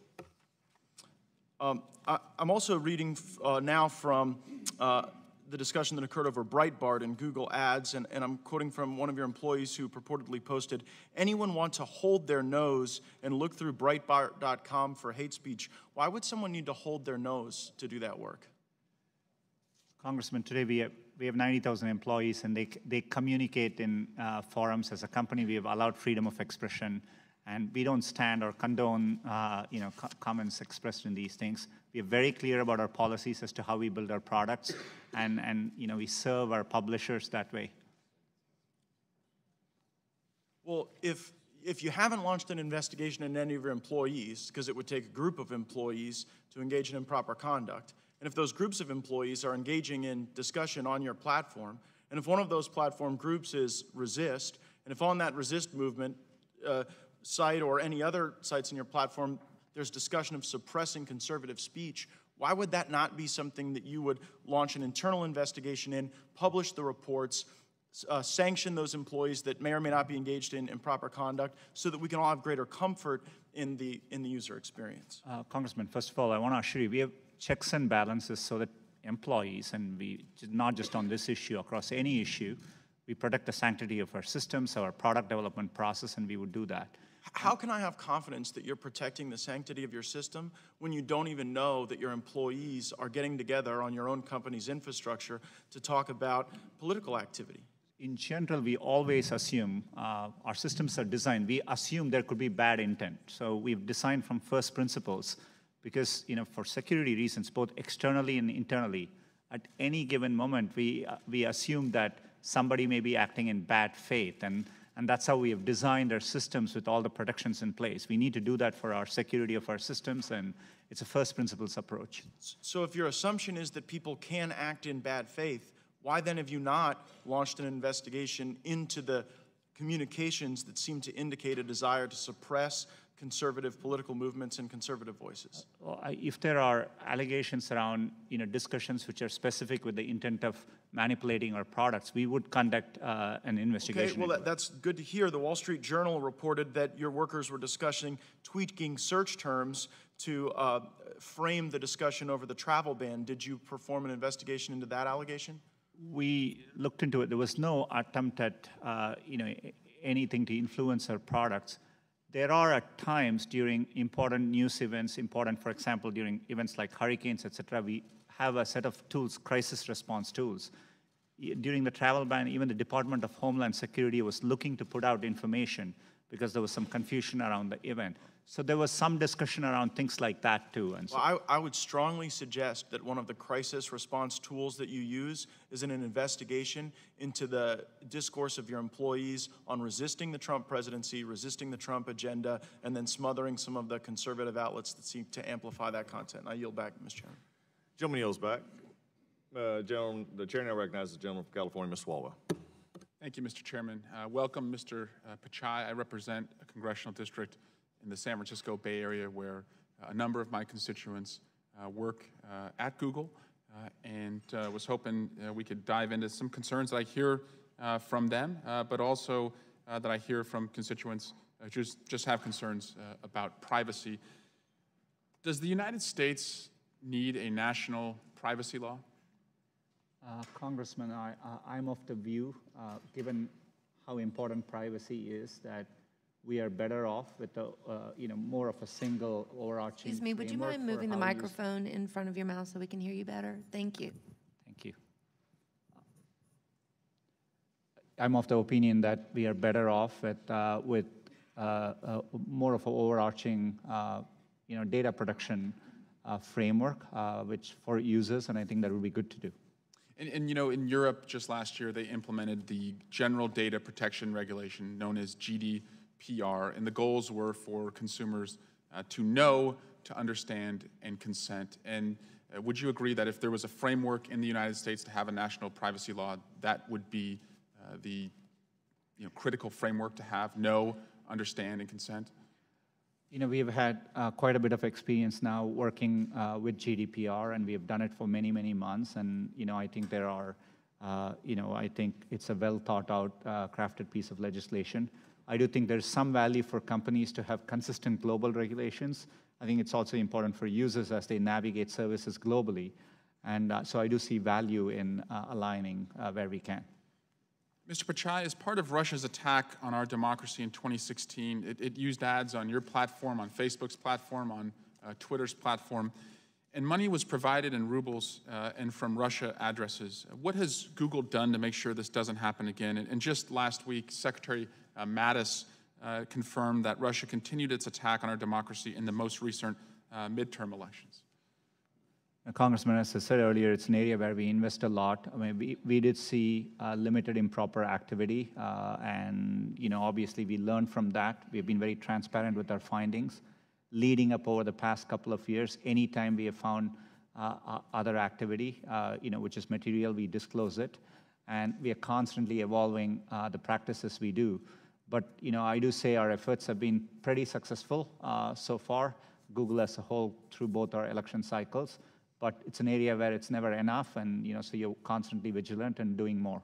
I'm also reading now from the discussion that occurred over Breitbart and Google Ads, and I'm quoting from one of your employees who purportedly posted, anyone want to hold their nose and look through Breitbart.com for hate speech? Why would someone need to hold their nose to do that work? Congressman, today we have 90,000 employees, and they communicate in forums. As a company, we have allowed freedom of expression, and we don't stand or condone comments expressed in these things. We are very clear about our policies as to how we build our products, and we serve our publishers that way. Well, if you haven't launched an investigation into any of your employees, because it would take a group of employees to engage in improper conduct, and if those groups of employees are engaging in discussion on your platform, and if one of those platform groups is Resist, and if on that Resist movement site or any other sites in your platform, there's discussion of suppressing conservative speech, why would that not be something that you would launch an internal investigation in, publish the reports, sanction those employees that may or may not be engaged in improper conduct, so that we can all have greater comfort in the user experience? Congressman, first of all, I want to assure you, we have checks and balances so that employees, and we not just on this issue, across any issue, we protect the sanctity of our systems, our product development process, and we would do that. How can I have confidence that you're protecting the sanctity of your system when you don't even know that your employees are getting together on your own company's infrastructure to talk about political activity? In general, we always assume our systems are designed. We assume there could be bad intent. So we've designed from first principles because, for security reasons, both externally and internally, at any given moment, we assume that somebody may be acting in bad faith. And that's how we have designed our systems with all the protections in place. We need to do that for our security of our systems, and it's a first principles approach. So if your assumption is that people can act in bad faith, why then have you not launched an investigation into the communications that seem to indicate a desire to suppress conservative political movements and conservative voices? Well, if there are allegations around discussions which are specific with the intent of manipulating our products, we would conduct an investigation. Okay, well, that's good to hear. The Wall Street Journal reported that your workers were discussing tweaking search terms to frame the discussion over the travel ban. Did you perform an investigation into that allegation? We looked into it. There was no attempt at anything to influence our products. There are at times during important news events, for example, during events like hurricanes, et cetera, we have a set of tools, crisis response tools. During the travel ban, even the Department of Homeland Security was looking to put out information because there was some confusion around the event. So there was some discussion around things like that too. And so well, I would strongly suggest that one of the crisis response tools that you use is in an investigation into the discourse of your employees on resisting the Trump presidency, resisting the Trump agenda, and then smothering some of the conservative outlets that seek to amplify that content. I yield back, Mr. Chairman. Gentleman yields back. The chair now recognizes the gentleman from California, Ms. Swalwell. Thank you, Mr. Chairman. Welcome, Mr. Pichai. I represent a congressional district in the San Francisco Bay Area where a number of my constituents work at Google, and was hoping we could dive into some concerns that I hear from them, but also that I hear from constituents who just have concerns about privacy. Does the United States need a national privacy law? Congressman, I'm of the view, given how important privacy is, that we are better off with a, more of a single overarching. Excuse me, would you mind moving the microphone in front of your mouth so we can hear you better? Thank you. Thank you. I'm of the opinion that we are better off with more of an overarching, data protection framework, which for users, and I think that would be good to do. And in Europe, just last year, they implemented the General Data Protection Regulation, known as GDPR, and the goals were for consumers to know, to understand, and consent. And would you agree that if there was a framework in the United States to have a national privacy law, that would be the critical framework to have: know, understand, and consent? We have had quite a bit of experience now working with GDPR, and we have done it for many, many months. And I think there are, I think it's a well thought out, crafted piece of legislation. I do think there's some value for companies to have consistent global regulations. I think it's also important for users as they navigate services globally. And so I do see value in aligning where we can. Mr. Pichai, as part of Russia's attack on our democracy in 2016, it used ads on your platform, on Facebook's platform, on Twitter's platform, and money was provided in rubles and from Russia addresses. What has Google done to make sure this doesn't happen again? And just last week, Secretary Mattis confirmed that Russia continued its attack on our democracy in the most recent midterm elections. Congressman, as I said earlier, it's an area where we invest a lot. I mean, we did see limited improper activity, and obviously we learned from that. We've been very transparent with our findings. Leading up over the past couple of years, anytime we have found other activity, which is material, we disclose it, and we are constantly evolving the practices we do. But I do say our efforts have been pretty successful so far. Google as a whole through both our election cycles. But it's an area where it's never enough, and so you're constantly vigilant and doing more.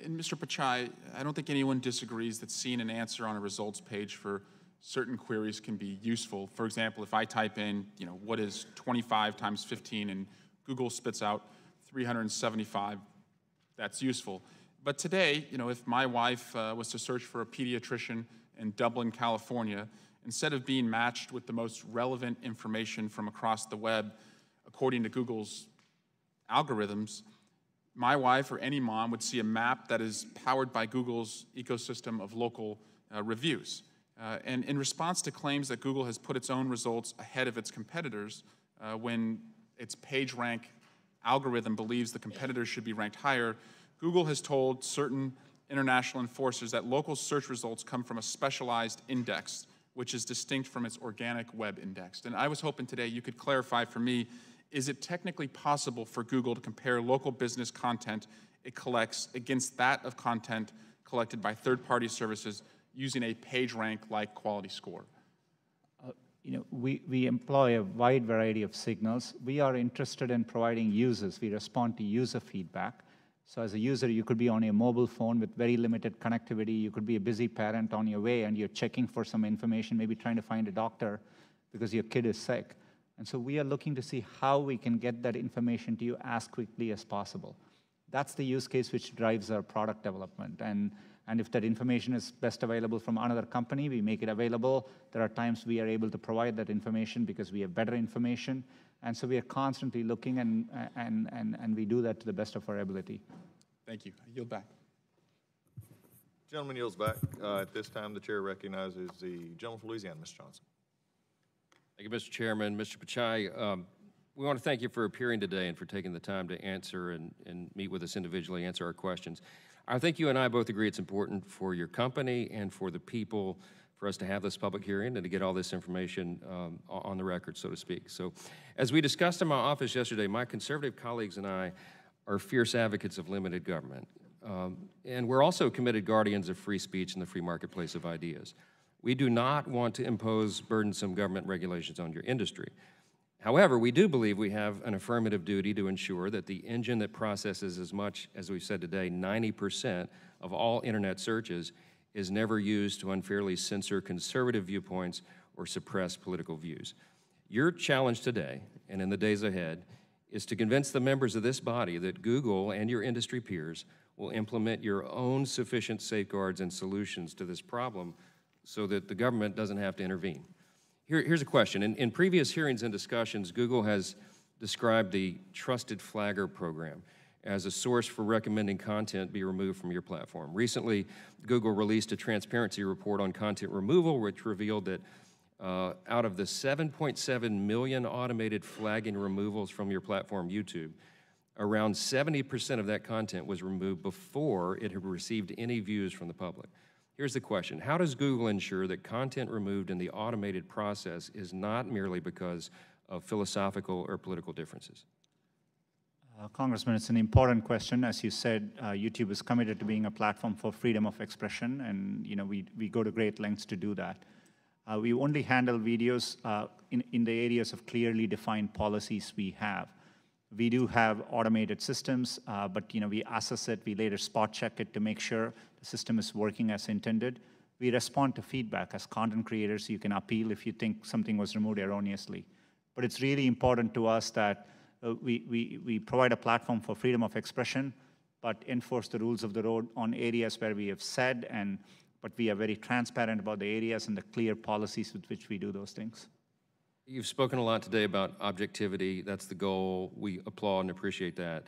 And Mr. Pichai, I don't think anyone disagrees that seeing an answer on a results page for certain queries can be useful. For example, if I type in, what is 25 times 15, and Google spits out 375, that's useful. But today, if my wife was to search for a pediatrician in Dublin, California, instead of being matched with the most relevant information from across the web, according to Google's algorithms, my wife or any mom would see a map that is powered by Google's ecosystem of local reviews. And in response to claims that Google has put its own results ahead of its competitors, when its PageRank algorithm believes the competitors should be ranked higher, Google has told certain international enforcers that local search results come from a specialized index, which is distinct from its organic web index. And I was hoping today you could clarify for me, is it technically possible for Google to compare local business content it collects against that of content collected by third-party services using a PageRank-like quality score? We employ a wide variety of signals. We are interested in providing users. We respond to user feedback. So as a user, you could be on a mobile phone with very limited connectivity. You could be a busy parent on your way, and you're checking for some information, maybe trying to find a doctor because your kid is sick. And so we are looking to see how we can get that information to you as quickly as possible. That's the use case which drives our product development. And if that information is best available from another company, we make it available. There are times we are able to provide that information because we have better information. And so we are constantly looking, and we do that to the best of our ability. Thank you. I yield back. Gentleman yields back. At this time, the chair recognizes the gentleman from Louisiana, Mr. Johnson. Thank you, Mr. Chairman. Mr. Pichai, we want to thank you for appearing today and for taking the time to answer and meet with us individually, answer our questions. I think you and I both agree it's important for your company and for the people for us to have this public hearing and to get all this information on the record, so to speak. So as we discussed in my office yesterday, my conservative colleagues and I are fierce advocates of limited government. And we're also committed guardians of free speech and the free marketplace of ideas. We do not want to impose burdensome government regulations on your industry. However, we do believe we have an affirmative duty to ensure that the engine that processes as much, as we've said today, 90% of all internet searches is never used to unfairly censor conservative viewpoints or suppress political views. Your challenge today, and in the days ahead, is to convince the members of this body that Google and your industry peers will implement your own sufficient safeguards and solutions to this problem so that the government doesn't have to intervene. Here's a question. In previous hearings and discussions, Google has described the Trusted Flagger program as a source for recommending content be removed from your platform. Recently, Google released a transparency report on content removal, which revealed that out of the 7.7 million automated flagging removals from your platform, YouTube, around 70% of that content was removed before it had received any views from the public. Here's the question. How does Google ensure that content removed in the automated process is not merely because of philosophical or political differences? Congressman, it's an important question. As you said, YouTube is committed to being a platform for freedom of expression, and we go to great lengths to do that. We only handle videos in the areas of clearly defined policies we have. We do have automated systems, but we assess it, we later spot check it to make sure the system is working as intended. We respond to feedback. As content creators, you can appeal if you think something was removed erroneously. But it's really important to us that we provide a platform for freedom of expression, but enforce the rules of the road on areas where we have said, but we are very transparent about the areas and the clear policies with which we do those things. You've spoken a lot today about objectivity. That's the goal. We applaud and appreciate that.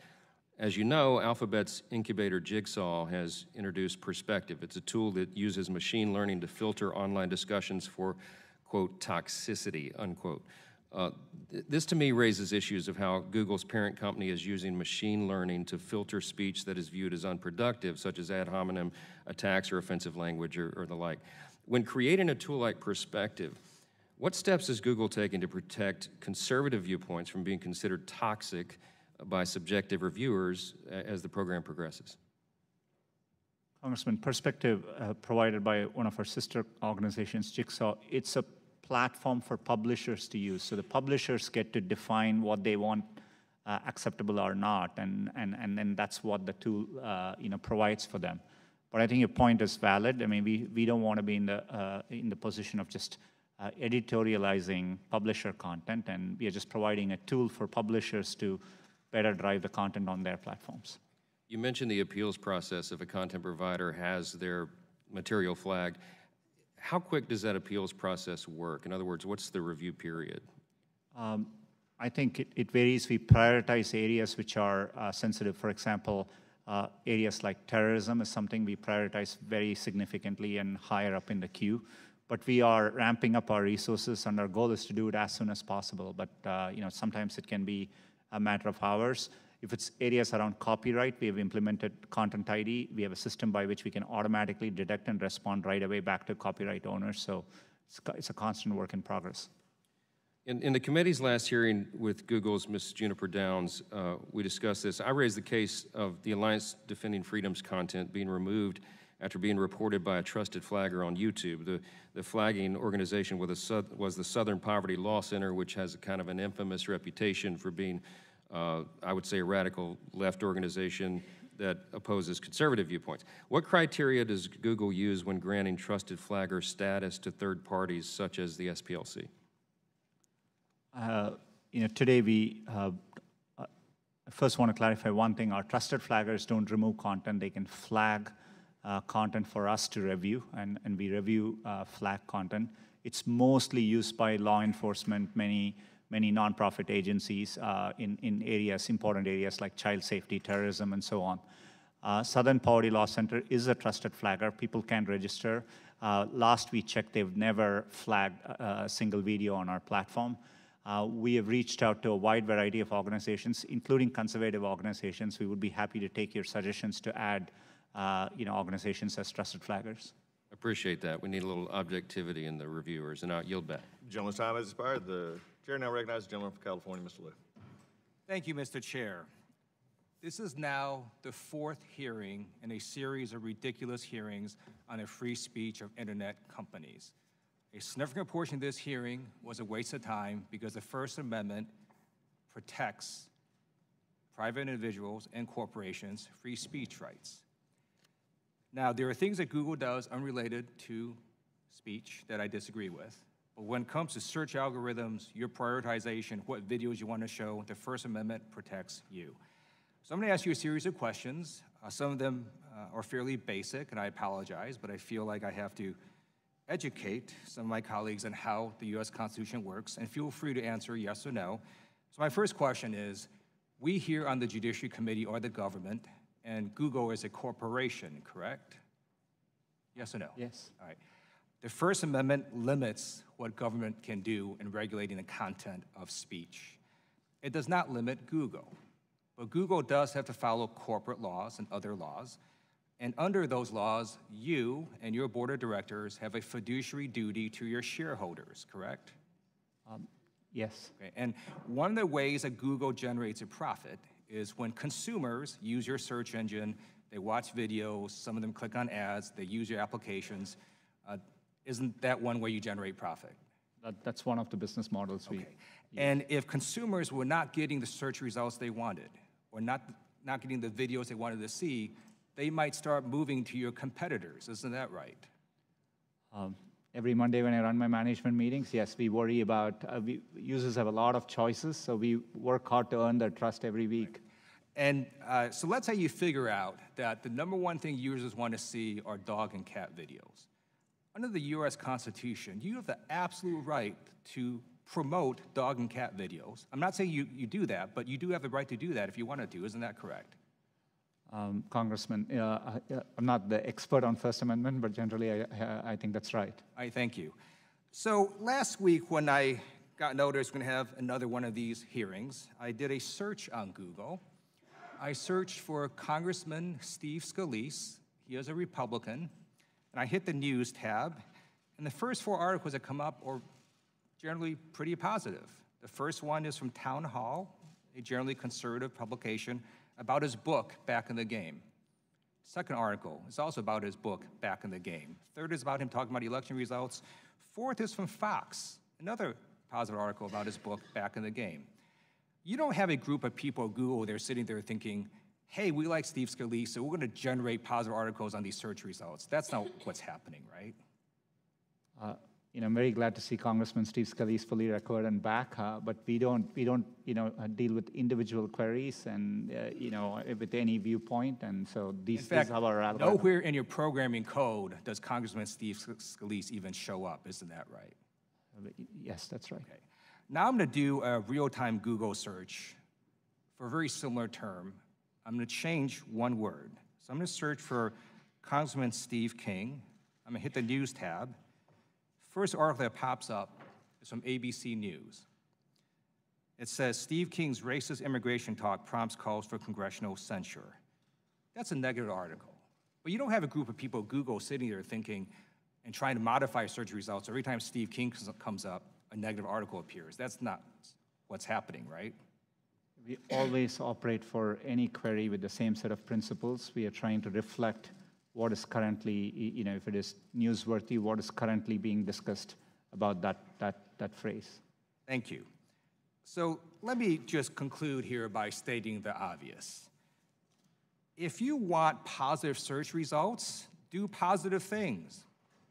As you know, Alphabet's incubator Jigsaw has introduced Perspective. It's a tool that uses machine learning to filter online discussions for, quote, toxicity, unquote. This to me raises issues of how Google's parent company is using machine learning to filter speech that is viewed as unproductive, such as ad hominem attacks or offensive language or the like. When creating a tool like Perspective, what steps is Google taking to protect conservative viewpoints from being considered toxic by subjective reviewers as the program progresses? Congressman, Perspective, provided by one of our sister organizations, Jigsaw, it's a platform for publishers to use. So the publishers get to define what they want acceptable or not, and then that's what the tool provides for them. But I think your point is valid. I mean, we don't want to be in the position of just editorializing publisher content, and we are just providing a tool for publishers to better drive the content on their platforms. You mentioned the appeals process if a content provider has their material flagged. How quick does that appeals process work? In other words, what's the review period? I think it varies. We prioritize areas which are sensitive. For example, areas like terrorism is something we prioritize very significantly and higher up in the queue. But we are ramping up our resources, and our goal is to do it as soon as possible. But sometimes it can be a matter of hours. If it's areas around copyright, we have implemented Content ID. We have a system by which we can automatically detect and respond right away back to copyright owners. So it's a constant work in progress. In the committee's last hearing with Google's Ms. Juniper Downs, we discussed this. I raised the case of the Alliance Defending Freedom's content being removed after being reported by a trusted flagger on YouTube. The flagging organization was the Southern Poverty Law Center, which has a kind of an infamous reputation for being, I would say, a radical left organization that opposes conservative viewpoints. What criteria does Google use when granting trusted flagger status to third parties such as the SPLC? Today we first want to clarify one thing. Our trusted flaggers don't remove content. They can flag content for us to review, and we review flag content. It's mostly used by law enforcement, many nonprofit agencies in areas, important areas like child safety, terrorism, and so on. Southern Poverty Law Center is a trusted flagger. People can register. Last we checked, they've never flagged a single video on our platform. We have reached out to a wide variety of organizations, including conservative organizations. We would be happy to take your suggestions to add organizations as trusted flaggers. Appreciate that. We need a little objectivity in the reviewers, and I'll yield back. Gentleman's time has expired. The chair now recognizes the gentleman from California, Mr. Liu. Thank you, Mr. Chair. This is now the fourth hearing in a series of ridiculous hearings on the free speech of internet companies. A significant portion of this hearing was a waste of time because the First Amendment protects private individuals and corporations' free speech rights. Now, there are things that Google does unrelated to speech that I disagree with. But when it comes to search algorithms, your prioritization, what videos you want to show, the First Amendment protects you. So I'm going to ask you a series of questions. Some of them are fairly basic, and I apologize, but I feel like I have to educate some of my colleagues on how the U.S. Constitution works, and feel free to answer yes or no. So my first question is, we here on the Judiciary Committee are the government, and Google is a corporation, correct? Yes or no? Yes. All right. The First Amendment limits what government can do in regulating the content of speech. It does not limit Google, but Google does have to follow corporate laws and other laws. And under those laws, you and your board of directors have a fiduciary duty to your shareholders, correct? Yes. Okay. And one of the ways that Google generates a profit is when consumers use your search engine, they watch videos, some of them click on ads, they use your applications. Isn't that one way you generate profit? That's one of the business models we use. And if consumers were not getting the search results they wanted, or not getting the videos they wanted to see, they might start moving to your competitors. Isn't that right? Every Monday when I run my management meetings, yes, we worry about, users have a lot of choices, so we work hard to earn their trust every week. And so let's say you figure out that the #1 thing users want to see are dog and cat videos. Under the US Constitution, you have the absolute right to promote dog and cat videos. I'm not saying you do that, but you do have the right to do that if you wanted to. Isn't that correct? Congressman, I'm not the expert on First Amendment, but generally I think that's right. I thank you. So last week when I got notice we're going to have another one of these hearings, I did a search on Google. I searched for Congressman Steve Scalise. He is a Republican. And I hit the news tab. And the first 4 articles that come up are generally pretty positive. The first one is from Town Hall, a generally conservative publication, about his book, Back in the Game. Second article is also about his book, Back in the Game. Third is about him talking about election results. Fourth is from Fox, another positive article about his book, Back in the Game. You don't have a group of people at Google, they're sitting there thinking, hey, we like Steve Scalise, so we're going to generate positive articles on these search results. That's not what's happening, right? I'm very glad to see Congressman Steve Scalise fully recovered and back, but we don't deal with individual queries and, with any viewpoint, and so these are our algorithm. Nowhere in your programming code does Congressman Steve Scalise even show up, isn't that right? Yes, that's right. Okay. Now I'm going to do a real-time Google search for a very similar term. I'm going to change one word. So I'm going to search for Congressman Steve King. I'm going to hit the News tab. First article that pops up is from ABC News. It says, Steve King's racist immigration talk prompts calls for congressional censure. That's a negative article. But you don't have a group of people at Google sitting there thinking and trying to modify search results. Every time Steve King comes up, a negative article appears. That's not what's happening, right? We always operate for any query with the same set of principles. We are trying to reflect what is currently, if it is newsworthy, what is currently being discussed about that phrase. Thank you. So let me just conclude here by stating the obvious. If you want positive search results, do positive things.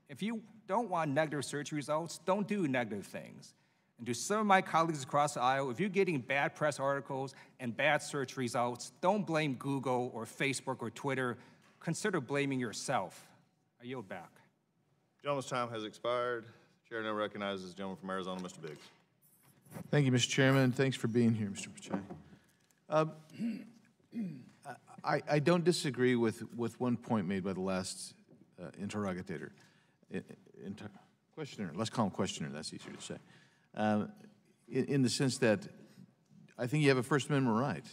If you don't want negative search results, don't do negative things. And to some of my colleagues across the aisle, if you're getting bad press articles and bad search results, don't blame Google or Facebook or Twitter. Consider blaming yourself. I yield back. Gentleman's time has expired. Chair now recognizes the gentleman from Arizona, Mr. Biggs. Thank you, Mr. Chairman. Thanks for being here, Mr. Pichai. I don't disagree with one point made by the last questioner. Let's call him questioner. That's easier to say. In the sense that I think you have a First Amendment right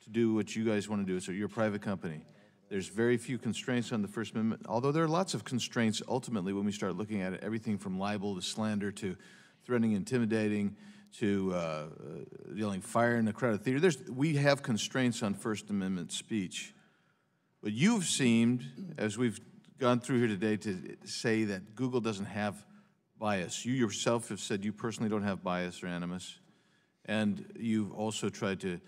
to do what you guys want to do. So you're a private company. There's very few constraints on the First Amendment, although there are lots of constraints ultimately when we start looking at it, everything from libel to slander to threatening, intimidating, to yelling fire in a crowded theater. We have constraints on First Amendment speech. But you've seemed, as we've gone through here today, to say that Google doesn't have bias. You yourself have said you personally don't have bias or animus, and you've also tried to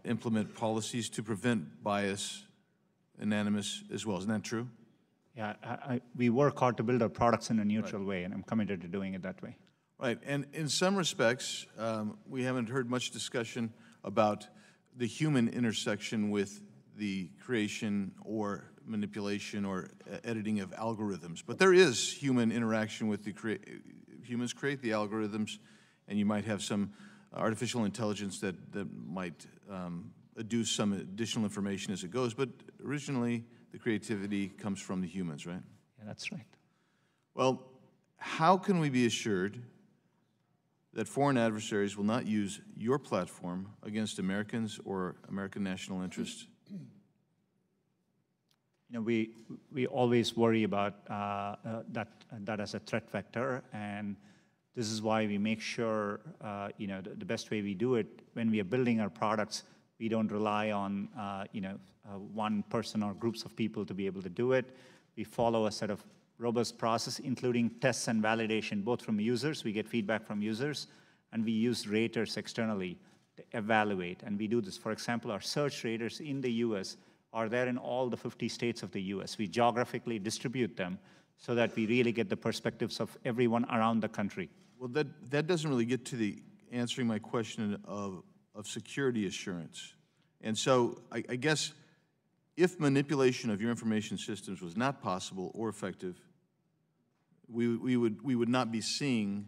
implement policies to prevent bias and animus as well. Isn't that true? Yeah, we work hard to build our products in a neutral way, and I'm committed to doing it that way. Right, and in some respects, we haven't heard much discussion about the human intersection with the creation or manipulation or editing of algorithms. But there is human interaction with humans create the algorithms, and you might have some artificial intelligence that might adduce some additional information as it goes. But originally, the creativity comes from the humans, right? Yeah, that's right. Well, how can we be assured that foreign adversaries will not use your platform against Americans or American national interests? We always worry about that as a threat vector, and this is why we make sure, the best way we do it, when we are building our products, we don't rely on, one person or groups of people to be able to do it. We follow a set of robust process, including tests and validation, both from users. We get feedback from users, and we use raters externally to evaluate. And we do this. For example, our search raters in the US are there in all the 50 states of the US. We geographically distribute them so that we really get the perspectives of everyone around the country. Well, that doesn't really get to the answering my question of security assurance. And so I guess if manipulation of your information systems was not possible or effective, we would not be seeing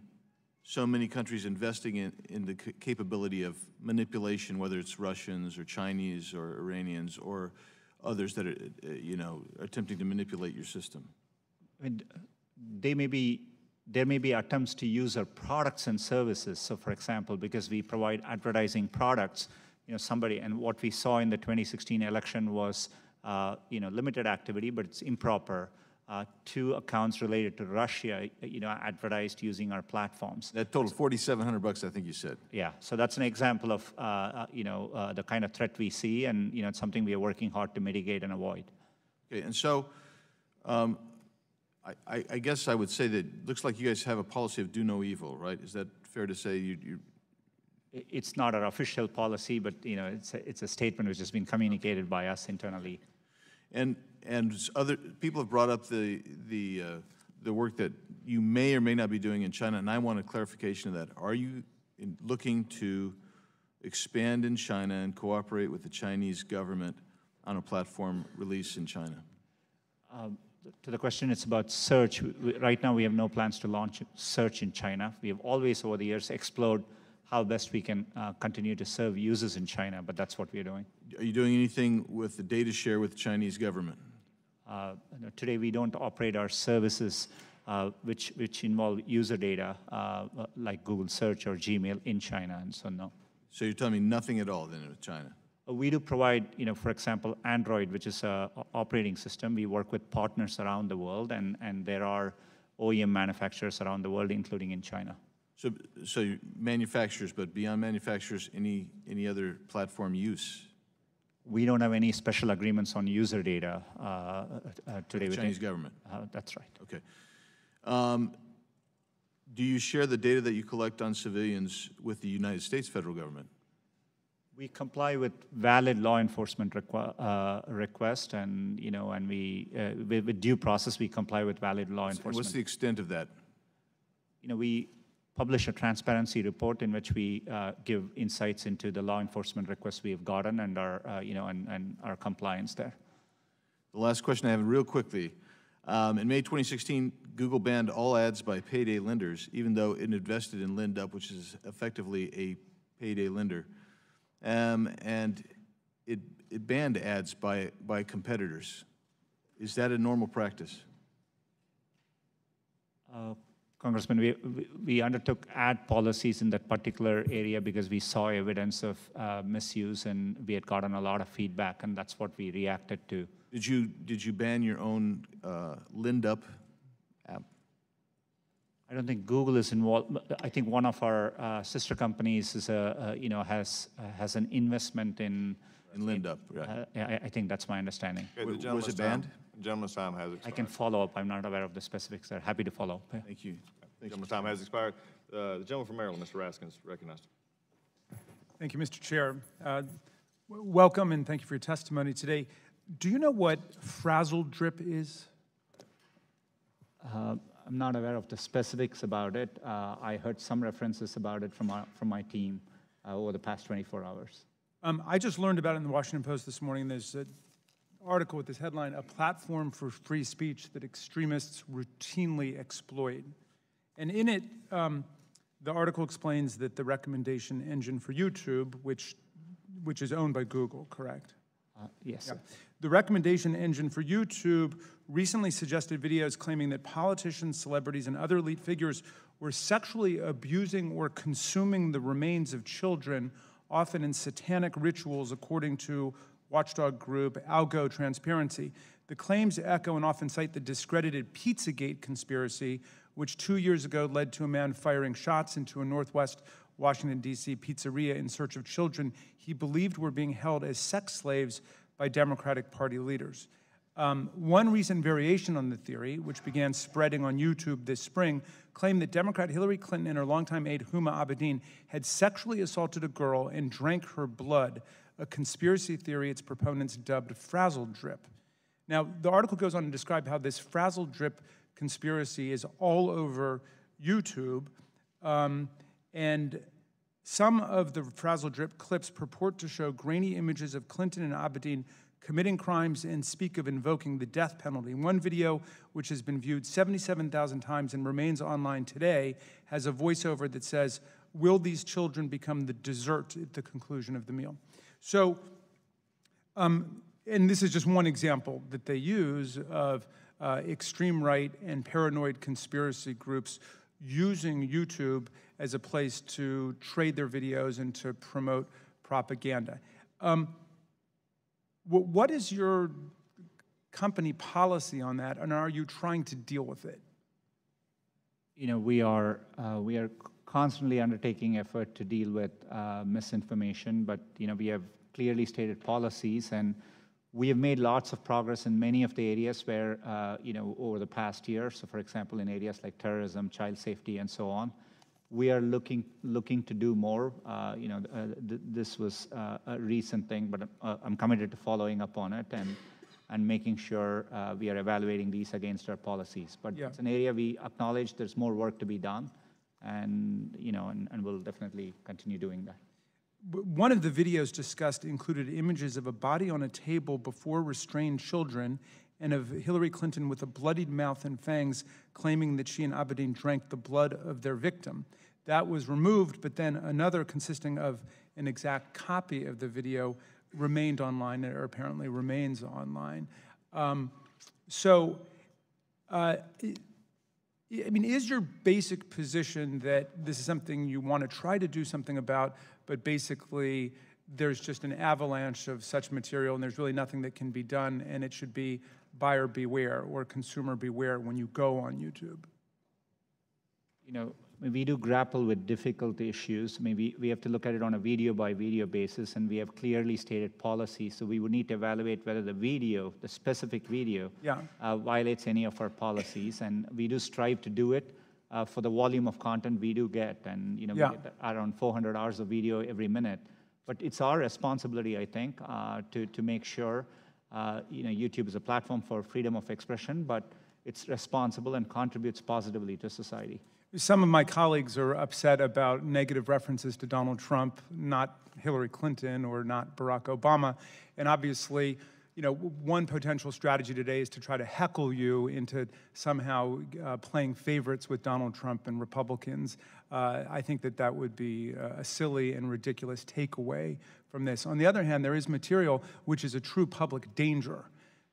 so many countries investing in the capability of manipulation, whether it's Russians or Chinese or Iranians or others that are, attempting to manipulate your system. And there may be attempts to use our products and services. So, for example, because we provide advertising products, and what we saw in the 2016 election was, limited activity, but it's improper. 2 accounts related to Russia, advertised using our platforms. That totaled $4,700, I think you said. Yeah, so that's an example of, the kind of threat we see, and, it's something we are working hard to mitigate and avoid. Okay, and so I guess I would say that it looks like you guys have a policy of do no evil, right? Is that fair to say? It's not our official policy, but, it's a statement which has been communicated by us internally. And other people have brought up the work that you may or may not be doing in China, and I want a clarification of that. Are you looking to expand in China and cooperate with the Chinese government on a platform release in China? To the question, it's about search. Right now, we have no plans to launch search in China. We have always, over the years, explored how best we can continue to serve users in China, but that's what we're doing. Are you doing anything with the data share with the Chinese government? Today, we don't operate our services which involve user data, like Google Search or Gmail in China, and so no. So you're telling me nothing at all then with China? We do provide, for example, Android, which is an operating system. We work with partners around the world, and there are OEM manufacturers around the world, including in China. So manufacturers, but beyond manufacturers, any other platform use? We don't have any special agreements on user data today with the Chinese government? That's right. Okay. Do you share the data that you collect on civilians with the United States federal government? We comply with valid law enforcement request, and and we with due process we comply with valid law enforcement. What's the extent of that? We publish a transparency report in which we give insights into the law enforcement requests we have gotten and our and our compliance there. The last question I have, real quickly. In May 2016, Google banned all ads by payday lenders, even though it invested in LendUp, which is effectively a payday lender. And it banned ads by competitors. Is that a normal practice? Congressman, we undertook ad policies in that particular area because we saw evidence of misuse, and we had gotten a lot of feedback, and that's what we reacted to. Did you ban your own LendUp app? I don't think Google is involved. I think one of our sister companies is has an investment in LendUp. Right. I think that's my understanding. Okay, was it banned? The gentleman's time has expired. I can follow up. I'm not aware of the specifics there. Happy to follow up. Thank you. The gentleman's time has expired. The gentleman from Maryland, Mr. Raskin, is recognized. Thank you, Mr. Chair. Welcome, and thank you for your testimony today. Do you know what frazzle drip is? I'm not aware of the specifics about it. I heard some references about it from my team over the past 24 hours. I just learned about it in the Washington Post this morning. There's an article with this headline, "A Platform for Free Speech That Extremists Routinely Exploit." And in it, the article explains that the recommendation engine for YouTube, which is owned by Google, correct? Yes. Yeah. The recommendation engine for YouTube recently suggested videos claiming that politicians, celebrities, and other elite figures were sexually abusing or consuming the remains of children, often in satanic rituals, according to watchdog group Algo Transparency. The claims echo and often cite the discredited Pizzagate conspiracy, which 2 years ago led to a man firing shots into a Northwest Washington, D.C. pizzeria in search of children he believed were being held as sex slaves by Democratic Party leaders. One recent variation on the theory, which began spreading on YouTube this spring, claimed that Democrat Hillary Clinton and her longtime aide Huma Abedin had sexually assaulted a girl and drank her blood, a conspiracy theory its proponents dubbed frazzle drip. Now, the article goes on to describe how this frazzle drip conspiracy is all over YouTube. And some of the Frazzle Drip clips purport to show grainy images of Clinton and Abedin committing crimes and speak of invoking the death penalty. One video, which has been viewed 77,000 times and remains online today, has a voiceover that says, "Will these children become the dessert at the conclusion of the meal?" So, and this is just one example that they use of extreme right and paranoid conspiracy groups using YouTube as a place to trade their videos and to promote propaganda. What is your company policy on that, and are you trying to deal with it? You know, we are constantly undertaking effort to deal with misinformation, but you know, we have clearly stated policies, and we have made lots of progress in many of the areas where, you know, over the past year. So, for example, in areas like terrorism, child safety, and so on, we are looking to do more. You know, this was a recent thing, but I'm committed to following up on it and making sure we are evaluating these against our policies. But it's an area we acknowledge there's more work to be done, and you know, and we'll definitely continue doing that. One of the videos discussed included images of a body on a table before restrained children and of Hillary Clinton with a bloodied mouth and fangs claiming that she and Abedin drank the blood of their victim. That was removed, but then another consisting of an exact copy of the video remained online, or apparently remains online. I mean, is your basic position that this is something you want to try to do something about, but basically there's just an avalanche of such material and there's really nothing that can be done, and it should be buyer beware or consumer beware when you go on YouTube? You know, we do grapple with difficult issues. Maybe we have to look at it on a video-by-video basis, and we have clearly stated policies. So we would need to evaluate whether the video, the specific video, violates any of our policies. And we do strive to do it for the volume of content we do get. And you know, we get around 400 hours of video every minute. But it's our responsibility, I think, to make sure you know, YouTube is a platform for freedom of expression, but it's responsible and contributes positively to society. Some of my colleagues are upset about negative references to Donald Trump, not Hillary Clinton or not Barack Obama. And obviously, you know, one potential strategy today is to try to heckle you into somehow playing favorites with Donald Trump and Republicans. I think that that would be a silly and ridiculous takeaway from this. On the other hand, there is material which is a true public danger.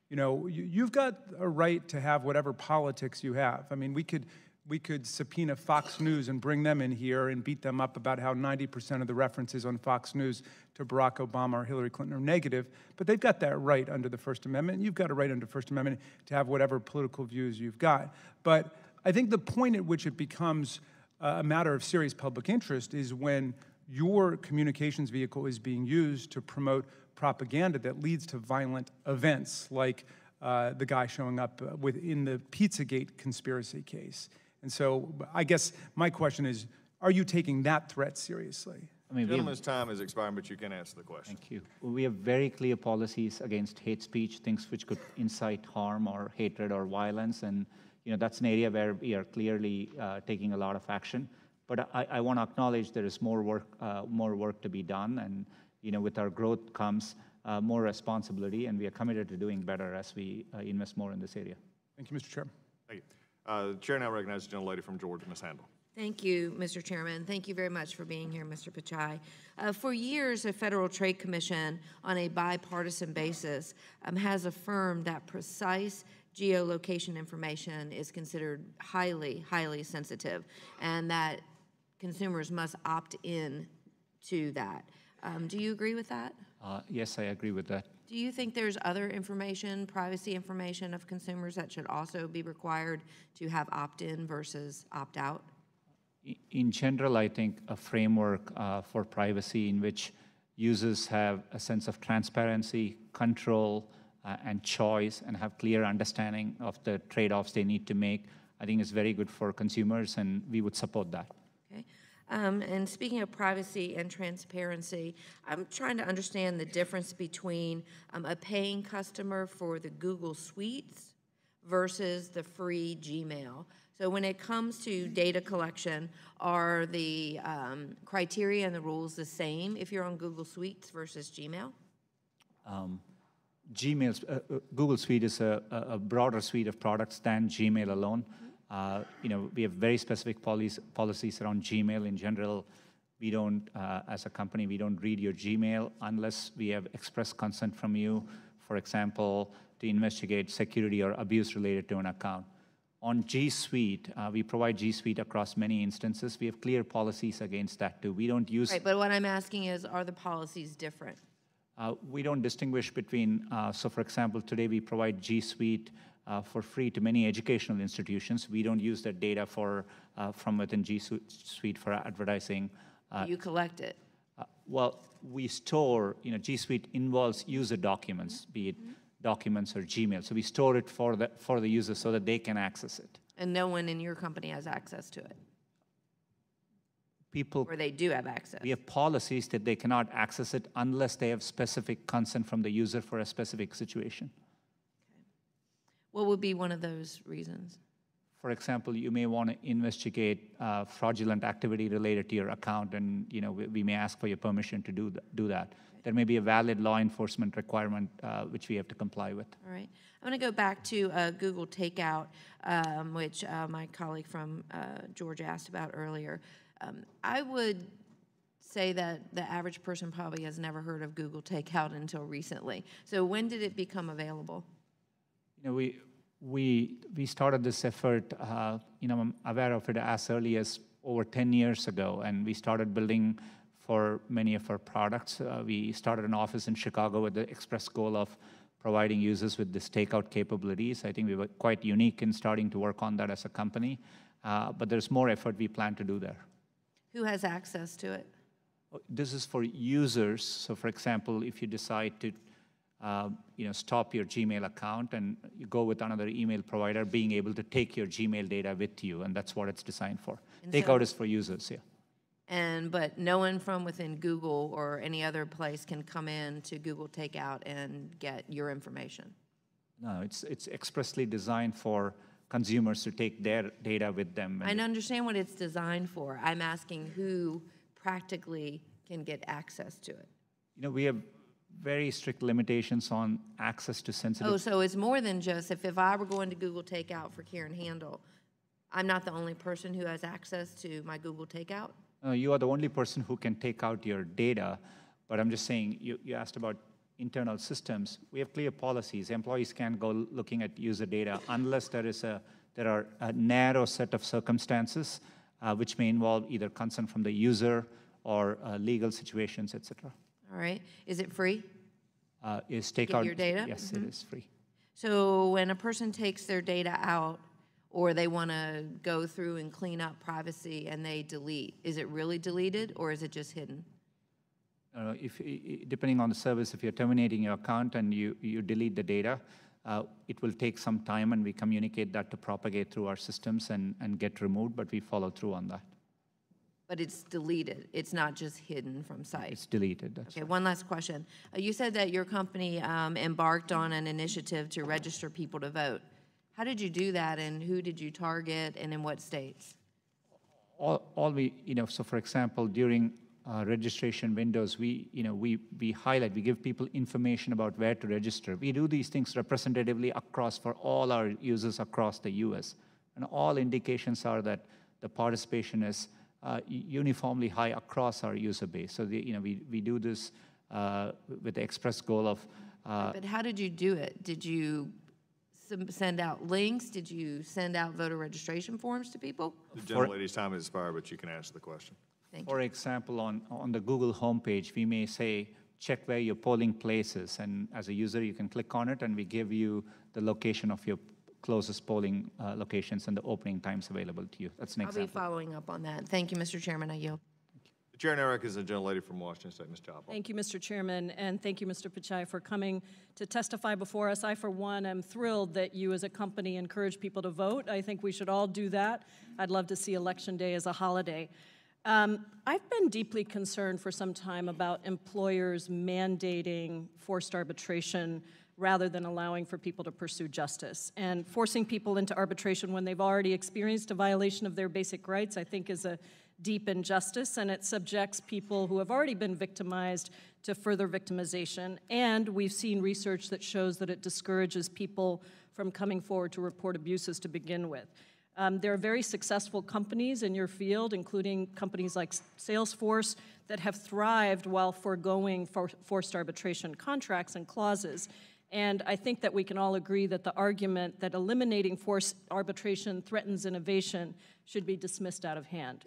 You know, you've got a right to have whatever politics you have. I mean, we could subpoena Fox News and bring them in here and beat them up about how 90% of the references on Fox News to Barack Obama or Hillary Clinton are negative, but they've got that right under the First Amendment. You've got a right under the First Amendment to have whatever political views you've got. But I think the point at which it becomes a matter of serious public interest is when your communications vehicle is being used to promote propaganda that leads to violent events, like the guy showing up within the Pizzagate conspiracy case. And so I guess my question is, are you taking that threat seriously? I mean, gentleman's time is expiring, but you can answer the question. Thank you. We have very clear policies against hate speech, things which could incite harm or hatred or violence. And you know, that's an area where we are clearly taking a lot of action. But I want to acknowledge there is more work to be done. And you know, with our growth comes more responsibility, and we are committed to doing better as we invest more in this area. Thank you, Mr. Chair. Thank you. The chair now recognizes the gentlelady from Georgia, Ms. Handel. Thank you, Mr. Chairman. Thank you very much for being here, Mr. Pichai. For years, a Federal Trade Commission on a bipartisan basis has affirmed that precise geolocation information is considered highly, highly sensitive, and that consumers must opt in to that. Do you agree with that? Yes, I agree with that. Do you think there's other information, privacy information of consumers that should also be required to have opt-in versus opt-out? In general, I think a framework for privacy in which users have a sense of transparency, control, and choice, and have clear understanding of the trade-offs they need to make, I think is very good for consumers, and we would support that. Okay. And speaking of privacy and transparency, I'm trying to understand the difference between a paying customer for the Google Suites versus the free Gmail. So when it comes to data collection, are the criteria and the rules the same if you're on Google Suites versus Gmail? Google Suite is a broader suite of products than Gmail alone. We have very specific policies around Gmail. In general, we don't, as a company, we don't read your Gmail unless we have express consent from you, for example, to investigate security or abuse related to an account. On G Suite, we provide G Suite across many instances. We have clear policies against that too. We don't use... Right, but what I'm asking is, are the policies different? We don't distinguish between, so for example, today we provide G Suite for free to many educational institutions. We don't use that data from within G Suite for advertising. You collect it. Well, we store, G Suite involves user documents, be it documents or Gmail. So we store it for the user so that they can access it. And no one in your company has access to it? People, or they do have access? We have policies that they cannot access it unless they have specific consent from the user for a specific situation. Okay. What would be one of those reasons? For example, you may want to investigate fraudulent activity related to your account, and we may ask for your permission to do that. There may be a valid law enforcement requirement which we have to comply with. All right. I'm going to go back to Google Takeout, which my colleague from Georgia asked about earlier. I would say that the average person probably has never heard of Google Takeout until recently. So when did it become available? We started this effort, I'm aware of it as early as over 10 years ago, and we started building for many of our products. We started an office in Chicago with the express goal of providing users with this takeout capabilities. I think we were quite unique in starting to work on that as a company, but there's more effort we plan to do there. Who has access to it? This is for users. So for example, if you decide to stop your Gmail account and you go with another email provider, being able to take your Gmail data with you, and that's what it's designed for. Takeout is for users, yeah. But no one from within Google or any other place can come in to Google Takeout and get your information? No, it's expressly designed for consumers to take their data with them. I understand what it's designed for. I'm asking who practically can get access to it. We have very strict limitations on access to sensitive... Oh, so it's more than just, if I were going to Google Takeout for Karen Handel, I'm not the only person who has access to my Google Takeout? You are the only person who can take out your data, but I'm just saying, you asked about internal systems. We have clear policies. Employees can't go looking at user data unless there are a narrow set of circumstances which may involve either consent from the user or legal situations, etc. All right. Is it free? Is takeout? Get your data? Yes, it is free. So when a person takes their data out, or they want to go through and clean up privacy and they delete, is it really deleted or is it just hidden? Depending on the service, if you're terminating your account and you delete the data, it will take some time, and we communicate that to propagate through our systems and get removed, but we follow through on that. But it's deleted. It's not just hidden from sight. It's deleted. That's okay, right. One last question. You said that your company embarked on an initiative to register people to vote. How did you do that, and who did you target, and in what states? So for example, during registration windows, we highlight, we give people information about where to register. We do these things representatively for all our users across the US. And all indications are that the participation is uniformly high across our user base. So we do this with the express goal of... But how did you do it? Did you send out links? Did you send out voter registration forms to people? The gentlelady's time is expired, but you can answer the question. Thank you. For example, on the Google homepage, we may say, check where your polling place is. And as a user, you can click on it, and we give you the location of your closest polling locations and the opening times available to you. That's an example. I'll be following up on that. Thank you, Mr. Chairman. I yield. The chair now recognizes the gentlelady from Washington State, Ms. Chapel. Thank you, Mr. Chairman, and thank you, Mr. Pichai, for coming to testify before us. I, for one, am thrilled that you as a company encourage people to vote. I think we should all do that. I'd love to see Election Day as a holiday. I've been deeply concerned for some time about employers mandating forced arbitration rather than allowing for people to pursue justice. And forcing people into arbitration when they've already experienced a violation of their basic rights, I think, is a deep injustice, and it subjects people who have already been victimized to further victimization. And we've seen research that shows that it discourages people from coming forward to report abuses to begin with. There are very successful companies in your field, including companies like Salesforce, that have thrived while foregoing forced arbitration contracts and clauses. And I think that we can all agree that the argument that eliminating forced arbitration threatens innovation should be dismissed out of hand.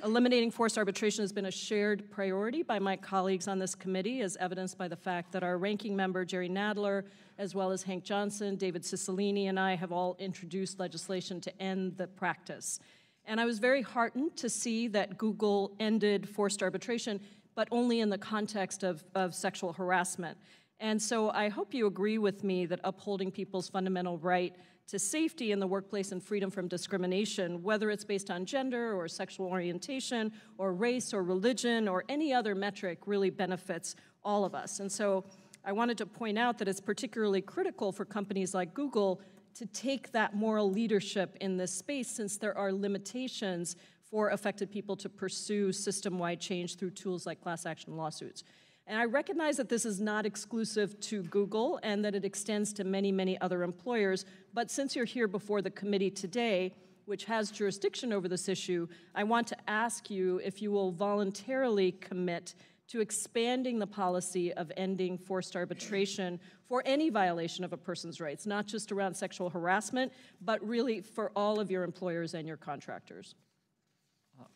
Eliminating forced arbitration has been a shared priority by my colleagues on this committee, as evidenced by the fact that our ranking member, Jerry Nadler, as well as Hank Johnson, David Cicilline, and I have all introduced legislation to end the practice. And I was very heartened to see that Google ended forced arbitration, but only in the context of sexual harassment. And so I hope you agree with me that upholding people's fundamental right to safety in the workplace and freedom from discrimination, whether it's based on gender or sexual orientation or race or religion or any other metric, really benefits all of us. And so I wanted to point out that it's particularly critical for companies like Google to take that moral leadership in this space, since there are limitations for affected people to pursue system-wide change through tools like class action lawsuits. And I recognize that this is not exclusive to Google and that it extends to many, many other employers. But since you're here before the committee today, which has jurisdiction over this issue, I want to ask you if you will voluntarily commit to expanding the policy of ending forced arbitration for any violation of a person's rights, not just around sexual harassment, but really for all of your employers and your contractors.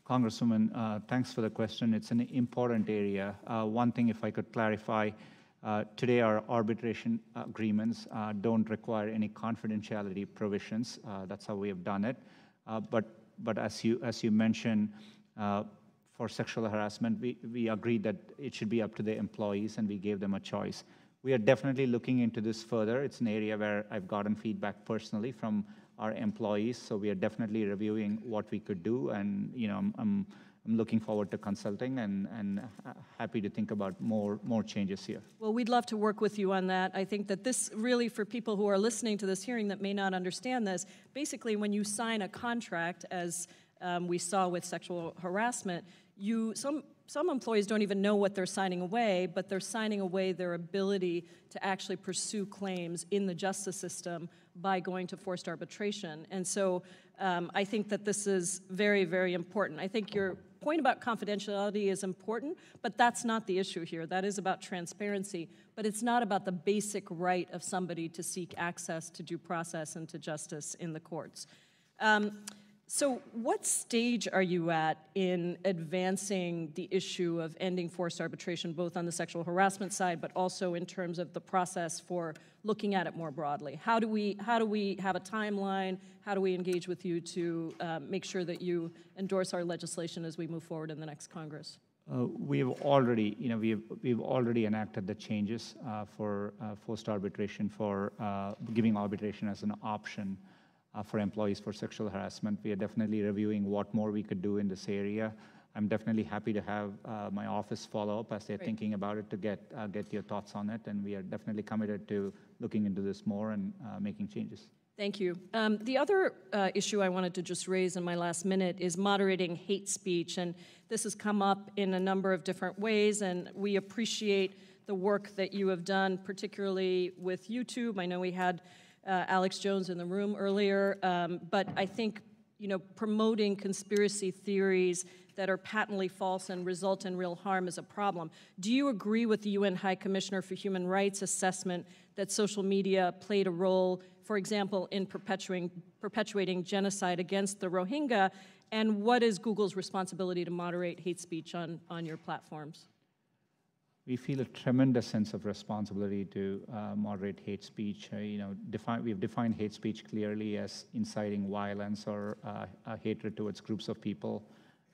Congresswoman, thanks for the question. It's an important area. One thing, if I could clarify, today our arbitration agreements don't require any confidentiality provisions. That's how we have done it. But as you mentioned, for sexual harassment, we agreed that it should be up to the employees, and we gave them a choice. We are definitely looking into this further. It's an area where I've gotten feedback personally from our employees, so we are definitely reviewing what we could do, and I'm looking forward to consulting and happy to think about more changes here. Well, we'd love to work with you on that. I think that this really, for people who are listening to this hearing that may not understand this, basically when you sign a contract, as we saw with sexual harassment, some employees don't even know what they're signing away, but they're signing away their ability to actually pursue claims in the justice system by going to forced arbitration. And so I think that this is very, very important. I think your point about confidentiality is important, but that's not the issue here. That is about transparency, but it's not about the basic right of somebody to seek access to due process and to justice in the courts. So what stage are you at in advancing the issue of ending forced arbitration, both on the sexual harassment side, but also in terms of the process for looking at it more broadly? How do we have a timeline? How do we engage with you to make sure that you endorse our legislation as we move forward in the next Congress? We've already enacted the changes for forced arbitration, for giving arbitration as an option for employees for sexual harassment. We are definitely reviewing what more we could do in this area. I'm definitely happy to have my office follow up as they're thinking about it to get your thoughts on it, and we are definitely committed to looking into this more and making changes. Thank you. The other issue I wanted to just raise in my last minute is moderating hate speech, and this has come up in a number of different ways, and we appreciate the work that you have done, particularly with YouTube. I know we had Alex Jones in the room earlier, but I think promoting conspiracy theories that are patently false and result in real harm is a problem. Do you agree with the UN High Commissioner for Human Rights assessment that social media played a role, for example, in perpetuating genocide against the Rohingya? And what is Google's responsibility to moderate hate speech on your platforms? We feel a tremendous sense of responsibility to moderate hate speech. We've defined hate speech clearly as inciting violence or hatred towards groups of people.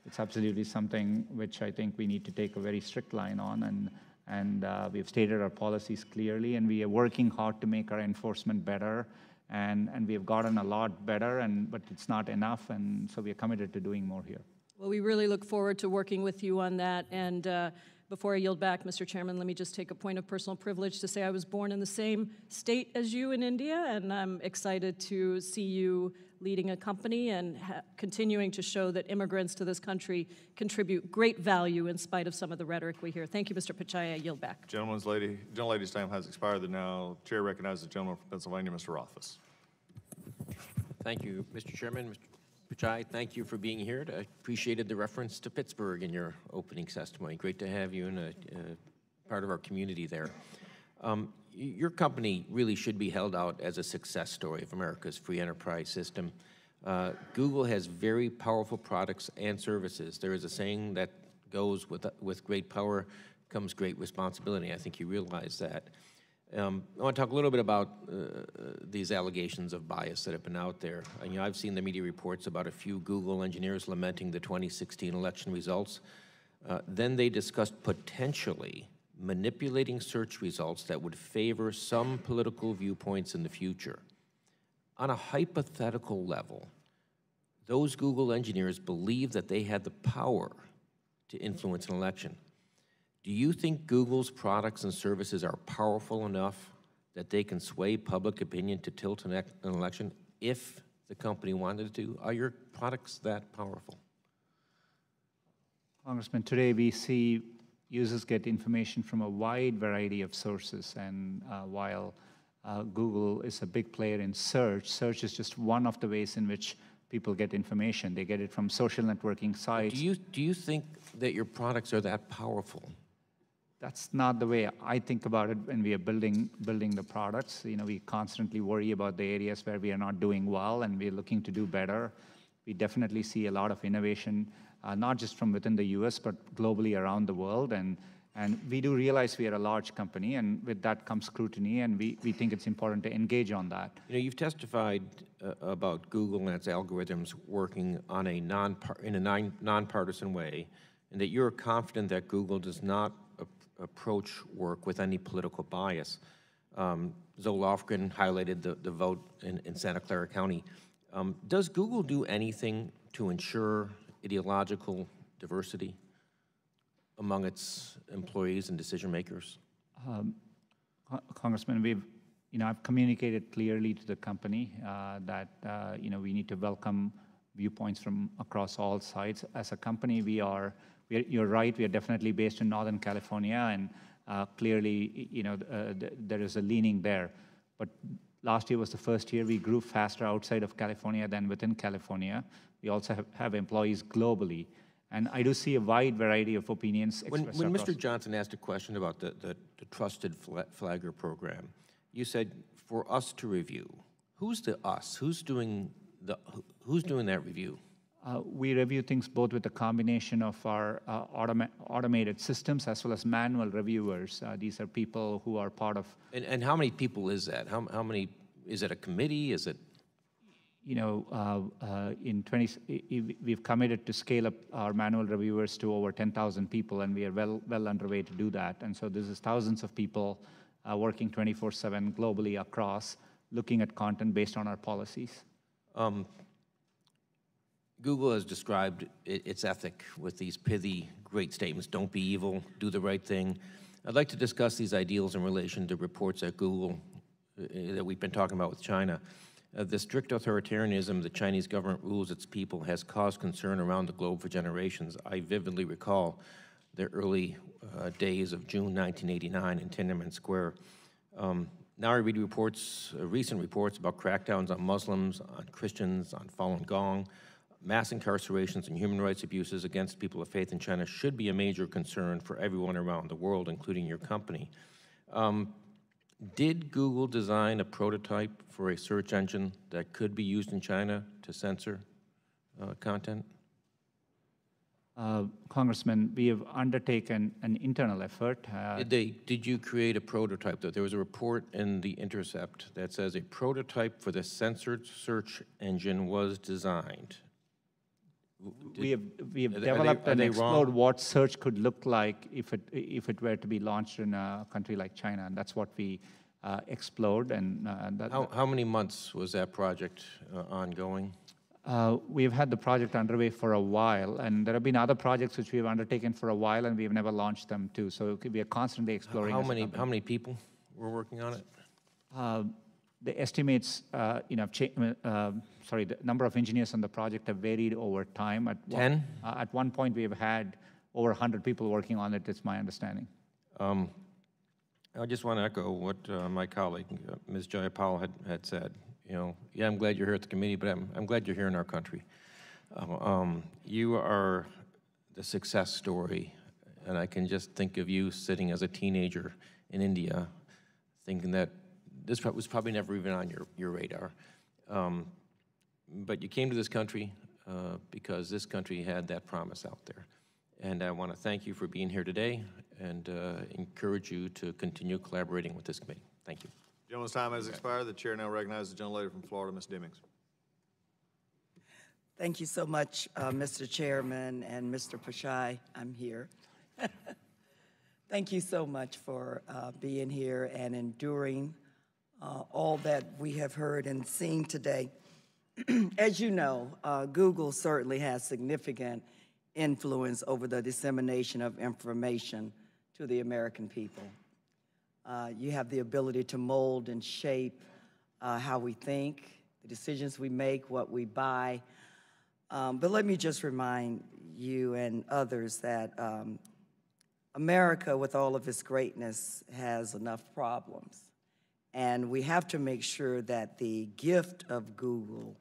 It's absolutely something which I think we need to take a very strict line on, and we've stated our policies clearly, and we are working hard to make our enforcement better, and we have gotten a lot better, but it's not enough, and so we are committed to doing more here. Well, we really look forward to working with you on that. And before I yield back, Mr. Chairman, let me just take a point of personal privilege to say I was born in the same state as you in India, and I'm excited to see you leading a company and continuing to show that immigrants to this country contribute great value in spite of some of the rhetoric we hear. Thank you, Mr. Pichai. I yield back. Gentlelady's time has expired. Now, Chair recognizes the gentleman from Pennsylvania, Mr. Rothfuss. Thank you, Mr. Chairman. Mr. Pichai, thank you for being here. I appreciated the reference to Pittsburgh in your opening testimony. Great to have you in a part of our community there. Your company really should be held out as a success story of America's free enterprise system. Google has very powerful products and services. There is a saying that goes with great power comes great responsibility. I think you realize that. I want to talk a little bit about these allegations of bias that have been out there. I've seen the media reports about a few Google engineers lamenting the 2016 election results. Then they discussed potentially manipulating search results that would favor some political viewpoints in the future. On a hypothetical level, those Google engineers believe that they had the power to influence an election. Do you think Google's products and services are powerful enough that they can sway public opinion to tilt an election if the company wanted to? Are your products that powerful? Congressman, today we see users get information from a wide variety of sources, and while Google is a big player in search, search is just one of the ways in which people get information. They get it from social networking sites. Do you think that your products are that powerful? That's not the way I think about it when we are building the products. We constantly worry about the areas where we are not doing well, and we're looking to do better. We definitely see a lot of innovation, not just from within the U.S., but globally around the world. And we do realize we are a large company, and with that comes scrutiny, and we think it's important to engage on that. You've testified about Google and its algorithms working on a nonpartisan way, and that you're confident that Google does not approach work with any political bias. Zoe Lofgren highlighted the vote in Santa Clara County. Does Google do anything to ensure ideological diversity among its employees and decision makers? Congressman, I've communicated clearly to the company that we need to welcome viewpoints from across all sides. As a company, you're right, we are definitely based in Northern California, and clearly, there is a leaning there. But last year was the first year we grew faster outside of California than within California. We also have employees globally. And I do see a wide variety of opinions expressed. When Mr. Johnson asked a question about the Trusted Flagger program, you said, for us to review. Who's the us? Who's doing that review? We review things both with a combination of our automated systems as well as manual reviewers. These are people who are part of... And how many people is that? How many, is it a committee? Is it... we've committed to scale up our manual reviewers to over 10,000 people, and we are well underway to do that. And so this is thousands of people working 24/7 globally across, looking at content based on our policies. Google has described its ethic with these pithy, great statements: don't be evil, do the right thing. I'd like to discuss these ideals in relation to reports at Google that we've been talking about with China. The strict authoritarianism the Chinese government rules its people has caused concern around the globe for generations. I vividly recall the early days of June 1989 in Tiananmen Square. Now I read recent reports about crackdowns on Muslims, on Christians, on Falun Gong. Mass incarcerations and human rights abuses against people of faith in China should be a major concern for everyone around the world, including your company. Did Google design a prototype for a search engine that could be used in China to censor content? Congressman, we have undertaken an internal effort. Did you create a prototype? There was a report in The Intercept that says a prototype for the censored search engine was designed. We have developed and explored what search could look like if it were to be launched in a country like China, and that's what we explored. And how many months was that project ongoing? We've had the project underway for a while, and there have been other projects which we've undertaken for a while, and we've never launched them too. So we are constantly exploring. How many people were working on it? The estimates, the number of engineers on the project have varied over time. At 10? At one point, we have had over 100 people working on it. It's my understanding. I just want to echo what my colleague, Ms. Jayapal, had said. You know, yeah, I'm glad you're here at the committee, but I'm glad you're here in our country. You are the success story, and I can just think of you sitting as a teenager in India, thinking that this was probably never even on your radar. But you came to this country because this country had that promise out there. And I want to thank you for being here today and encourage you to continue collaborating with this committee. Thank you. Gentleman's time has expired. The chair now recognizes the gentlelady from Florida, Ms. Demings. Thank you so much, Mr. Chairman and Mr. Pichai. I'm here. Thank you so much for being here and enduring all that we have heard and seen today. As you know, Google certainly has significant influence over the dissemination of information to the American people. You have the ability to mold and shape how we think, the decisions we make, what we buy. But let me just remind you and others that America, with all of its greatness, has enough problems. And we have to make sure that the gift of Google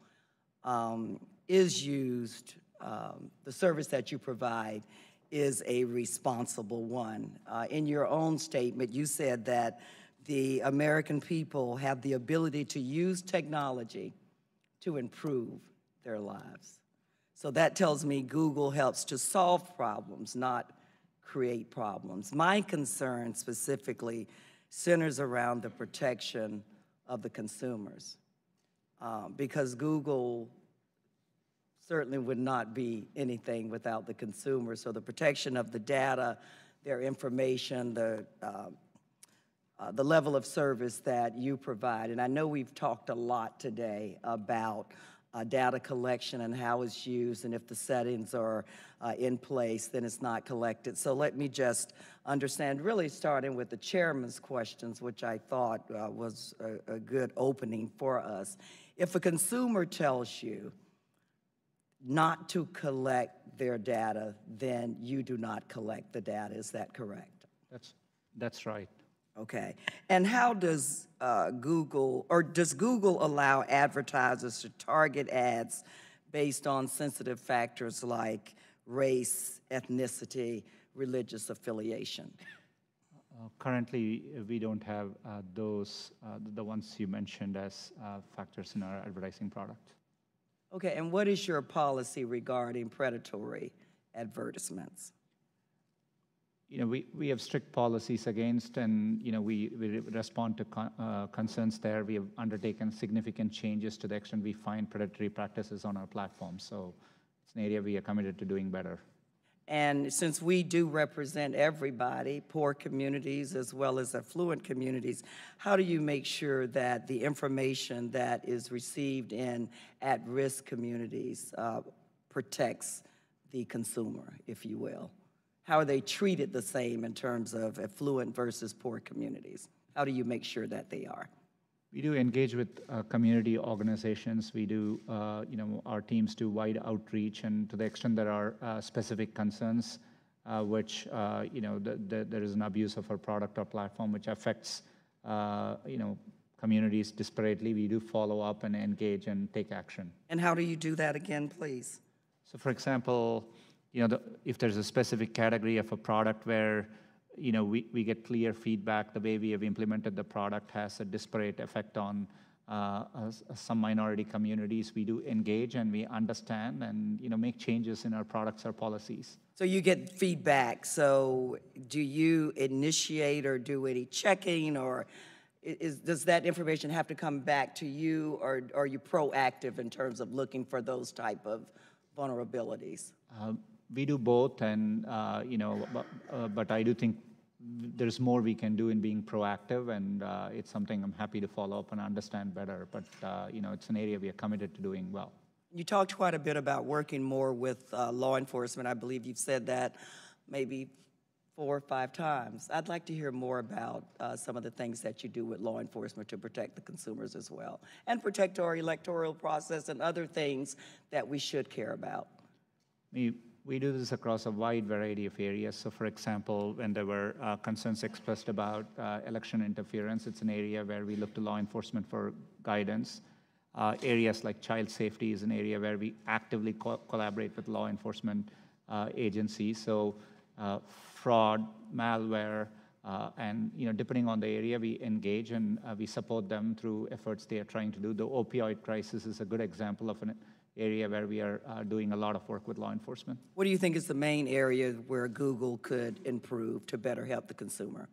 is used, the service that you provide is a responsible one. In your own statement, you said that the American people have the ability to use technology to improve their lives. So that tells me Google helps to solve problems, not create problems. My concern specifically centers around the protection of the consumers, because Google certainly would not be anything without the consumer. So the protection of the data, their information, the level of service that you provide. And I know we've talked a lot today about data collection and how it's used, and if the settings are in place, then it's not collected. So let me just understand, really starting with the chairman's questions, which I thought was a good opening for us. If a consumer tells you not to collect their data, then you do not collect the data. Is that correct? That's right. Okay. And how does Google allow advertisers to target ads based on sensitive factors like race, ethnicity, religious affiliation? Currently, we don't have those, the ones you mentioned as factors in our advertising product. Okay, and what is your policy regarding predatory advertisements? You know, we have strict policies against, and you know, we respond to concerns there. We have undertaken significant changes to the extent we find predatory practices on our platform. So it's an area we are committed to doing better. And since we do represent everybody, poor communities as well as affluent communities, how do you make sure that the information that is received in at-risk communities protects the consumer, if you will? How are they treated the same in terms of affluent versus poor communities? How do you make sure that they are? We do engage with community organizations. We do, you know, our teams do wide outreach, and to the extent there are specific concerns, which, you know, there is an abuse of our product or platform which affects, you know, communities disparately, we do follow up and engage and take action. And how do you do that again, please? So, for example, you know, if there's a specific category of a product where, you know, we get clear feedback, the way we have implemented the product has a disparate effect on some minority communities, we do engage and we understand and, you know, make changes in our products or policies. So you get feedback. So do you initiate or do any checking, or does that information have to come back to you, or are you proactive in terms of looking for those type of vulnerabilities? We do both, and you know, but I do think there's more we can do in being proactive, and it's something I'm happy to follow up and understand better. But you know, it's an area we are committed to doing well. You talked quite a bit about working more with law enforcement. I believe you've said that maybe 4 or 5 times. I'd like to hear more about some of the things that you do with law enforcement to protect the consumers as well, and protect our electoral process and other things that we should care about. We do this across a wide variety of areas. So for example, when there were concerns expressed about election interference, it's an area where we look to law enforcement for guidance. Areas like child safety is an area where we actively collaborate with law enforcement agencies. So fraud, malware, and depending on the area, we engage and we support them through efforts they are trying to do. The opioid crisis is a good example of an area where we are doing a lot of work with law enforcement. What do you think is the main area where Google could improve to better help the consumer?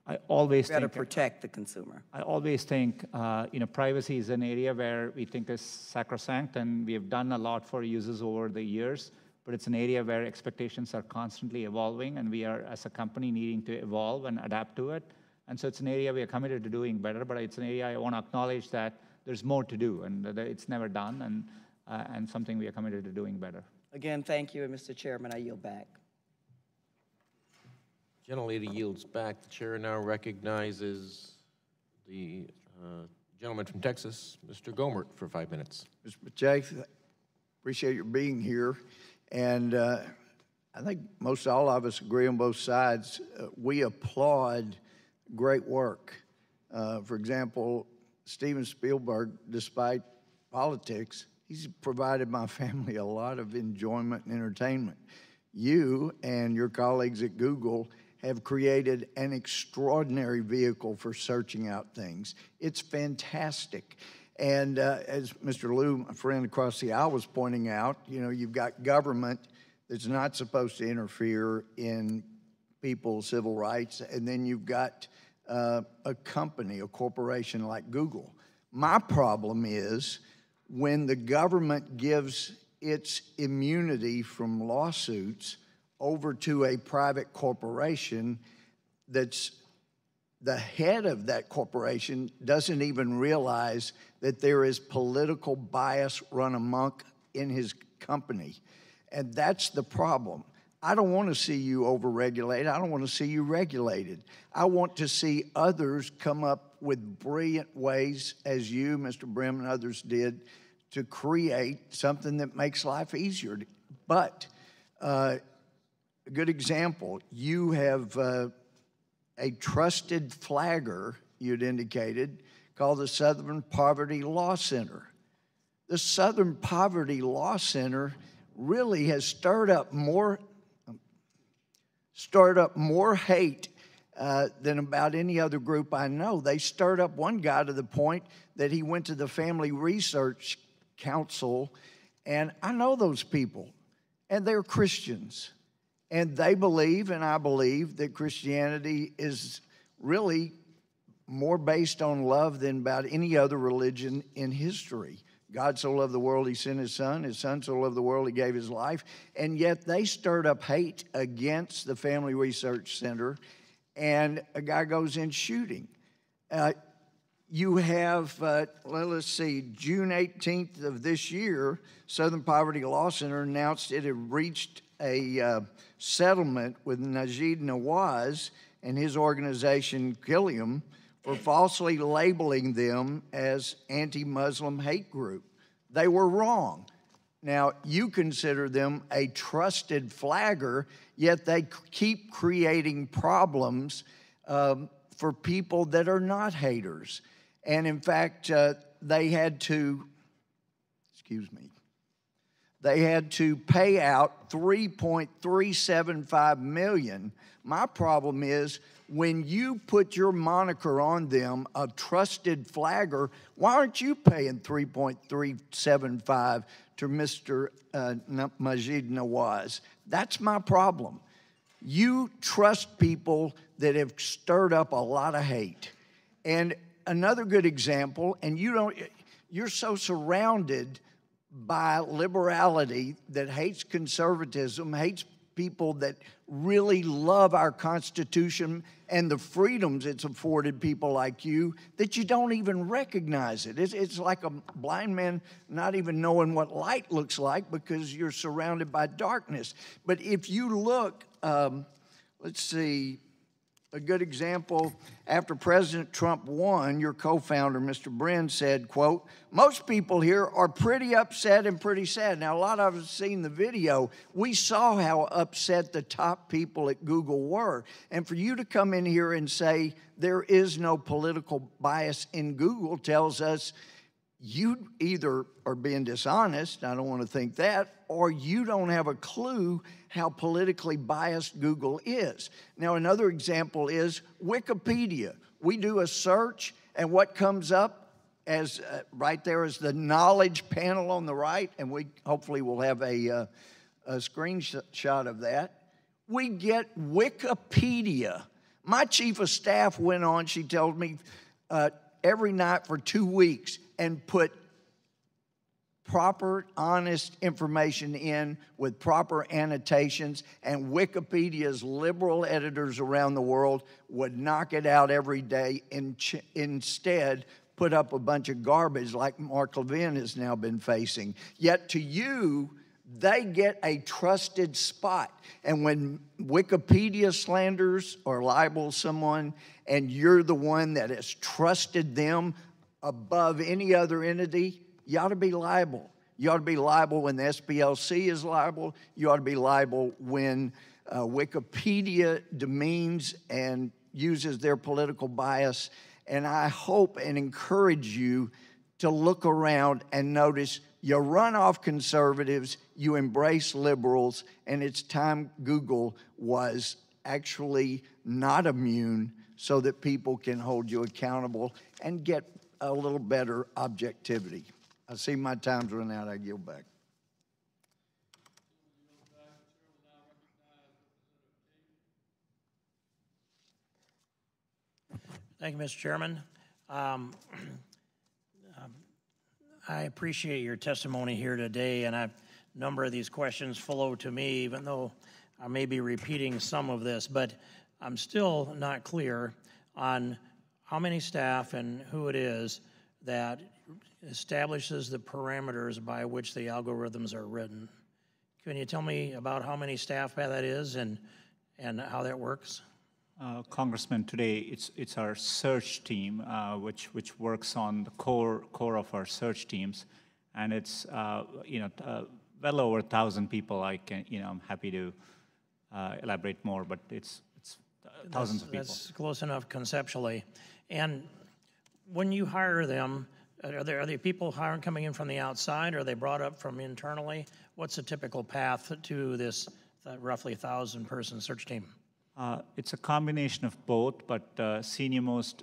I always better think, protect the consumer. I always think, privacy is an area where we think is sacrosanct, and we have done a lot for users over the years, but it's an area where expectations are constantly evolving, and we are, as a company, needing to evolve and adapt to it. And so it's an area we are committed to doing better, but it's an area I want to acknowledge that there's more to do, and that it's never done, and something we are committed to doing better. Again, thank you, and Mr. Chairman, I yield back. Gentlelady yields back. The chair now recognizes the gentleman from Texas, Mr. Gomert, for 5 minutes. Mr. Pichai, appreciate your being here. And I think most all of us agree on both sides. We applaud great work. For example, Steven Spielberg, despite politics, he's provided my family a lot of enjoyment and entertainment. You and your colleagues at Google have created an extraordinary vehicle for searching out things. It's fantastic. And as Mr. Liu, a friend across the aisle, was pointing out, you've got government that's not supposed to interfere in people's civil rights, and then you've got a company, a corporation like Google. My problem is when the government gives its immunity from lawsuits over to a private corporation that's the head of that corporation doesn't even realize that there is political bias run amok in his company. And that's the problem. I don't want to see you overregulated. I don't want to see you regulated. I want to see others come up with brilliant ways, as you, Mr. Brim, and others did, to create something that makes life easier. But a good example, you have a trusted flagger, you'd indicated, called the Southern Poverty Law Center. The Southern Poverty Law Center really has stirred up more hate than about any other group I know. They stirred up one guy to the point that he went to the Family Research Council, and I know those people, and they're Christians. And they believe, and I believe, that Christianity is really more based on love than about any other religion in history. God so loved the world, he sent his son so loved the world, he gave his life. And yet they stirred up hate against the Family Research Center, and a guy goes in shooting. You have, let's see, June 18th of this year, Southern Poverty Law Center announced it had reached a settlement with Najib Nawaz and his organization, Gilliam, for falsely labeling them as anti-Muslim hate group. They were wrong. Now, you consider them a trusted flagger, yet they keep creating problems for people that are not haters. And in fact, they had to pay out $3.375 million. My problem is when you put your moniker on them, a trusted flagger, why aren't you paying $3.375 to Mr. Majid Nawaz? That's my problem. You trust people that have stirred up a lot of hate. And another good example, and you're so surrounded by liberality that hates conservatism, hates people that really love our Constitution and the freedoms it's afforded people like you, that you don't even recognize it. It's like a blind man not even knowing what light looks like because you're surrounded by darkness. But if you look, let's see, a good example, after President Trump won, your co-founder, Mr. Brin, said, quote, "Most people here are pretty upset and pretty sad." Now, a lot of us have seen the video. We saw how upset the top people at Google were. And for you to come in here and say there is no political bias in Google tells us you either are being dishonest, I don't want to think that, or you don't have a clue how politically biased Google is. Now, another example is Wikipedia. We do a search, and what comes up as right there is the knowledge panel on the right, and we hopefully will have a screenshot of that. We get Wikipedia. My chief of staff went on, she told me, every night for 2 weeks and put proper, honest information in with proper annotations, and Wikipedia's liberal editors around the world would knock it out every day and instead put up a bunch of garbage like Mark Levin has now been facing. Yet to you, they get a trusted spot. And when Wikipedia slanders or libels someone and you're the one that has trusted them above any other entity, you ought to be liable. You ought to be liable when the SPLC is liable. You ought to be liable when Wikipedia demeans and uses their political bias. And I hope and encourage you to look around and notice you run off conservatives, you embrace liberals, and it's time Google was actually not immune so that people can hold you accountable and get a little better objectivity. I see my time's run out. I yield back. Thank you, Mr. Chairman. I appreciate your testimony here today, and a number of these questions flow to me, even though I may be repeating some of this, but I'm still not clear on how many staff and who it is that establishes the parameters by which the algorithms are written. Can you tell me about how many staff that is and how that works? Congressman, today it's our search team, which works on the core of our search teams, and it's well over 1,000 people. I'm happy to elaborate more, but it's thousands of people. That's close enough conceptually. And when you hire them, are there people coming in from the outside? Or are they brought up from internally? What's the typical path to this roughly 1,000-person search team? It's a combination of both, but senior-most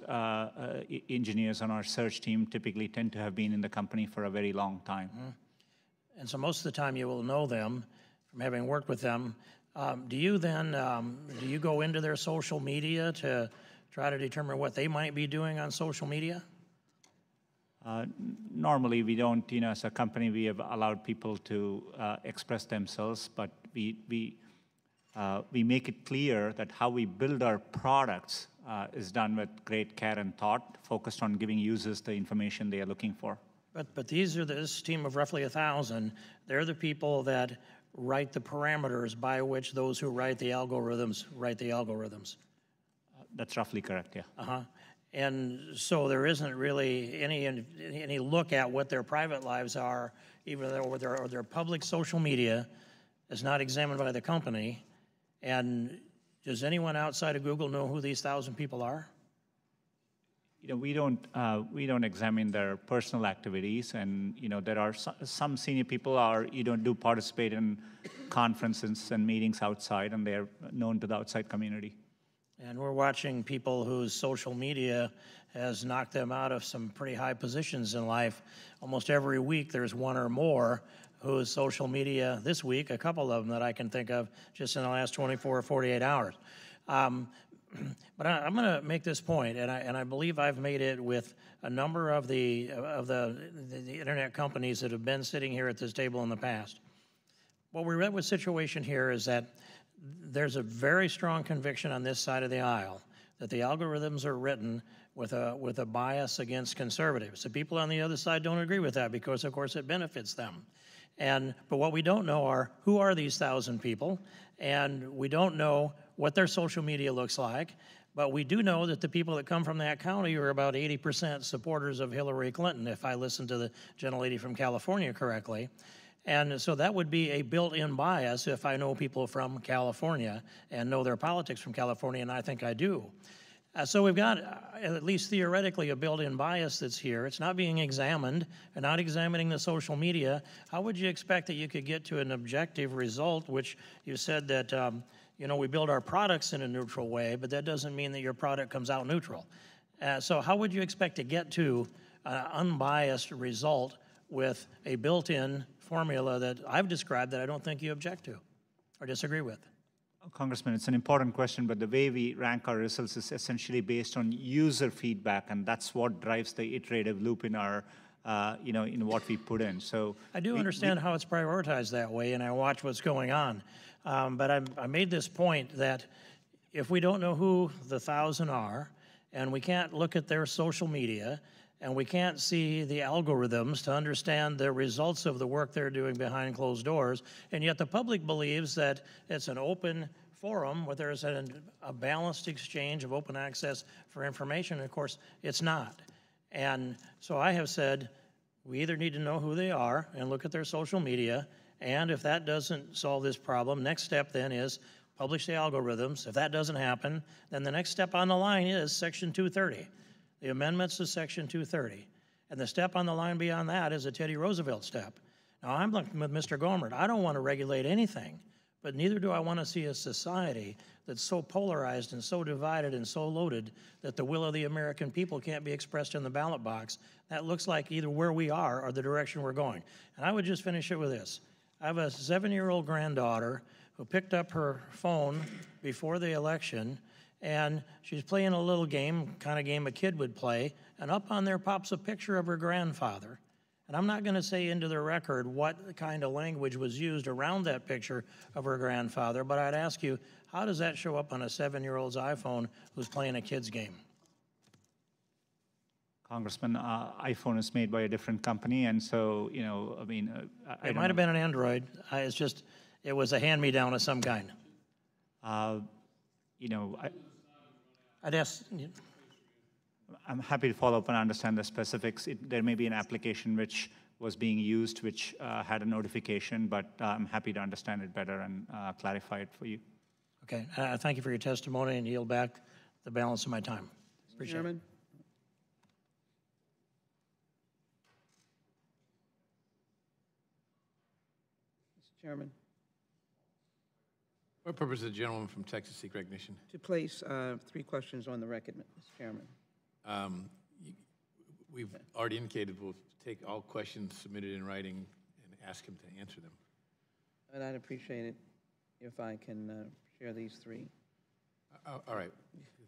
engineers on our search team typically tend to have been in the company for a very long time. Mm-hmm. And so most of the time you will know them from having worked with them. Do you go into their social media to try to determine what they might be doing on social media? Normally we don't. As a company, we have allowed people to express themselves, but we make it clear that how we build our products is done with great care and thought, focused on giving users the information they are looking for. But this team of roughly 1,000, they're the people that write the parameters by which those who write the algorithms write the algorithms. That's roughly correct, yeah. Uh-huh. And so there isn't really any look at what their private lives are, even though their public social media is not examined by the company. And does anyone outside of Google know who these 1,000 people are? We don't examine their personal activities, and there are some senior people do participate in conferences and meetings outside, and they're known to the outside community. And we're watching people whose social media has knocked them out of some pretty high positions in life. Almost every week there's one or more whose social media, this week, a couple of them that I can think of just in the last 24 or 48 hours. But I'm going to make this point, and I believe I've made it with a number of the internet companies that have been sitting here at this table in the past. What we're at with situation here is that there's a very strong conviction on this side of the aisle that the algorithms are written with a bias against conservatives. The people on the other side don't agree with that because, of course, it benefits them. But what we don't know are who are these 1,000 people, and we don't know what their social media looks like. But we do know that the people that come from that county are about 80% supporters of Hillary Clinton, if I listened to the gentlelady from California correctly. And so that would be a built-in bias if I know people from California and know their politics from California, and I think I do. So we've got, at least theoretically, a built-in bias that's here. It's not being examined and not examining the social media. How would you expect that you could get to an objective result, which you said that, you know, we build our products in a neutral way, but that doesn't mean that your product comes out neutral. So how would you expect to get to an unbiased result with a built-in formula that I've described that I don't think you object to or disagree with? Congressman, it's an important question, but the way we rank our results is essentially based on user feedback, and that's what drives the iterative loop in our, you know, in what we put in. So I do understand how it's prioritized that way, and I watch what's going on. But I made this point that if we don't know who the 1,000 are, and we can't look at their social media, and we can't see the algorithms to understand the results of the work they're doing behind closed doors, and yet the public believes that it's an open forum where there's a balanced exchange of open access for information, and of course, it's not. And so I have said, we either need to know who they are and look at their social media, and if that doesn't solve this problem, next step then is publish the algorithms. If that doesn't happen, then the next step on the line is Section 230. The amendments to Section 230. And the step on the line beyond that is a Teddy Roosevelt step. Now, I'm looking with Mr. Gohmert. I don't want to regulate anything, but neither do I want to see a society that's so polarized and so divided and so loaded that the will of the American people can't be expressed in the ballot box. That looks like either where we are or the direction we're going. And I would just finish it with this. I have a 7-year-old granddaughter who picked up her phone before the election, and she's playing a little game, kind of game a kid would play, and up on there pops a picture of her grandfather. And I'm not going to say into the record what kind of language was used around that picture of her grandfather, but I'd ask you, how does that show up on a 7-year-old's iPhone who's playing a kid's game? Congressman, iPhone is made by a different company, and so, you know, I mean, it might have been an Android. It's just, it was a hand-me-down of some kind. You know, I'd ask. I'm happy to follow up and understand the specifics. There may be an application which was being used, which had a notification, but I'm happy to understand it better and clarify it for you. Okay. Thank you for your testimony, and yield back the balance of my time. Appreciate it. Mr. Chairman. What purpose does the gentleman from Texas seek recognition? To place 3 questions on the record, Mr. Chairman. We've already indicated we'll take all questions submitted in writing and ask him to answer them. And I'd appreciate it if I can share these 3. All right.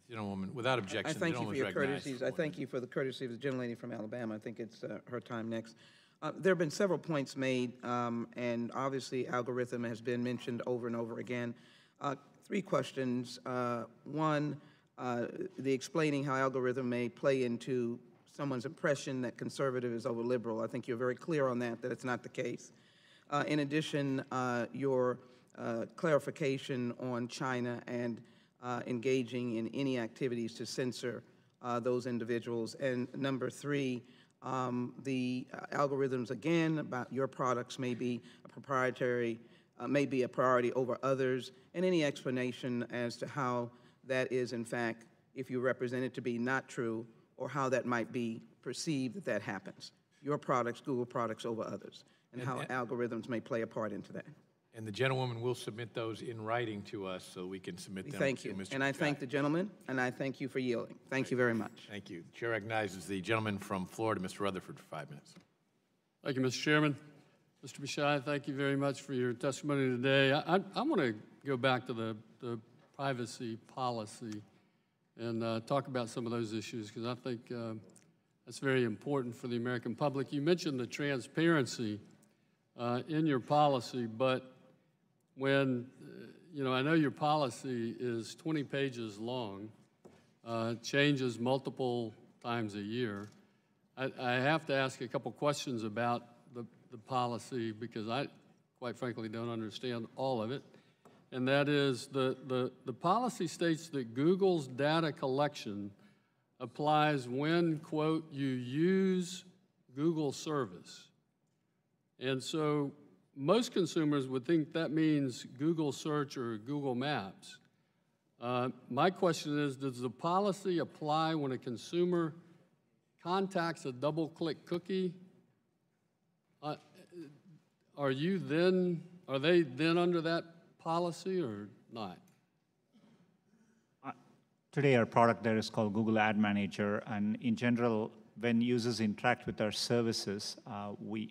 Gentlewoman, without objection, I thank you for your courtesies. I for thank you for the courtesy of the gentlelady from Alabama. I think it's her time next. There have been several points made, and obviously algorithm has been mentioned over and over again. 3 questions. One, the explaining how algorithm may play into someone's impression that conservative is over liberal. I think you're very clear on that it's not the case. In addition, your clarification on China and engaging in any activities to censor those individuals. And number 3, the algorithms, again, about your products may be a proprietary, may be a priority over others, and any explanation as to how that is, in fact, if you represent it to be not true, or how that might be perceived that happens. Your products, Google products over others, and how algorithms may play a part into that. And the gentlewoman will submit those in writing to us so we can submit them Thank to you. Mr. And I Pichai. thank the gentleman, and I thank you for yielding. Thank you very much. Thank you. The chair recognizes the gentleman from Florida, Mr. Rutherford, for 5 minutes. Thank you, Mr. Chairman. Mr. Pichai, thank you very much for your testimony today. I want to go back to the privacy policy and talk about some of those issues, because I think that's very important for the American public. You mentioned the transparency in your policy, but when you know, I know your policy is 20 pages long, changes multiple times a year. I have to ask a couple questions about the policy because I, quite frankly, don't understand all of it. And that is the policy states that Google's data collection applies when, quote, you use Google service. And so most consumers would think that means Google search or Google Maps. My question is, does the policy apply when a consumer contacts a double-click cookie? Are they then under that policy or not? Today, our product there is called Google Ad Manager, and in general, when users interact with our services, we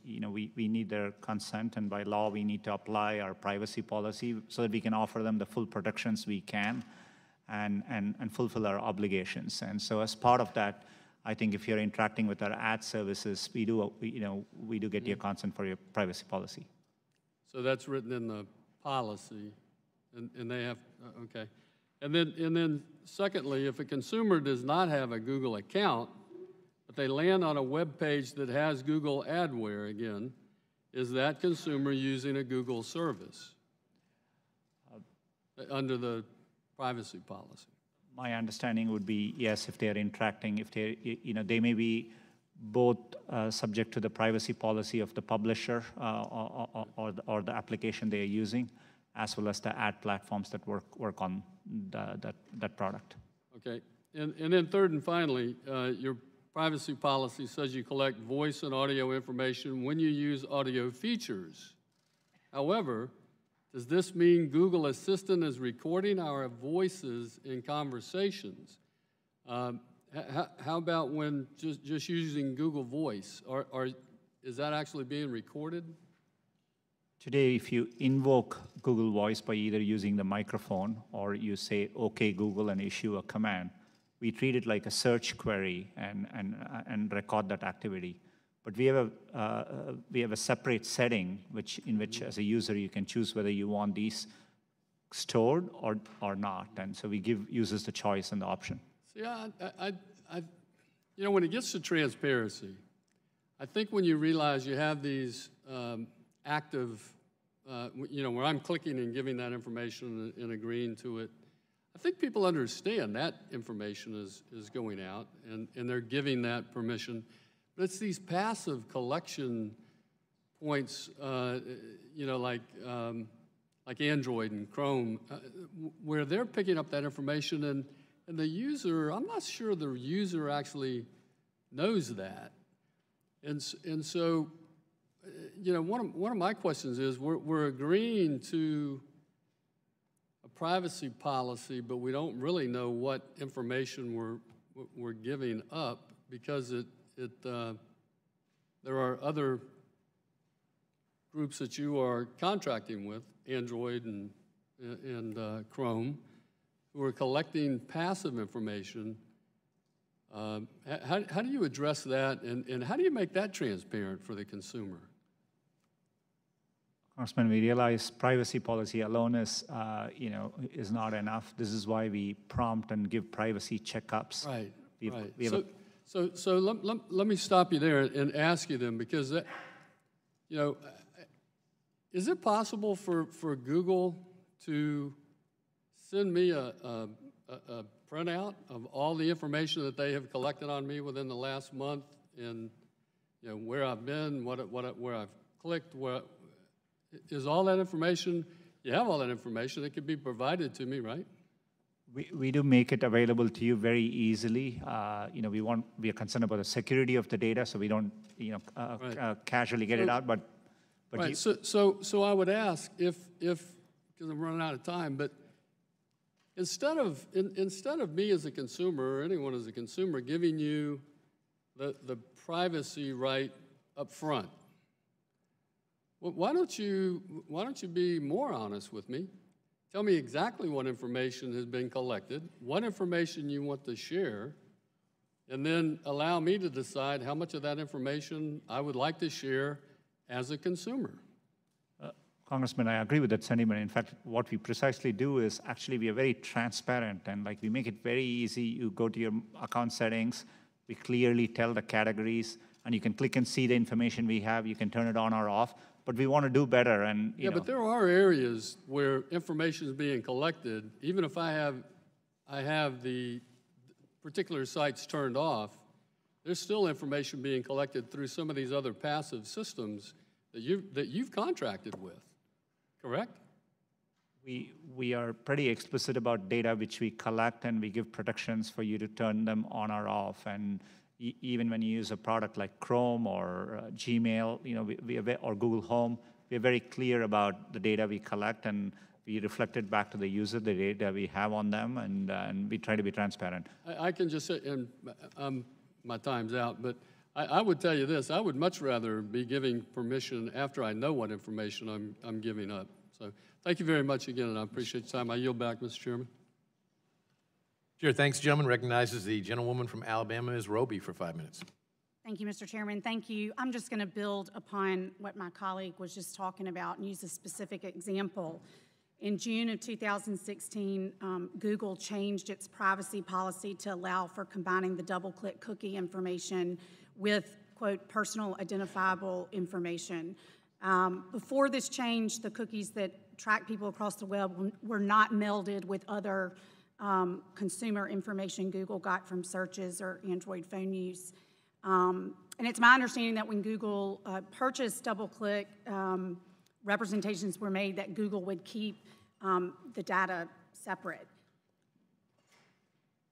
need their consent, and by law, we need to apply our privacy policy so that we can offer them the full protections we can and fulfill our obligations. And so as part of that, I think if you're interacting with our ad services, we do get your consent for your privacy policy. So that's written in the policy, and they have, okay. And then secondly, if a consumer does not have a Google account, but they land on a web page that has Google adware again, is that consumer using a Google service under the privacy policy? My understanding would be yes, if they are interacting, if they may be both subject to the privacy policy of the publisher or the application they are using, as well as the ad platforms that work on that product. Okay, and then third and finally, your privacy policy says you collect voice and audio information when you use audio features. However, does this mean Google Assistant is recording our voices in conversations? How about when just using Google Voice? Is that actually being recorded? Today, if you invoke Google Voice by either using the microphone or you say, OK, Google, and issue a command, we treat it like a search query and record that activity. But we have a separate setting in which, as a user, you can choose whether you want these stored or not. And so we give users the choice and the option. See, you know, when it gets to transparency, I think when you realize you have these active, you know, where I'm clicking and giving that information and agreeing to it, I think people understand that information is going out and they're giving that permission. But it's these passive collection points, you know, like Android and Chrome, where they're picking up that information and the user, I'm not sure the user actually knows that. And so, you know, one of my questions is we're agreeing to a privacy policy, but we don't really know what information we're giving up because there are other groups that you are contracting with, Android and Chrome, who are collecting passive information. How do you address that, and how do you make that transparent for the consumer? Congressman, we realize privacy policy alone is not enough. This is why we prompt and give privacy checkups. Right. So let me stop you there and ask you then, because that, you know, is it possible for Google to send me a printout of all the information that they have collected on me within the last month, and you know where I've been, where I've clicked, is all that information? You have all that information. It could be provided to me, right? We do make it available to you very easily. You know, we are concerned about the security of the data, so we don't casually get it out. But right. So I would ask if because I'm running out of time, but instead of me as a consumer or anyone as a consumer giving you the privacy right up front, why don't you be more honest with me? Tell me exactly what information has been collected, what information you want to share, and then allow me to decide how much of that information I would like to share as a consumer. Congressman, I agree with that sentiment. In fact, what we precisely do is actually we are very transparent, and like we make it very easy. You go to your account settings, we clearly tell the categories, and you can click and see the information we have. You can turn it on or off, but we want to do better. And you know. But there are areas where information is being collected, even if I have the particular sites turned off, there's still information being collected through some of these other passive systems that you've contracted with. Correct? We are pretty explicit about data which we collect, and we give protections for you to turn them on or off. And even when you use a product like Chrome or Gmail, you know, or Google Home, we are very clear about the data we collect, and we reflect it back to the user, the data we have on them, and we try to be transparent. I can just say, and my time's out, but I would tell you this, I would much rather be giving permission after I know what information I'm giving up. So thank you very much again, and I appreciate your time. I yield back, Mr. Chairman. Chair, thanks, gentleman. Recognizes the gentlewoman from Alabama, Ms. Roby, for 5 minutes. Thank you, Mr. Chairman. Thank you. I'm just going to build upon what my colleague was just talking about and use a specific example. In June of 2016, Google changed its privacy policy to allow for combining the double-click cookie information with, quote, personal identifiable information. Before this change, the cookies that track people across the web were not melded with other consumer information Google got from searches or Android phone use. And it's my understanding that when Google purchased DoubleClick, representations were made that Google would keep the data separate.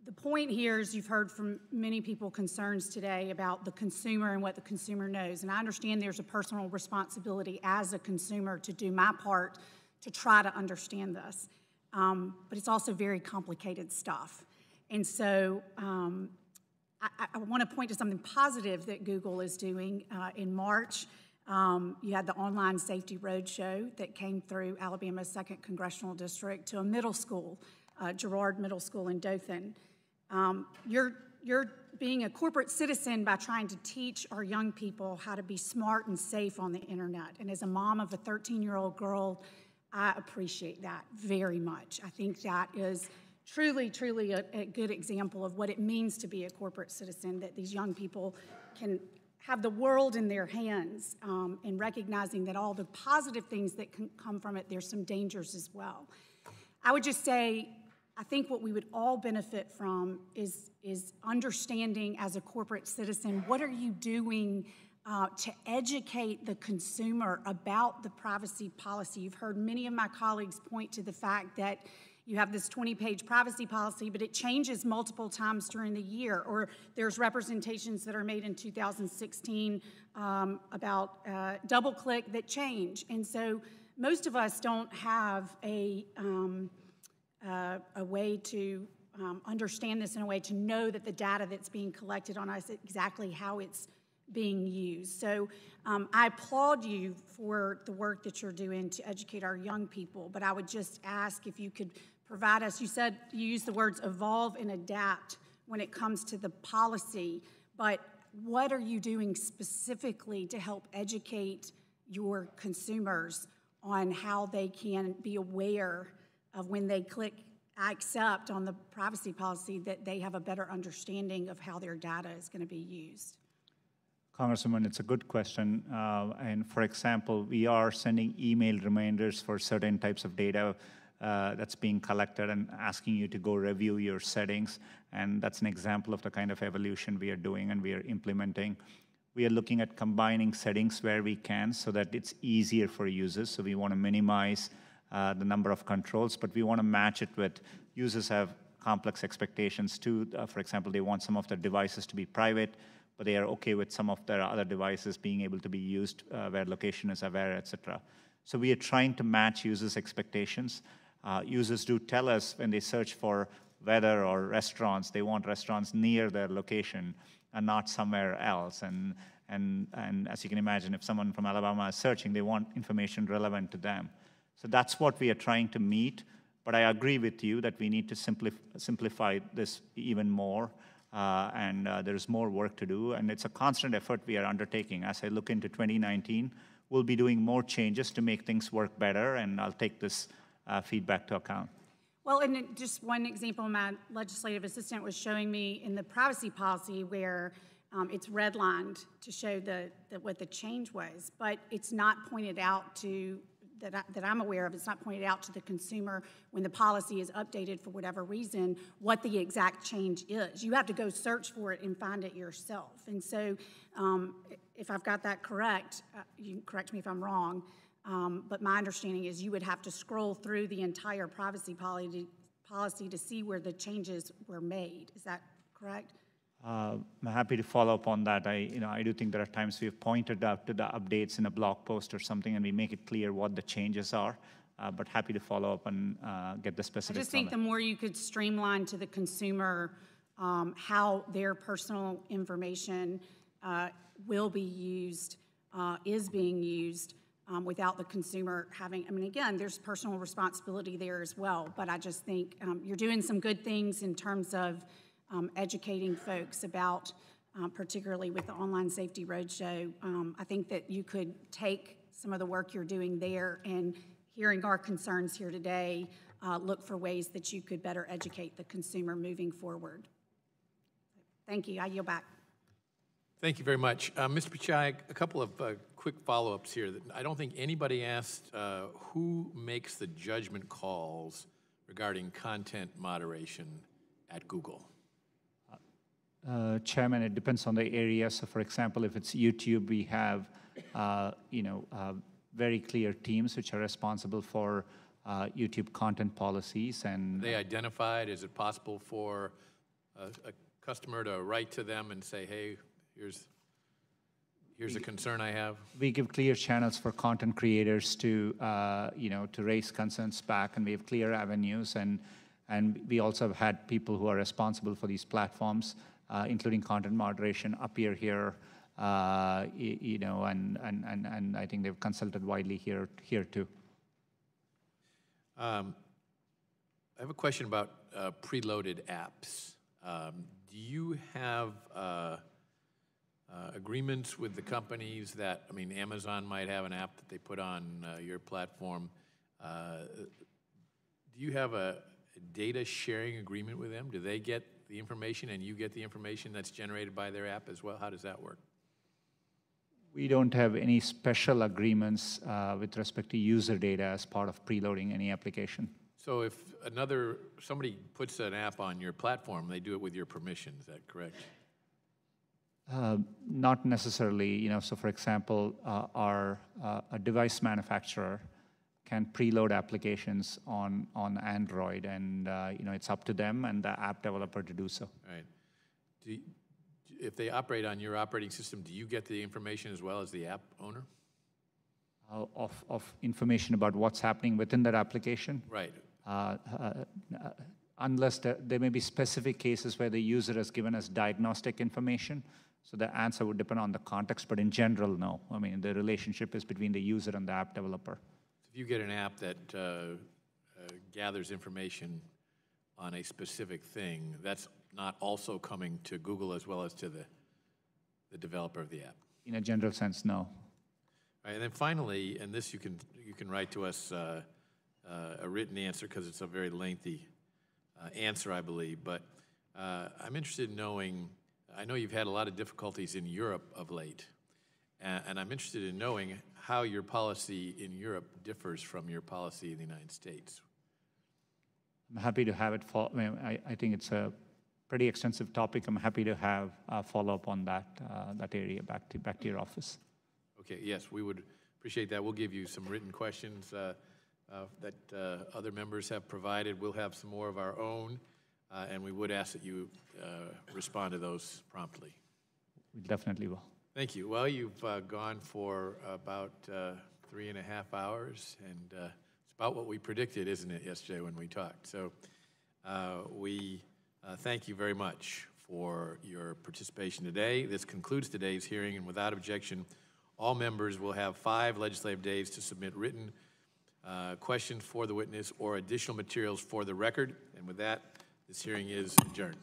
The point here is you've heard from many people concerns today about the consumer and what the consumer knows. And I understand there's a personal responsibility as a consumer to do my part to try to understand this. But it's also very complicated stuff. And so I want to point to something positive that Google is doing. In March, you had the Online Safety Roadshow that came through Alabama's 2nd Congressional District to a middle school, Girard Middle School in Dothan. You're being a corporate citizen by trying to teach our young people how to be smart and safe on the internet. And as a mom of a 13-year-old girl, I appreciate that very much. I think that is truly, truly a good example of what it means to be a corporate citizen, that these young people can have the world in their hands, and recognizing that all the positive things that can come from it, there's some dangers as well. I would just say, I think what we would all benefit from is understanding as a corporate citizen, what are you doing to educate the consumer about the privacy policy? You've heard many of my colleagues point to the fact that you have this 20-page privacy policy, but it changes multiple times during the year, or there's representations that are made in 2016 about DoubleClick that change. And so most of us don't have a way to understand this in a way to know that the data that's being collected on us, exactly how it's being used. So I applaud you for the work that you're doing to educate our young people, but I would just ask if you could provide us, you said you used the words evolve and adapt when it comes to the policy, but what are you doing specifically to help educate your consumers on how they can be aware of when they click I accept on the privacy policy that they have a better understanding of how their data is going to be used? Congresswoman, it's a good question. And for example, we are sending email reminders for certain types of data that's being collected and asking you to go review your settings. And that's an example of the kind of evolution we are doing and we are implementing. We are looking at combining settings where we can so that it's easier for users. So we want to minimize the number of controls, but we want to match it with users have complex expectations too. For example, they want some of their devices to be private, but they are okay with some of their other devices being able to be used where location is aware, et cetera. So we are trying to match users' expectations. Users do tell us when they search for weather or restaurants, they want restaurants near their location and not somewhere else. And as you can imagine, if someone from Alabama is searching, they want information relevant to them. So that's what we are trying to meet. But I agree with you that we need to simplify this even more. There's more work to do. And it's a constant effort we are undertaking. As I look into 2019, we'll be doing more changes to make things work better, and I'll take this feedback to account. Well, and just one example my legislative assistant was showing me in the privacy policy where it's redlined to show what the change was, but it's not pointed out to, that I'm aware of, it's not pointed out to the consumer when the policy is updated for whatever reason, what the exact change is. You have to go search for it and find it yourself. And so if I've got that correct, you can correct me if I'm wrong, but my understanding is you would have to scroll through the entire privacy policy to see where the changes were made. Is that correct? I'm happy to follow up on that. I do think there are times we've pointed out to the updates in a blog post or something, and we make it clear what the changes are. But happy to follow up and get the specifics. I just think the more you could streamline to the consumer how their personal information will be used, is being used, without the consumer having, I mean, again, there's personal responsibility there as well, but I just think you're doing some good things in terms of educating folks about, particularly with the Online Safety Roadshow. I think that you could take some of the work you're doing there and hearing our concerns here today, look for ways that you could better educate the consumer moving forward. Thank you. I yield back. Thank you very much. Mr. Pichai, a couple of quick follow-ups here. I don't think anybody asked who makes the judgment calls regarding content moderation at Google. Chairman, it depends on the area. So, for example, if it's YouTube, we have, very clear teams which are responsible for YouTube content policies. And are they identified? Is it possible for a customer to write to them and say, "Hey, here's a concern I have"? We give clear channels for content creators to, to raise concerns back, and we have clear avenues. And we also have had people who are responsible for these platforms, including content moderation, appear here, and I think they've consulted widely here too. I have a question about preloaded apps. Do you have agreements with the companies that, I mean, Amazon might have an app that they put on your platform. Do you have a data sharing agreement with them? Do they get the information and you get the information that's generated by their app as well? How does that work? We don't have any special agreements with respect to user data as part of preloading any application. So if somebody puts an app on your platform, they do it with your permission, is that correct? Not necessarily. So for example, a device manufacturer can preload applications on Android, and it's up to them and the app developer to do so. All right. If they operate on your operating system, do you get the information as well as the app owner? Of information about what's happening within that application? Right. Unless there may be specific cases where the user has given us diagnostic information. So the answer would depend on the context, but in general, no. I mean, the relationship is between the user and the app developer. If you get an app that gathers information on a specific thing, that's not also coming to Google as well as to the developer of the app? In a general sense, no. All right, and then finally, and this you can write to us a written answer because it's a very lengthy answer, I believe, but I'm interested in knowing, I know you've had a lot of difficulties in Europe of late, and I'm interested in knowing how your policy in Europe differs from your policy in the United States. I'm happy to have it. I think it's a pretty extensive topic. I'm happy to have a follow-up on that area back to your office. Okay, yes, we would appreciate that. We'll give you some written questions that other members have provided. We'll have some more of our own, and we would ask that you respond to those promptly. We definitely will. Thank you. Well, you've gone for about 3.5 hours, and it's about what we predicted, isn't it, yesterday when we talked? So we thank you very much for your participation today. This concludes today's hearing, and without objection, all members will have 5 legislative days to submit written questions for the witness or additional materials for the record. And with that, this hearing is adjourned.